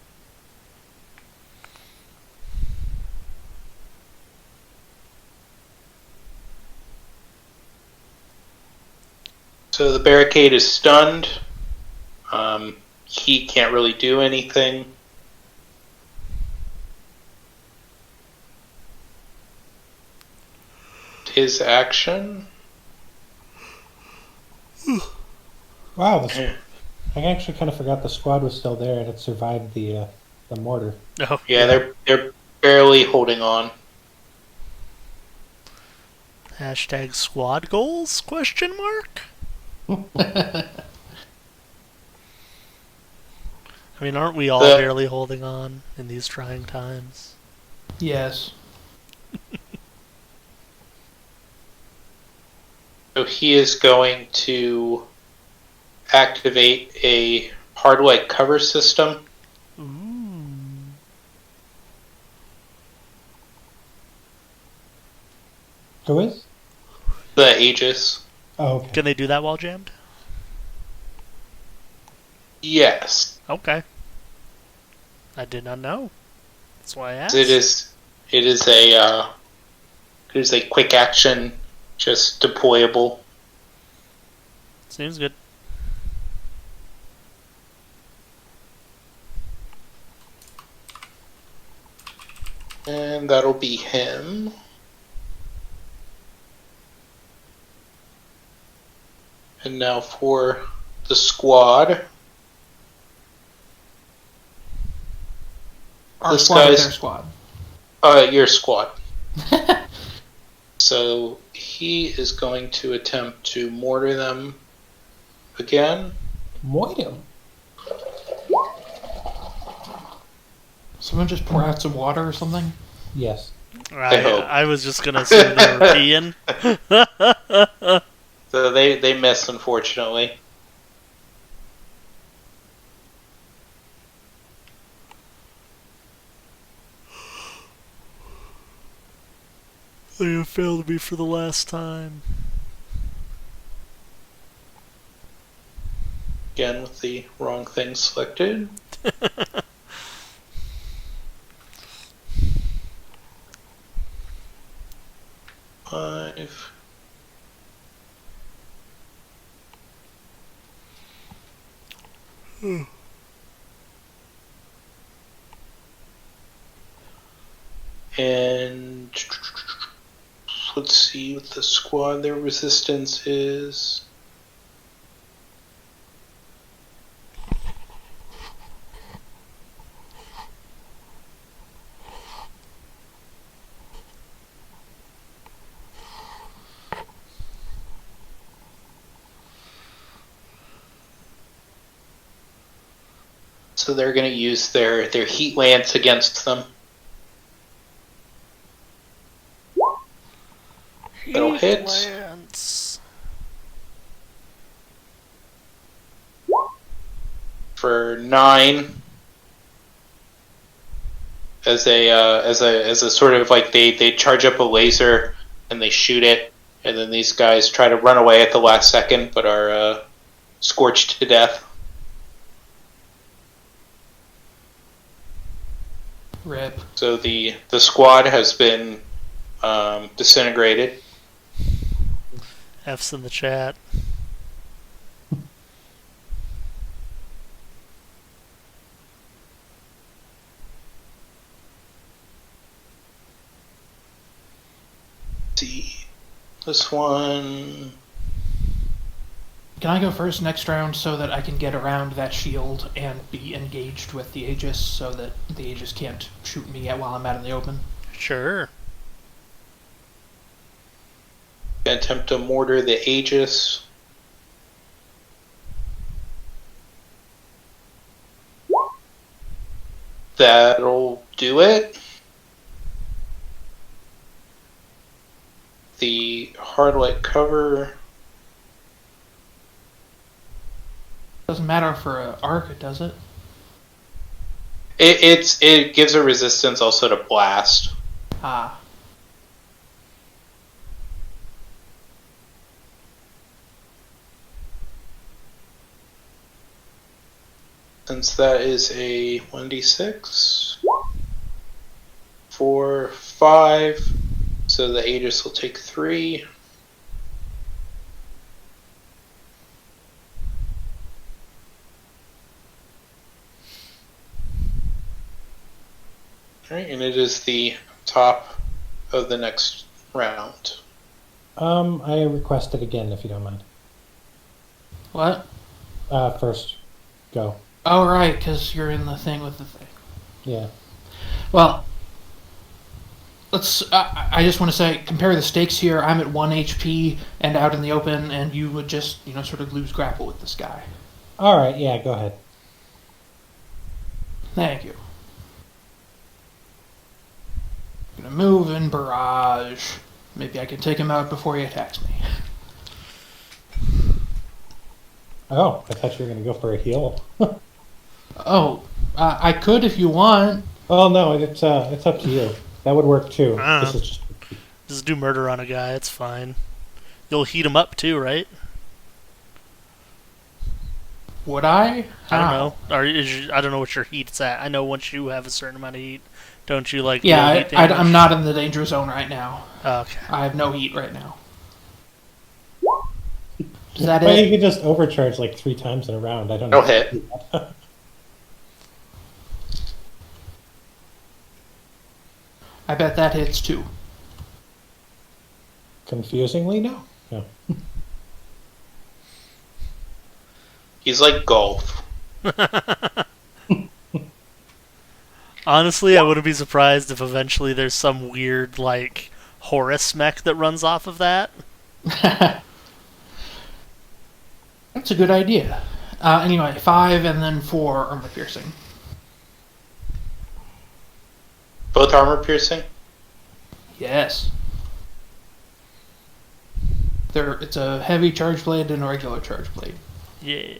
So the barricade is stunned. He can't really do anything. His action. Wow, I actually kind of forgot the squad was still there and it survived the mortar. Oh, Yeah, they're barely holding on. Hashtag squad goals? Question mark? I mean, aren't we all barely holding on in these trying times? Yes. So he is going to activate a hardware cover system. Ooh. Who is? The Aegis. Oh, okay. Can they do that while jammed? Yes. Okay. I did not know. That's why I asked. It is a quick action, just deployable. Seems good. And that'll be him. And now for the squad. Our This squad or guy's- their squad? Your squad. So he is going to attempt to mortar them again. Moidum. Someone just pour out some water or something? Yes. hope. I was just gonna assume they were peeing. So they miss, unfortunately. They have failed me for the last time. Again with the wrong thing selected. Five. And let's see what the squad, their resistance is. So they're going to use their heat lance against them. That'll hit. Lance. For 9. As a sort of like they charge up a laser and they shoot it, and then these guys try to run away at the last second but are scorched to death. Rip. So the squad has been disintegrated. F's in the chat. See this one. Can I go first next round so that I can get around that shield and be engaged with the Aegis so that the Aegis can't shoot me while I'm out in the open? Sure. Attempt to mortar the Aegis. That'll do it. The hardlight cover. Doesn't matter for an arc, does it? It gives a resistance also to blast. Ah. Since that is a 1d6. 4, 5. So the Aegis will take 3. Alright, and it is the top of the next round. I request it again if you don't mind. What? First, go. Oh, right, because you're in the thing with the thing. Yeah. Well, let's. I just want to say, compare the stakes here. I'm at 1 HP and out in the open, and you would just, sort of lose grapple with this guy. All right. Yeah. Go ahead. Thank you. Gonna move and barrage. Maybe I can take him out before he attacks me. Oh, I thought you were going to go for a heal. Oh, I could if you want. Oh no, it's up to you. That would work too. I don't This know. is just Just do murder on a guy, it's fine. You'll heat him up too, right? Would I? I How? don't know. I don't know what your heat's at. I know once you have a certain amount of heat, don't you like? Yeah, deal heat damage? I'm not in the danger zone right now. Oh, okay. I have no heat right now. Is that Well, you it? could just overcharge like 3 times in a round. I don't No know. hit. I bet that hits too. Confusingly, no. No. He's like golf. Honestly, I wouldn't be surprised if eventually there's some weird, like, Horus mech that runs off of that. That's a good idea. Anyway, 5 and then 4 armor piercing. Both armor piercing? Yes. It's a heavy charge blade and a regular charge blade. Yeah.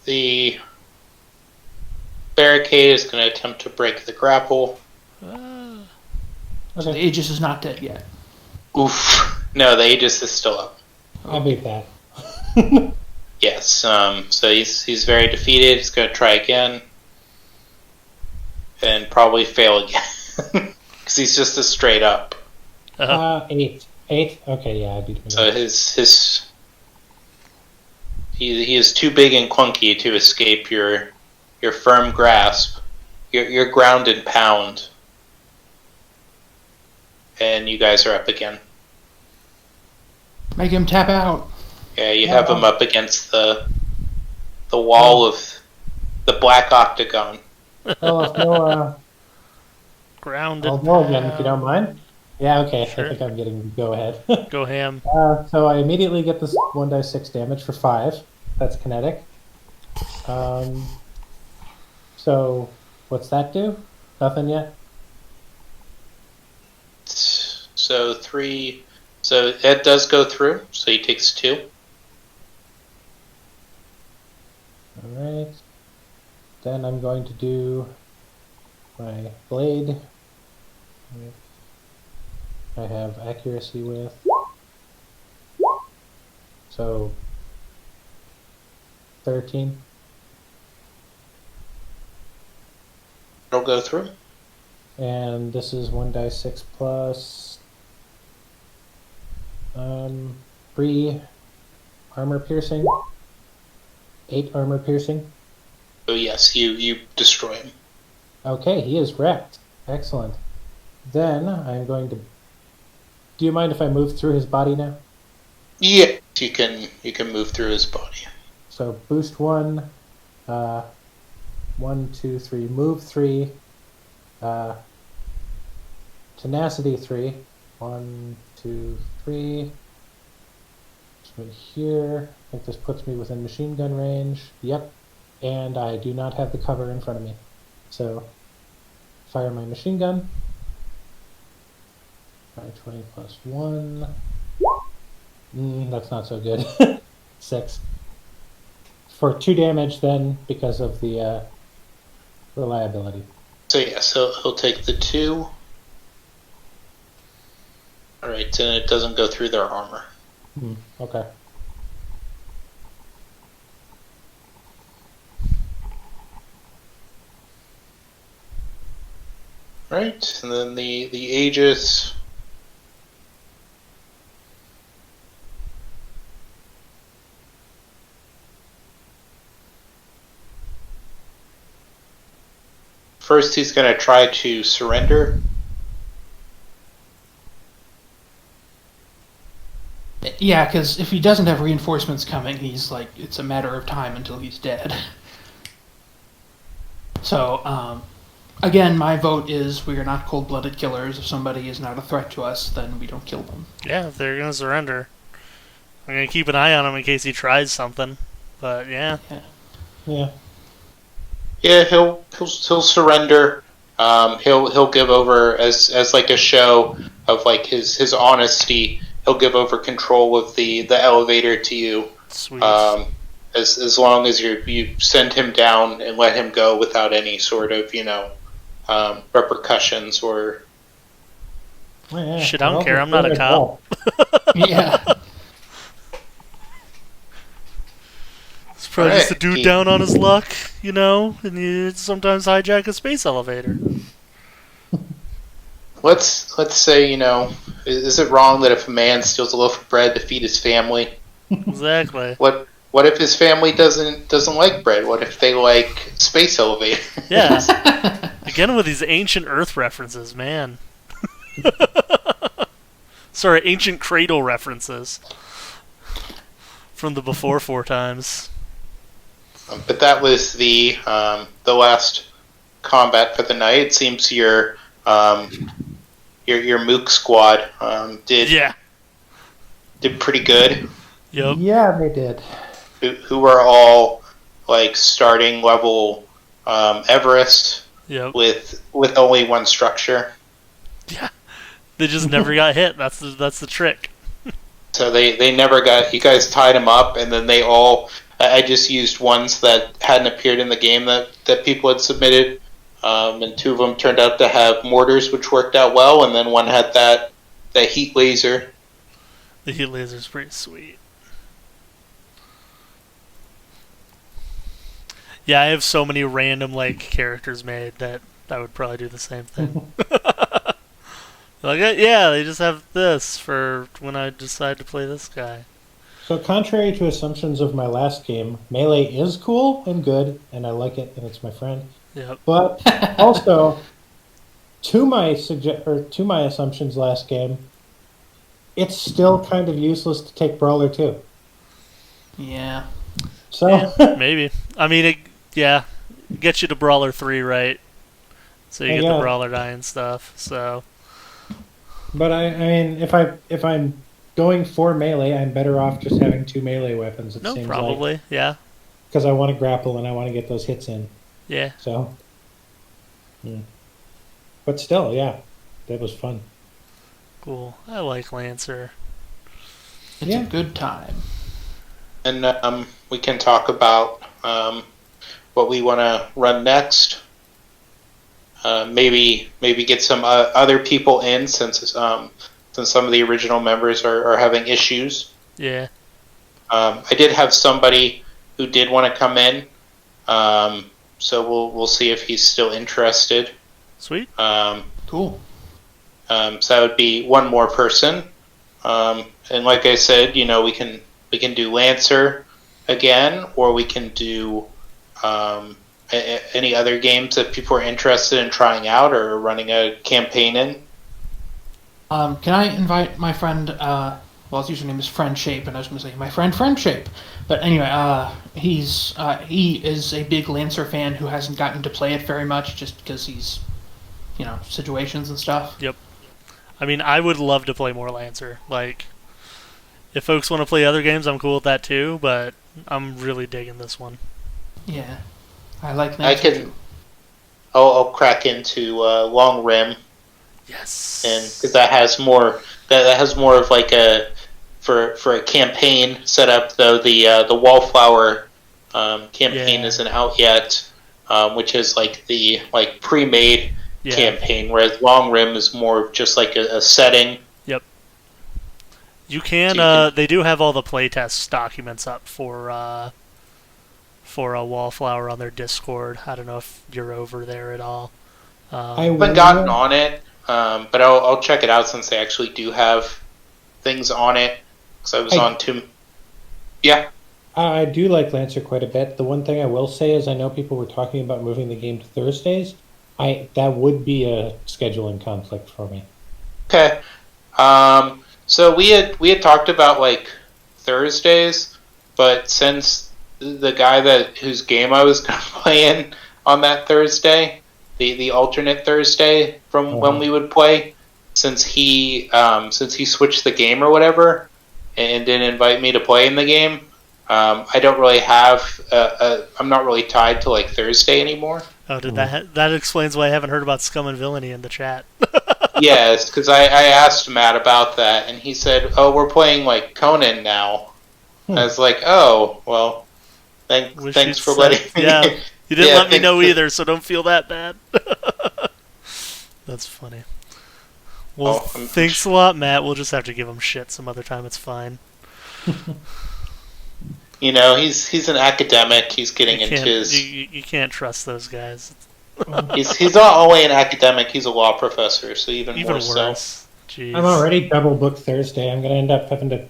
The barricade is going to attempt to break the grapple. So the Okay. Aegis is not dead yet. Oof. No, the Aegis is still up. I beat that. Yes, so he's very defeated. He's going to try again. And probably fail again. Because he's just a straight up. 8. 8? Okay, yeah, I beat him. So he is too big and clunky to escape your firm grasp. Your ground and pound. And you guys are up again. Make him tap out. Yeah, you have him up against the wall of the black octagon. Well, Grounded. I'll go again if you don't mind. Yeah, okay. Sure. I think I'm getting go ahead. Go ham. So I immediately get this 1d6 damage for 5. That's kinetic. So what's that do? Nothing yet? So 3. So Ed does go through, so he takes 2. Alright. Then I'm going to do my blade. I have accuracy with. So 13. It'll go through. And this is 1d6 plus 3 armor piercing. 8 armor piercing. Oh yes, you destroy him. Okay, he is wrecked. Excellent. Then I'm going to. Do you mind if I move through his body now? Yeah, you can move through his body. So boost 1, 1, 2, 3, move 3, tenacity 3, 1, 2, 3. Right here. I think this puts me within machine gun range. Yep. And I do not have the cover in front of me. So fire my machine gun. 20 plus 1. That's not so good. 6. For 2 damage then, because of the reliability. So yes, he'll take the 2. Alright, and it doesn't go through their armor. Okay. Right, and then the Aegis. First, he's going to try to surrender. Yeah, because if he doesn't have reinforcements coming, he's like, it's a matter of time until he's dead. So, again, my vote is we are not cold-blooded killers. If somebody is not a threat to us, then we don't kill them. Yeah, if they're gonna surrender, I'm gonna keep an eye on him in case he tries something. But yeah. Yeah. Yeah, he'll surrender. He'll give over as like a show of like his honesty. He'll give over control of the elevator to you. Sweet. As long as you send him down and let him go without any sort of repercussions or. Yeah. Shit, I don't care. I'm not a cop. Yeah. It's probably just a Alright, dude down on his luck, and you sometimes hijack a space elevator. Let's say, is it wrong that if a man steals a loaf of bread to feed his family? Exactly. What if his family doesn't like bread? What if they like space elevators? Yeah. Again with these ancient Earth references, man. Sorry, ancient cradle references from the before 4 times. But that was the last combat for the night. It seems your Mook squad did pretty good. Yep. Yeah, they did. Who are all like starting level Everest with only 1 structure. Yeah. They just never got hit. That's the trick. So they never got. You guys tied them up, and then they all. I just used ones that hadn't appeared in the game that people had submitted, and 2 of them turned out to have mortars, which worked out well, and then one had that heat laser. The heat laser's pretty sweet. Yeah, I have so many random characters made that I would probably do the same thing. They just have this for when I decide to play this guy. So contrary to assumptions of my last game, melee is cool and good, and I like it, and it's my friend. Yep. But also, to my assumptions last game, it's still kind of useless to take Brawler 2. Yeah. So Yeah, maybe. I mean, it gets you to Brawler 3, right? So you get the brawler die and stuff. So, but I mean, if I'm going for melee, I'm better off just having 2 melee weapons. It seems probably, yeah. Because I want to grapple and I want to get those hits in. Yeah. So, yeah. But still, yeah, that was fun. Cool. I like Lancer. It's a good time. And we can talk about what we want to run next. Maybe get some other people in since some of the original members are having issues. Yeah. I did have somebody who did want to come in, so we'll see if he's still interested. Sweet. Cool. So that would be one more person. And like I said, we can do Lancer again, or we can do any other games that people are interested in trying out or running a campaign in. Can I invite my friend? His username is Friendshape, and I was going to say my friend Friendshape. But anyway, he is a big Lancer fan who hasn't gotten to play it very much, just because he's, situations and stuff. Yep. I mean, I would love to play more Lancer. Like, if folks want to play other games, I'm cool with that too. But I'm really digging this one. Yeah, I like Lancer too. I'll crack into Long Rim. Yes. And because that has more of like a for a campaign setup, though the Wallflower campaign isn't out yet, which is like the pre-made campaign, whereas Long Rim is more of just like a setting. Yep. You can. They do have all the playtest documents up for a Wallflower on their Discord. I don't know if you're over there at all. I haven't gotten on it, but I'll check it out since they actually do have things on it. Because I was on too. Yeah. I do like Lancer quite a bit. The one thing I will say is I know people were talking about moving the game to Thursdays. That would be a scheduling conflict for me. Okay. So we had talked about Thursdays, but since the guy whose game I was going to play in on that Thursday, the alternate Thursday from when we would play, since he switched the game or whatever and didn't invite me to play in the game, I don't really have I'm not really tied to Thursday anymore. Oh, that explains why I haven't heard about Scum and Villainy in the chat. Yes, because I asked Matt about that, and he said, "Oh, we're playing Conan now." I was like, "Oh, well, thanks for letting me." Yeah, you didn't let me know either, so don't feel that bad. That's funny. Well, thanks a lot, Matt. We'll just have to give him shit some other time. It's fine. He's an academic. He's getting into his. You can't trust those guys. He's not only an academic. He's a law professor, so even more worse. So. Jeez. I'm already double booked Thursday. I'm going to end up having to,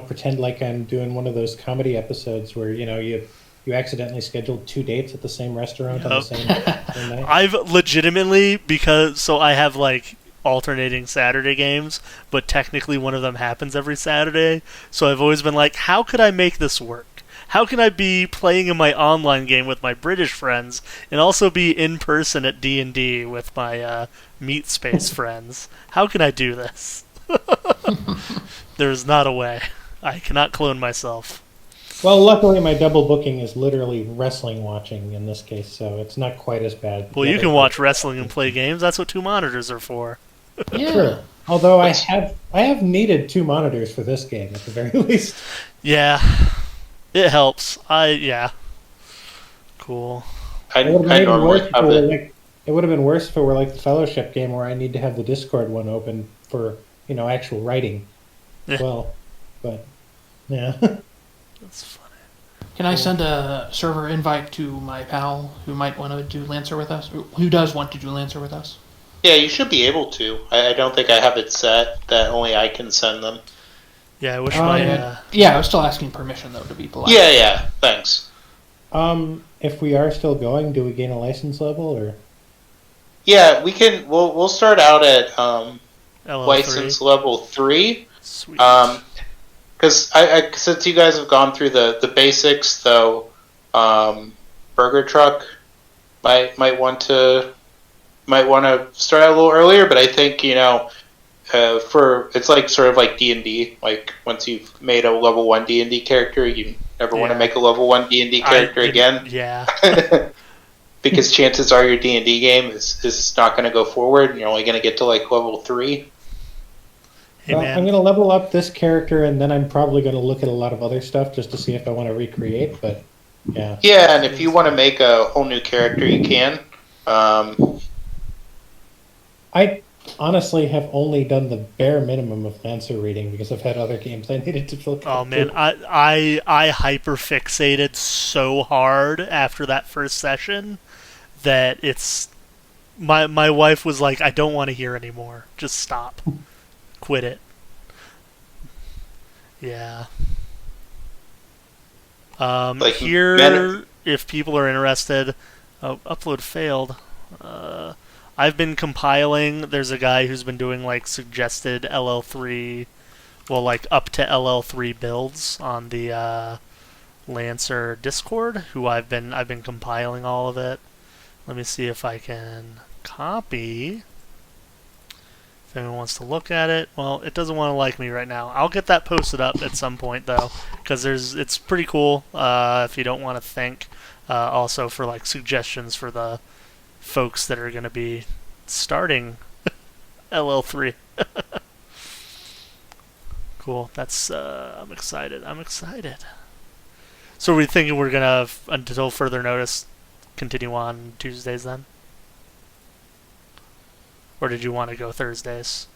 pretend like I'm doing one of those comedy episodes where you accidentally scheduled 2 dates at the same restaurant on the same night. I've legitimately so I have alternating Saturday games, but technically one of them happens every Saturday. So I've always been like, how could I make this work? How can I be playing in my online game with my British friends and also be in person at D&D with my Meat Space friends? How can I do this? There's not a way. I cannot clone myself. Well, luckily my double booking is literally wrestling watching in this case, so it's not quite as bad. Well, you can watch wrestling and play games. That's what 2 monitors are for. Yeah. True. Although I have needed 2 monitors for this game at the very least. Yeah. It helps. Cool. It would have been worse if it were like the Fellowship game where I need to have the Discord one open for, actual writing. Yeah. Well, but, yeah. That's funny. Can I send a server invite to my pal who might want to do Lancer with us? Who does want to do Lancer with us? Yeah, you should be able to. I don't think I have it set that only I can send them. Yeah, I wish Yeah, I was still asking permission, though, to be polite. Yeah, thanks. If we are still going, do we gain a license level, or? Yeah, we can. We'll start out at license level 3. Sweet. Because since you guys have gone through the basics, though, Burger Truck might want to might want to start out a little earlier, but I think, it's like sort of like D&D. Like once you've made a level 1 D&D character, you never want to make a level 1 D&D character again. Yeah. Because chances are your D&D game is not going to go forward, and you're only going to get to like level 3. Hey, well, I'm going to level up this character, and then I'm probably going to look at a lot of other stuff just to see if I want to recreate, but yeah. Yeah, and if you want to make a whole new character, you can. I honestly have only done the bare minimum of Lancer reading because I've had other games I needed to fill. Oh man, I hyperfixated so hard after that first session that it's my wife was like, I don't want to hear anymore. Just stop. Quit it. Yeah. Here, if people are interested, upload failed. I've been compiling. There's a guy who's been doing like suggested LL3, well, like up to LL3 builds on the Lancer Discord. Who I've been compiling all of it. Let me see if I can copy. If anyone wants to look at it, well, it doesn't want to like me right now. I'll get that posted up at some point though, because it's pretty cool. If you don't want to think, also for like suggestions for the folks that are going to be starting LL3. Cool. That's I'm excited. So are we thinking we're gonna, until further notice, continue on Tuesdays then? Or did you want to go Thursdays?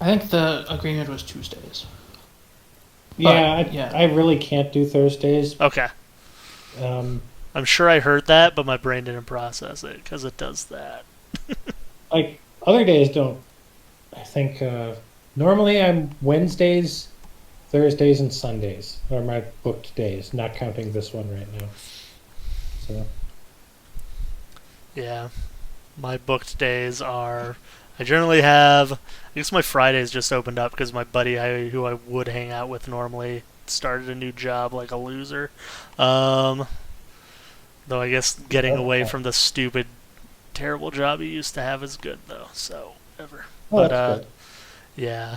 I think the agreement was Tuesdays. Yeah, I really can't do Thursdays. Okay. I'm sure I heard that, but my brain didn't process it, because it does that. Like, other days don't. I think, normally I'm Wednesdays, Thursdays, and Sundays are my booked days, not counting this one right now. So. Yeah. My booked days are... I generally have... I guess my Fridays just opened up because my buddy who I would hang out with normally started a new job like a loser. Though I guess getting away from the stupid, terrible job he used to have is good, though. So, whatever. Oh, that's good. Yeah.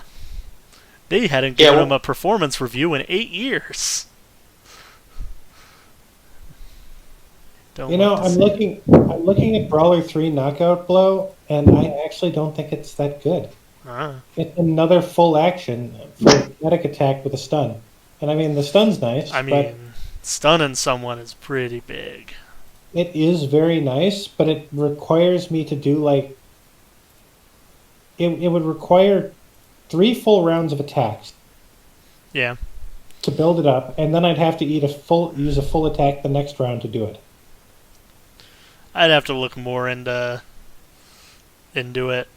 They hadn't given him a performance review in 8 years. I'm looking at Brawler 3 Knockout Blow, and I actually don't think it's that good. It's another full action for a kinetic attack with a stun. And I mean, the stun's nice. But stunning someone is pretty big. It is very nice, but it requires me to do like... It would require 3 full rounds of attacks. Yeah. To build it up, and then I'd have to use a full attack the next round to do it. I'd have to look more into it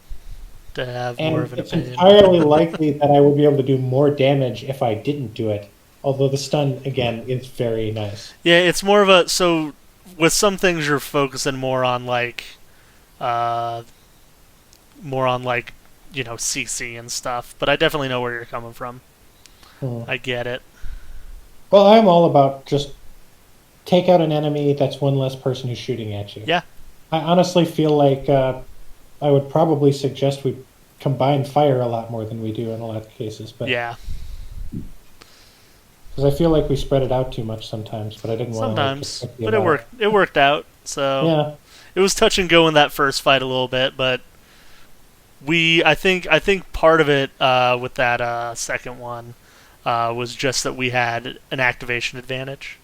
to have more of an opinion. It's entirely likely that I would be able to do more damage if I didn't do it. Although the stun, again, is very nice. Yeah, it's more of a... So, with some things you're focusing more on, like... CC and stuff. But I definitely know where you're coming from. I get it. Well, I'm all about just... Take out an enemy, that's one less person who's shooting at you. Yeah. I honestly feel like I would probably suggest we combine fire a lot more than we do in a lot of cases. But yeah. Because I feel like we spread it out too much sometimes, but I didn't want to... Sometimes, but it worked out. So yeah. It was touch and go in that first fight a little bit, but I think part of it with that second one was just that we had an activation advantage.